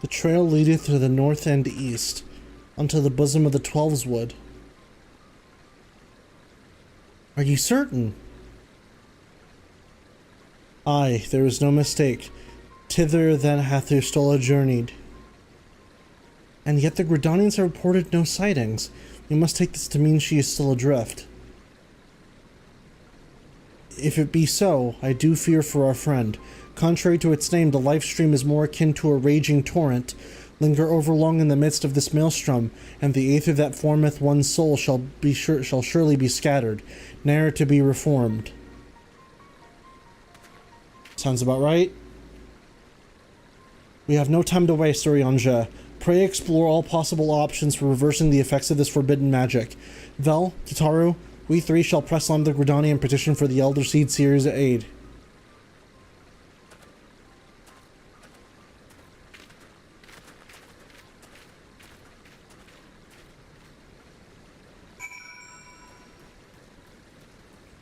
The trail leadeth to the north and east, unto the bosom of the Twelves Wood. Are you certain? Aye, there is no mistake. Thither then hath Ystola journeyed. And yet the Gridanians have reported no sightings. We must take this to mean she is still adrift. If it be so, I do fear for our friend. Contrary to its name, the life stream is more akin to a raging torrent. Linger overlong in the midst of this maelstrom, and the aether that formeth one's soul shall surely be scattered, ne'er to be reformed. Sounds about right. We have no time to waste, Urianger. Pray explore all possible options for reversing the effects of this forbidden magic. Vel, Tataru, we three shall press on the Gridani and petition for the Elder Seed Seer's aid.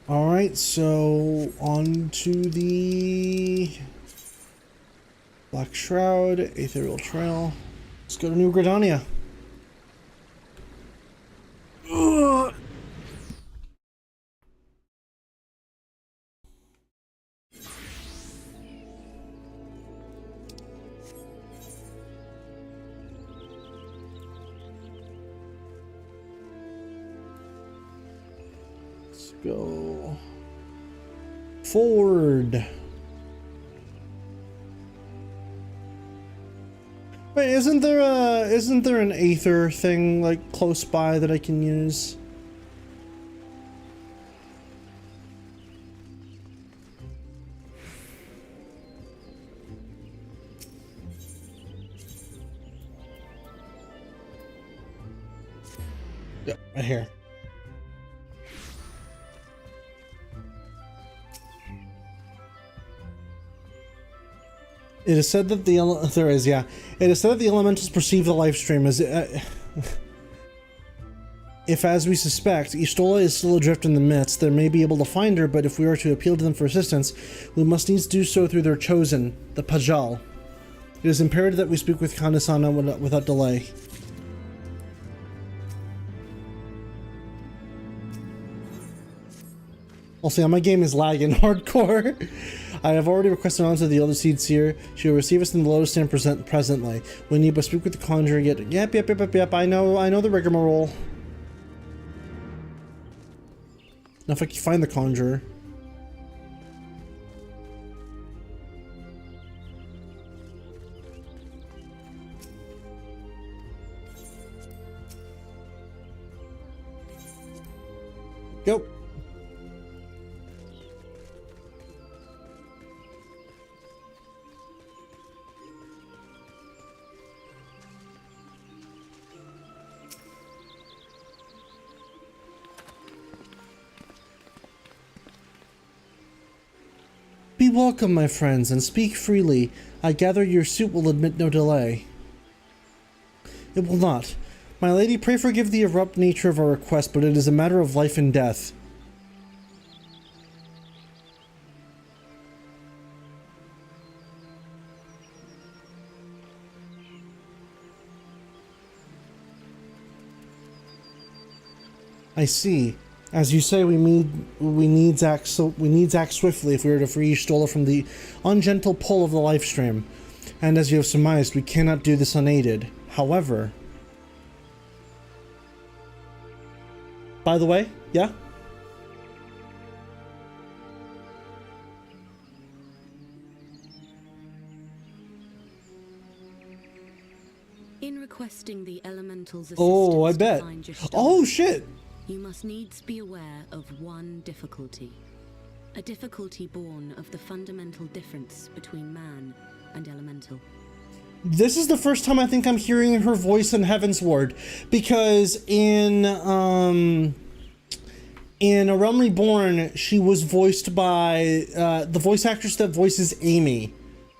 Alright, so on to the Black Shroud, Ethereal Trail. Let's go to New Gridania. Ugh. Let's go forward. Wait, isn't there an Aether thing like close by that I can use? Yeah, right here. It is said that the It is said that the elementals perceive the live stream as if, as we suspect, Y'shtola is still adrift in the midst, they may be able to find her, but if we are to appeal to them for assistance, we must needs do so through their chosen, the Pajal. It is imperative that we speak with Kandasana without delay. Also, my game is lagging hardcore. I have already requested on to the Elder Seed Seer. She will receive us in the Lotus Stand presently. We need but speak with the Conjurer yet. Yep. I know the rigmarole. Now if I can find the Conjurer. Go. Be welcome, my friends, and speak freely. I gather your suit will admit no delay. It will not. My lady, pray forgive the abrupt nature of our request, but it is a matter of life and death. I see. As you say, we need act swiftly if we are to free Y'shtola from the ungentle pull of the life stream. And as you have surmised, we cannot do this unaided. However... By the way, yeah? In requesting the elemental's assistance, oh, I bet. To find Y'shtola, oh, shit! You must needs be aware of one difficulty. A difficulty born of the fundamental difference between man and elemental. This is the first time I think I'm hearing her voice in Heavensward, because in A Realm Reborn, she was voiced by the voice actress that voices Amy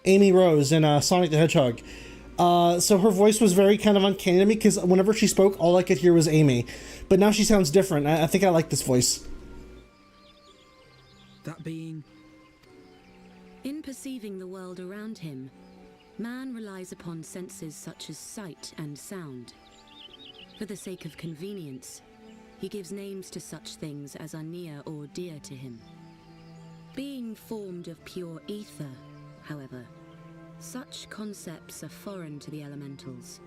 Rose in Sonic the Hedgehog. So her voice was very kind of uncanny to me, because whenever she spoke, all I could hear was Amy. But now she sounds different. I think I like this voice. That being... In perceiving the world around him, man relies upon senses such as sight and sound. For the sake of convenience, he gives names to such things as are near or dear to him. Being formed of pure ether, however, such concepts are foreign to the elementals.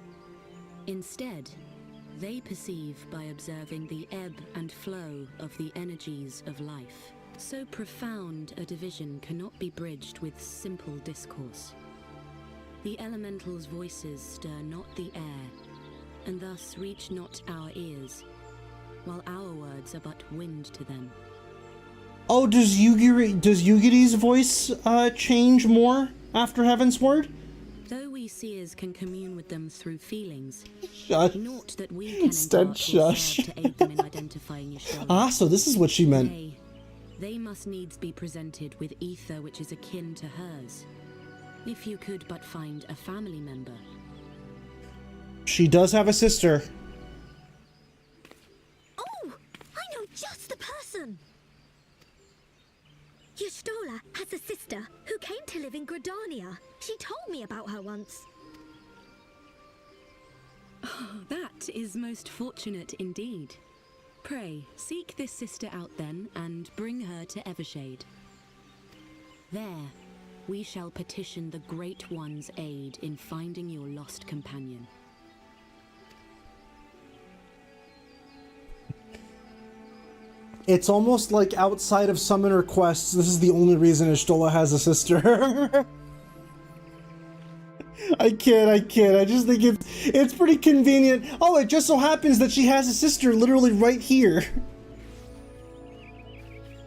Instead, they perceive by observing the ebb and flow of the energies of life. So profound a division cannot be bridged with simple discourse. The elementals' voices stir not the air, and thus reach not our ears, while our words are but wind to them. Oh, does Yugiri's voice change more after Heavensward? Though we seers can commune with them through feelings, Shush. naught that we can Instead, impart will shush. serve to aid them in identifying Y'shtola. Ah, so this is what she meant. Nay, they must needs be presented with ether which is akin to hers. If you could but find a family member. She does have a sister. Oh, I know just the person. Y'shtola has a sister who came to live in Gridania. She told me about her once. Oh, that is most fortunate indeed. Pray, seek this sister out then, and bring her to Evershade. There, we shall petition the Great One's aid in finding your lost companion. It's almost like outside of summon requests, this is the only reason Y'shtola has a sister. I kid. I just think it's pretty convenient. Oh, it just so happens that she has a sister literally right here.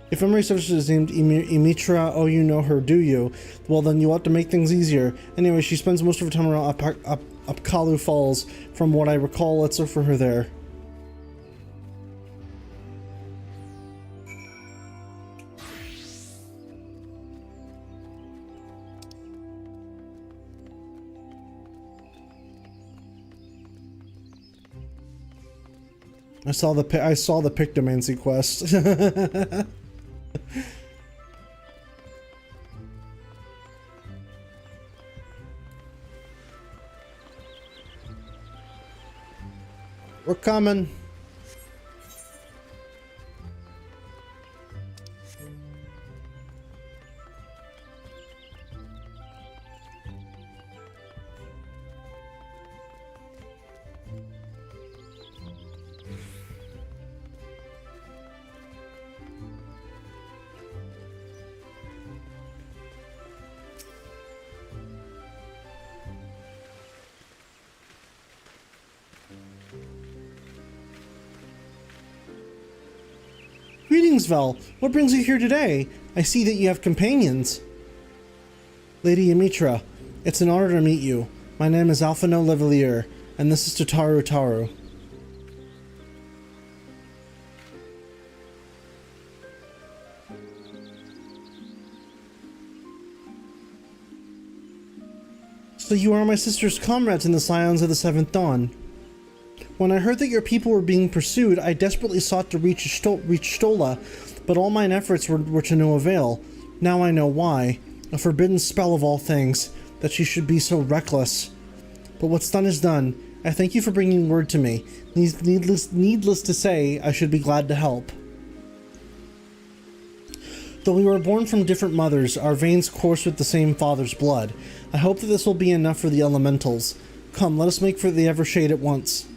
If memory serves, is named Imitra, oh, you know her, do you? Well, then you ought to make things easier. Anyway, she spends most of her time around Upkalu Falls. From what I recall, let's look for her there. I saw the Pictomancy quest. We're coming. Greetings, Vel. What brings you here today? I see that you have companions. Lady Amitra, it's an honor to meet you. My name is Alphino Levelier, and this is Tataru Taru. So you are my sister's comrades in the Scions of the Seventh Dawn. When I heard that your people were being pursued, I desperately sought to reach Stola, but all mine efforts were to no avail. Now I know why. A forbidden spell of all things, that she should be so reckless. But what's done is done. I thank you for bringing word to me. Needless to say, I should be glad to help. Though we were born from different mothers, our veins course with the same father's blood. I hope that this will be enough for the elementals. Come, let us make for the Evershade at once.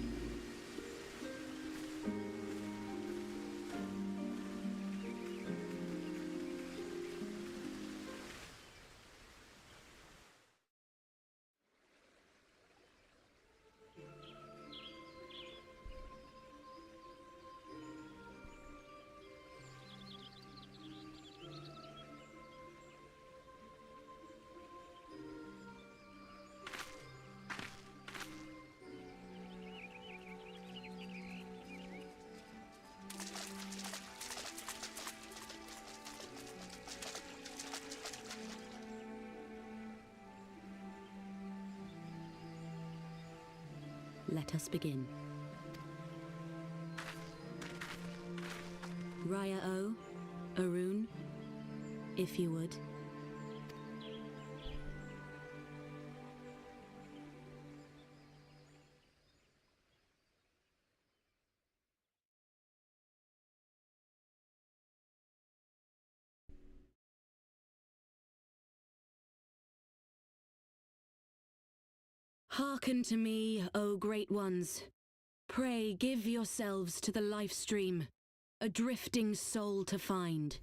Let us begin. Raya O, Arun, if you would. Hearken to me, O great ones. Pray give yourselves to the life stream, a drifting soul to find.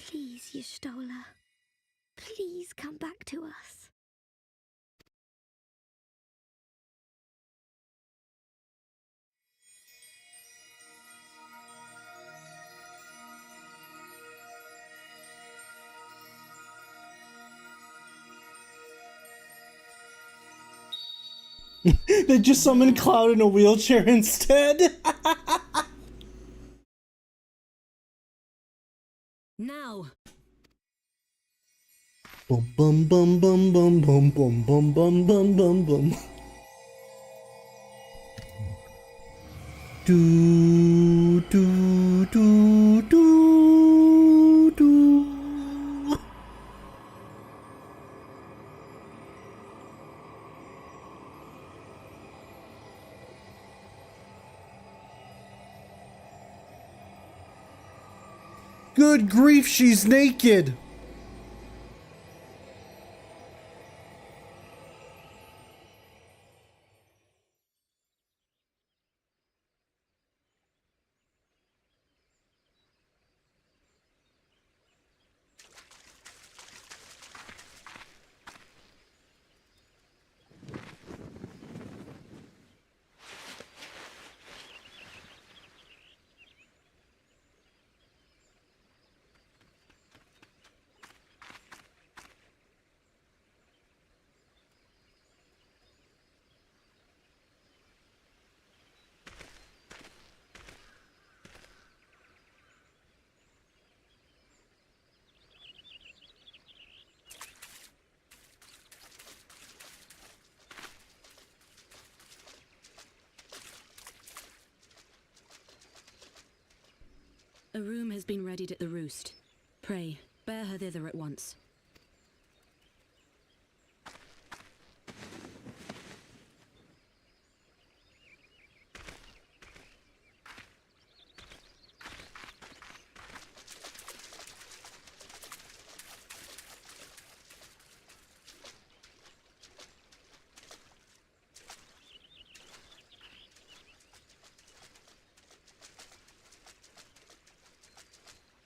Please, Y'shtola. Please come back to us. They just summoned Cloud in a wheelchair instead. Now. Bum bum bum bum bum bum bum bum bum bum bum bum. Do do do do do. Good grief, she's naked! A room has been readied at the roost. Pray, bear her thither at once.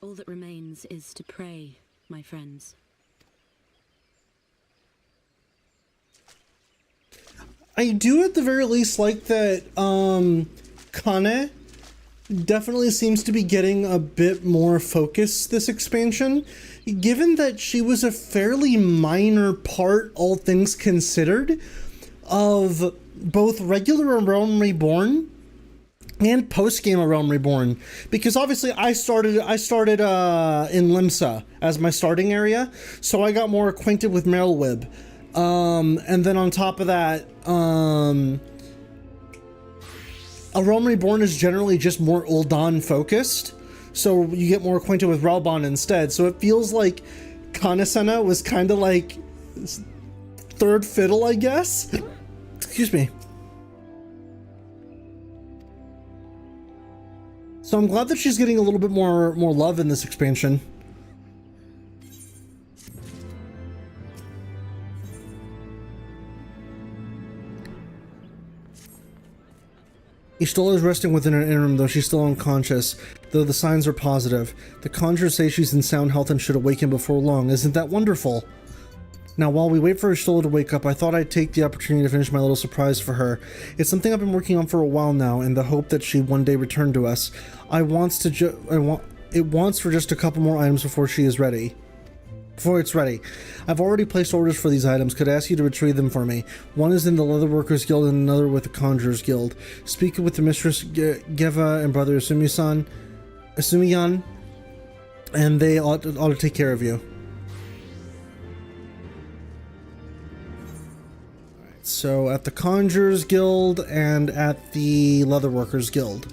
All that remains is to pray, my friends. I do at the very least like that Kane definitely seems to be getting a bit more focus this expansion, given that she was a fairly minor part, all things considered, of both regular Realm Reborn and post-game A Realm Reborn, because obviously I started in Limsa as my starting area, so I got more acquainted with Merylwib. And then on top of that, A Realm Reborn is generally just more Ul'dan focused, so you get more acquainted with Ralbon instead. So it feels like Kanasena was kind of like third fiddle, I guess. Excuse me. So I'm glad that she's getting a little bit more love in this expansion. Ishtola is resting within her interim, though she's still unconscious, though the signs are positive. The conjurers say she's in sound health and should awaken before long. Isn't that wonderful? Now, while we wait for Ishtola to wake up, I thought I'd take the opportunity to finish my little surprise for her. It's something I've been working on for a while now, in the hope that she'd one day return to us. It wants for just a couple more items before it's ready. I've already placed orders for these items. Could I ask you to retrieve them for me? One is in the Leatherworkers Guild and another with the Conjurers Guild. Speak with the Mistress Geva and Brother Asumiyan, and they ought to take care of you. So at the Conjurers Guild and at the Leatherworkers Guild.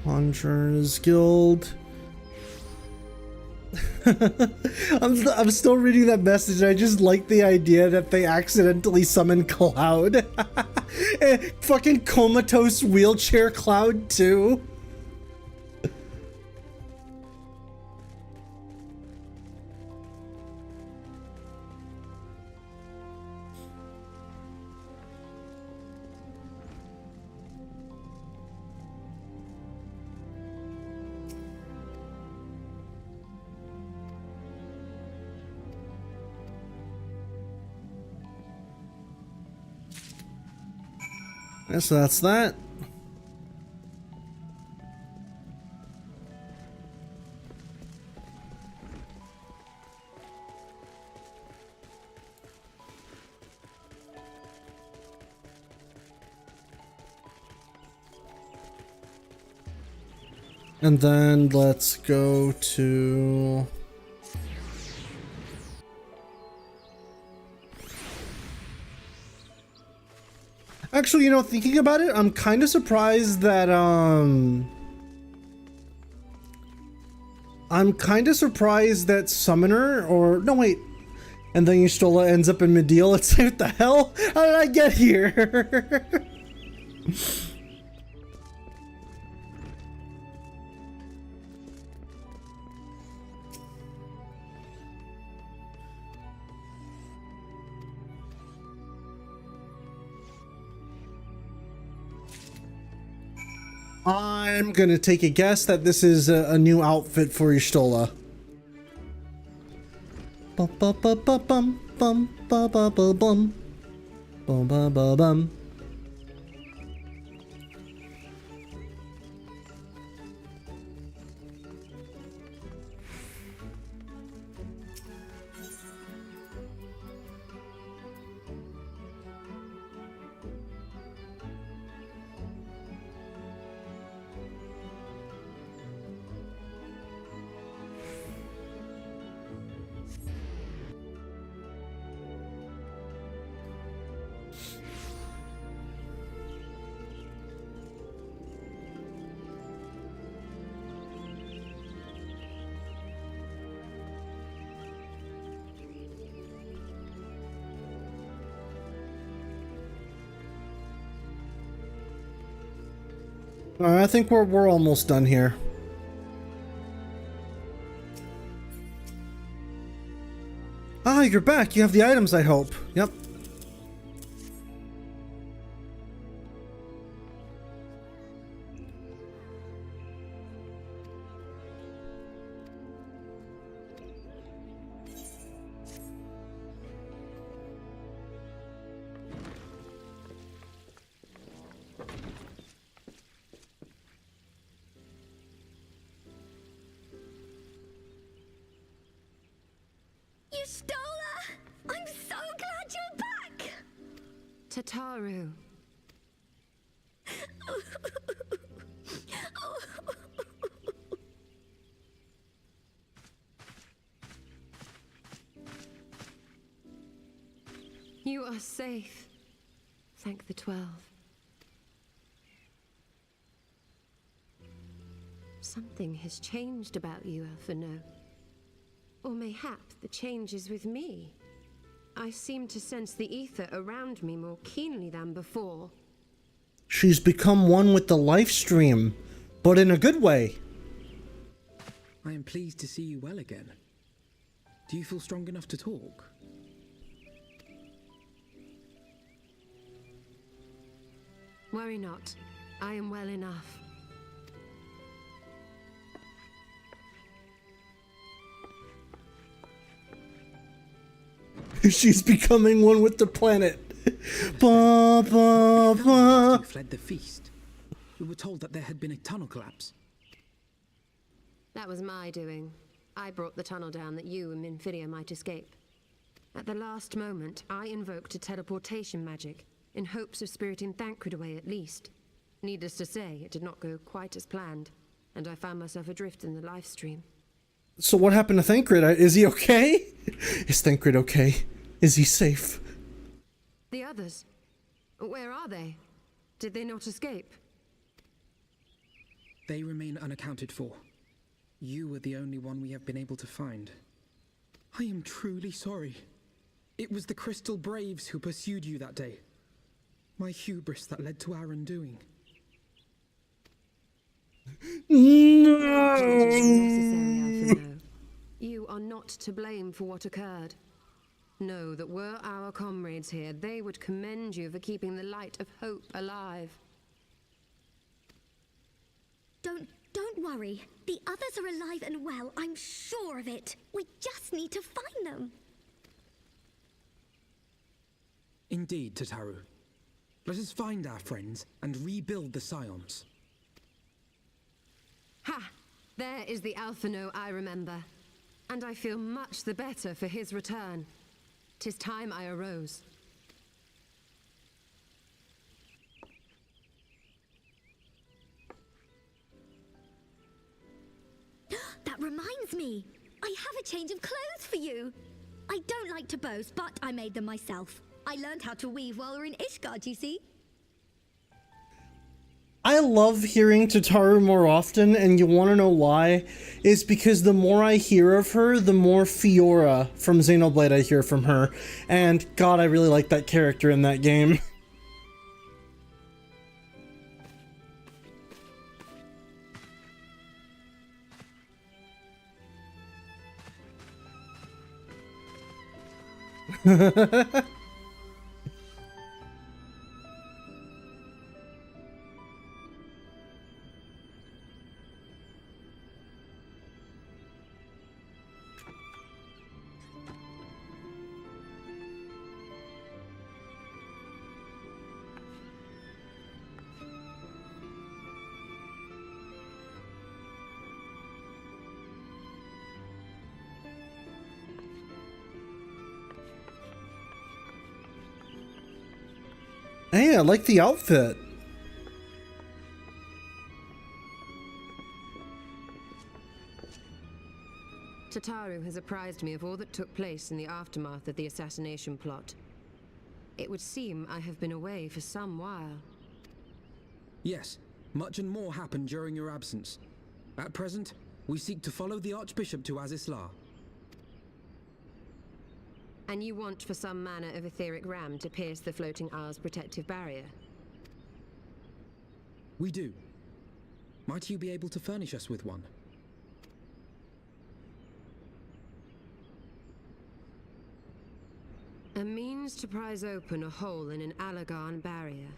Conjurers Guild. I'm still reading that message. I just like the idea that they accidentally summon Cloud. Fucking comatose wheelchair Cloud too. So that's that. And then let's go to... Actually, you know, thinking about it, I'm kind of surprised that, Summoner, or, no wait, and then Y'shtola ends up in Medial. It's like, what the hell? How did I get here? I'm gonna take a guess that this is a new outfit for Y'shtola. Bum bum bum bum bum bum bum bum bum bum bum bum bum. I think we're almost done here. Ah, you're back. You have the items, I hope. Yep. You stole her! I'm so glad you're back! Tataru. You are safe. Thank the 12. Something has changed about you, Alphino. Or mayhap the change is with me. I seem to sense the ether around me more keenly than before. She's become one with the life stream, but in a good way. I am pleased to see you well again. Do you feel strong enough to talk? Worry not. I am well enough. She's becoming one with the planet. Ba, ba, ba. You fled the feast. We were told that there had been a tunnel collapse. That was my doing. I brought the tunnel down that you and Minfidia might escape. At the last moment, I invoked a teleportation magic, in hopes of spiriting Thancred away at least. Needless to say, it did not go quite as planned, and I found myself adrift in the life stream. So what happened to Thancred? Is he okay? Is Thancred okay? Is he safe? The others? Where are they? Did they not escape? They remain unaccounted for. You were the only one we have been able to find. I am truly sorry. It was the Crystal Braves who pursued you that day. My hubris that led to our undoing. No! You are not to blame for what occurred. Know that were our comrades here, they would commend you for keeping the light of hope alive. Don't worry. The others are alive and well. I'm sure of it. We just need to find them. Indeed, Tataru. Let us find our friends and rebuild the Scions. Ha! There is the Alphino I remember. And I feel much the better for his return. 'Tis time I arose. That reminds me. I have a change of clothes for you. I don't like to boast, but I made them myself. I learned how to weave while we're in Ishgard, you see. I love hearing Tataru more often, and you want to know why? Is because the more I hear of her, the more Fiora from Xenoblade I hear from her. And God, I really like that character in that game. Hey, I like the outfit. Tataru has apprised me of all that took place in the aftermath of the assassination plot. It would seem I have been away for some while. Yes, much and more happened during your absence. At present, we seek to follow the Archbishop to Azisla. And you want for some manner of etheric ram to pierce the floating isle's protective barrier? We do. Might you be able to furnish us with one? A means to prise open a hole in an Allagan barrier.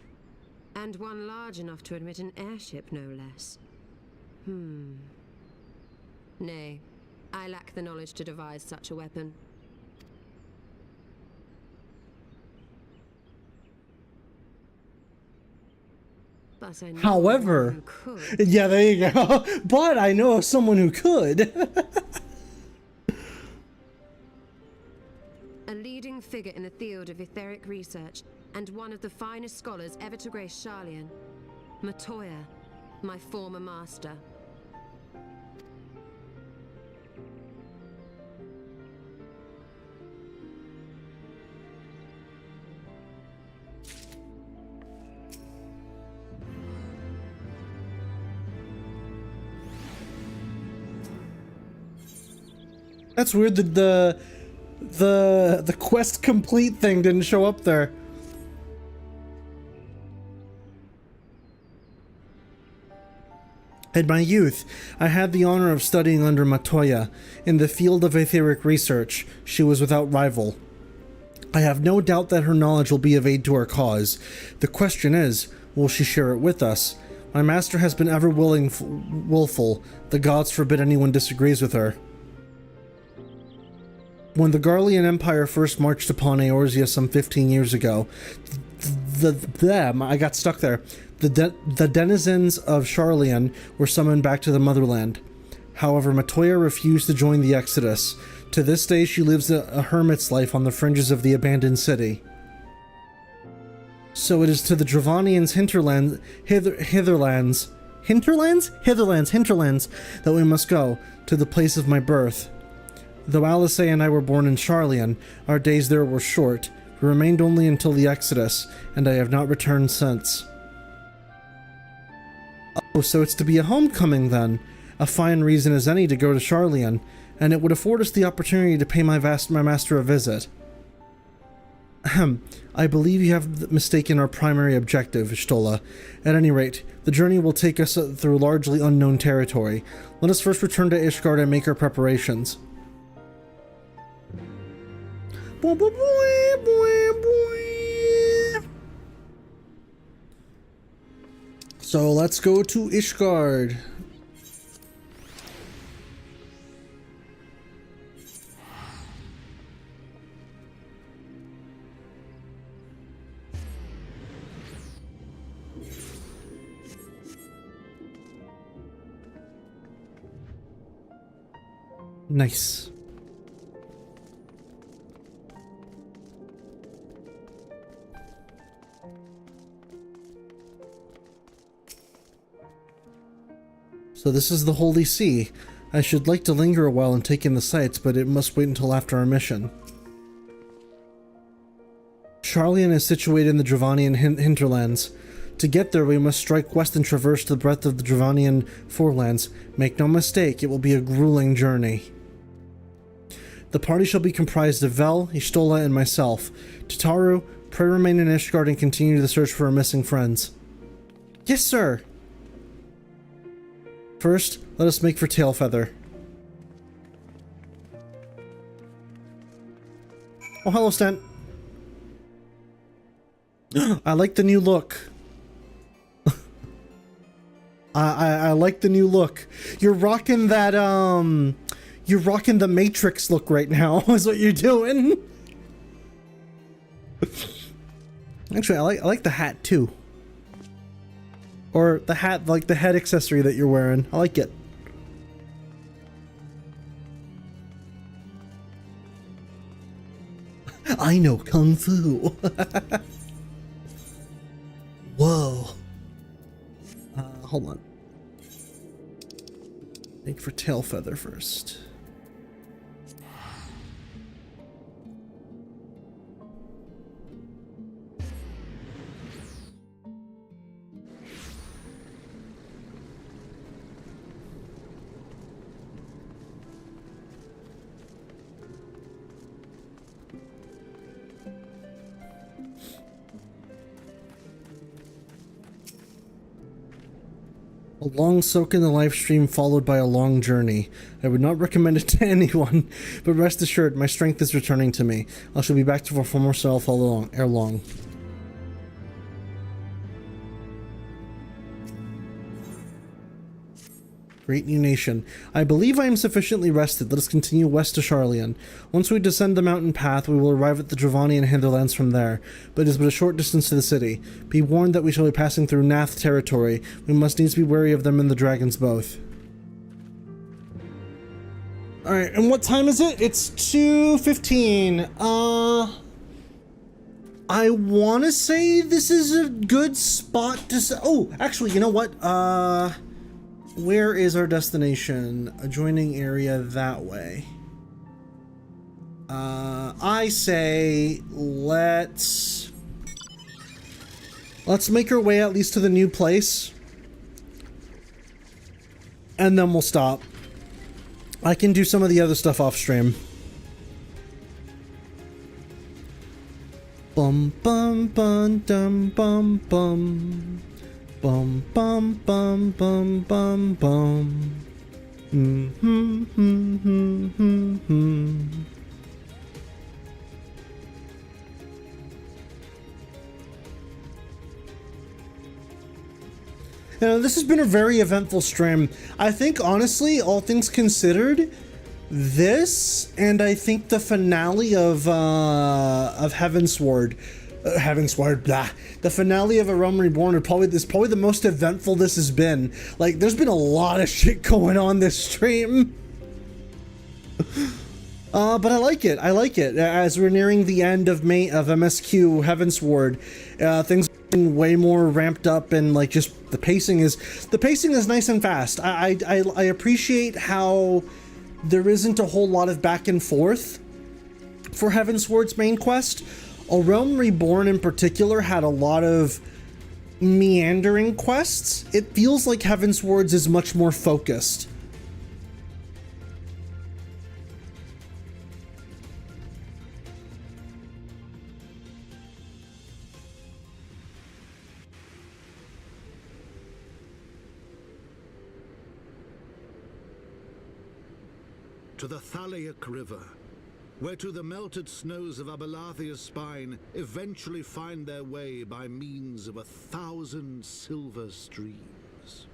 And one large enough to admit an airship, no less. Nay, I lack the knowledge to devise such a weapon. But I know However, who could. yeah, there you go. But I know someone who could. A leading figure in the field of etheric research, and one of the finest scholars ever to grace Sharlayan. Matoya, my former master. That's weird that the quest complete thing didn't show up there. In my youth, I had the honor of studying under Matoya. In the field of etheric research, she was without rival. I have no doubt that her knowledge will be of aid to our cause. The question is, will she share it with us? My master has been ever willful. The gods forbid anyone disagrees with her. When the Garlean Empire first marched upon Eorzea some 15 years ago, I got stuck there. The denizens of Sharlayan were summoned back to the motherland. However, Matoya refused to join the exodus. To this day, she lives a hermit's life on the fringes of the abandoned city. So it is to the Dravanians' hinterlands that we must go, to the place of my birth. Though Alice and I were born in Sharlayan, our days there were short. We remained only until the Exodus, and I have not returned since. Oh, so it's to be a homecoming then. A fine reason as any to go to Sharlayan, and it would afford us the opportunity to pay my master a visit. Ahem. I believe you have mistaken our primary objective, Y'shtola. At any rate, the journey will take us through largely unknown territory. Let us first return to Ishgard and make our preparations. So let's go to Ishgard. Nice. So this is the Holy See. I should like to linger a while and take in the sights, but it must wait until after our mission. Sharlayan is situated in the Dravanian hinterlands. To get there, we must strike west and traverse the breadth of the Dravanian forelands. Make no mistake, it will be a grueling journey. The party shall be comprised of Vel, Y'shtola, and myself. Tataru, pray remain in Ishgard and continue the search for our missing friends. Yes, sir! First, let us make for Tailfeather. Oh, hello, Stent. I like the new look. I like the new look. You're rocking that, you're rocking the Matrix look right now, is what you're doing. Actually, I like the hat, too. Or the hat, like the head accessory that you're wearing. I like it. I know Kung Fu. Whoa. Hold on. Make for Tailfeather first. A long soak in the live stream followed by a long journey. I would not recommend it to anyone, but rest assured, my strength is returning to me. I shall be back to my former self ere long. Great new nation. I believe I am sufficiently rested. Let us continue west to Sharlayan. Once we descend the mountain path, we will arrive at the Dravanian hinterlands from there, but it is but a short distance to the city. Be warned that we shall be passing through Nath territory. We must needs be wary of them and the dragons both. Alright, and what time is it? It's 2:15. I want to say this is a good spot to say. Oh, actually, you know what? Where is our destination? Adjoining area that way. I say let's make our way at least to the new place. And then we'll stop. I can do some of the other stuff off stream. Bum bum bum dum bum bum. Bum bum bum bum bum bum. You know, this has been a very eventful stream. I think, honestly, all things considered, this and I think the finale of HEAVENSWARD. Blah. The finale of A Realm Reborn is probably the most eventful this has been. Like, there's been a lot of shit going on this stream. But I like it. I like it. As we're nearing the end of MSQ HEAVENSWARD, things are getting way more ramped up, and like just the pacing is nice and fast. I appreciate how there isn't a whole lot of back and forth for HEAVENSWARD's main quest. A Realm Reborn in particular had a lot of meandering quests. It feels like HEAVENSWARD's is much more focused. To the Thaliac River, where to the melted snows of Abelathia's spine eventually find their way by means of 1,000 silver streams.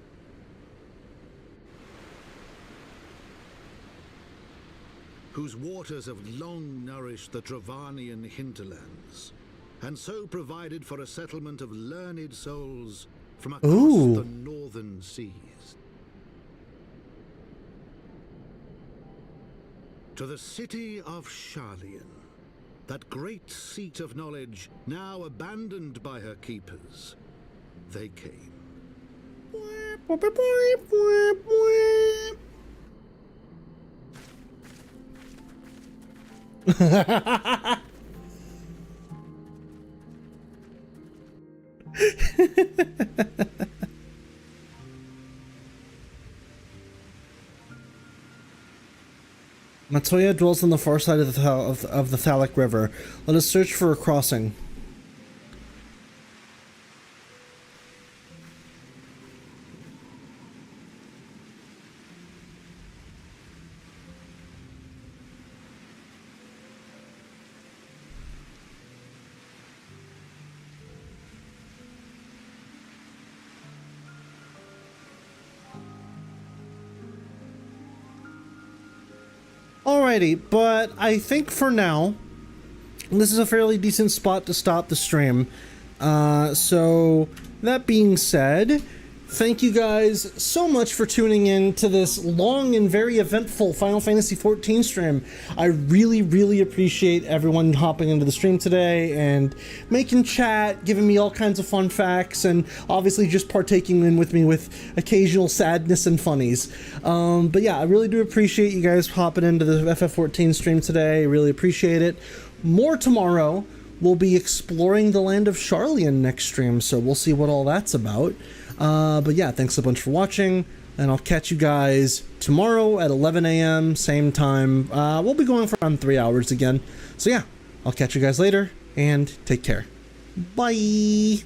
Whose waters have long nourished the Dravanian hinterlands, and so provided for a settlement of learned souls from across the northern seas. To the city of Sharlayan, that great seat of knowledge, now abandoned by her keepers, they came. Matoya dwells on the far side of the Thaliac River. Let us search for a crossing. Alrighty, but I think for now, this is a fairly decent spot to stop the stream. So, that being said, thank you guys so much for tuning in to this long and very eventful Final Fantasy XIV stream. I really, really appreciate everyone hopping into the stream today and making chat, giving me all kinds of fun facts, and obviously just partaking in with me with occasional sadness and funnies. But yeah, I really do appreciate you guys hopping into the FF14 stream today. I really appreciate it. More tomorrow. We'll be exploring the land of Sharlayan next stream, so we'll see what all that's about. But yeah, thanks a bunch for watching, and I'll catch you guys tomorrow at 11 a.m., same time. We'll be going for around 3 hours again. So yeah, I'll catch you guys later, and take care. Bye!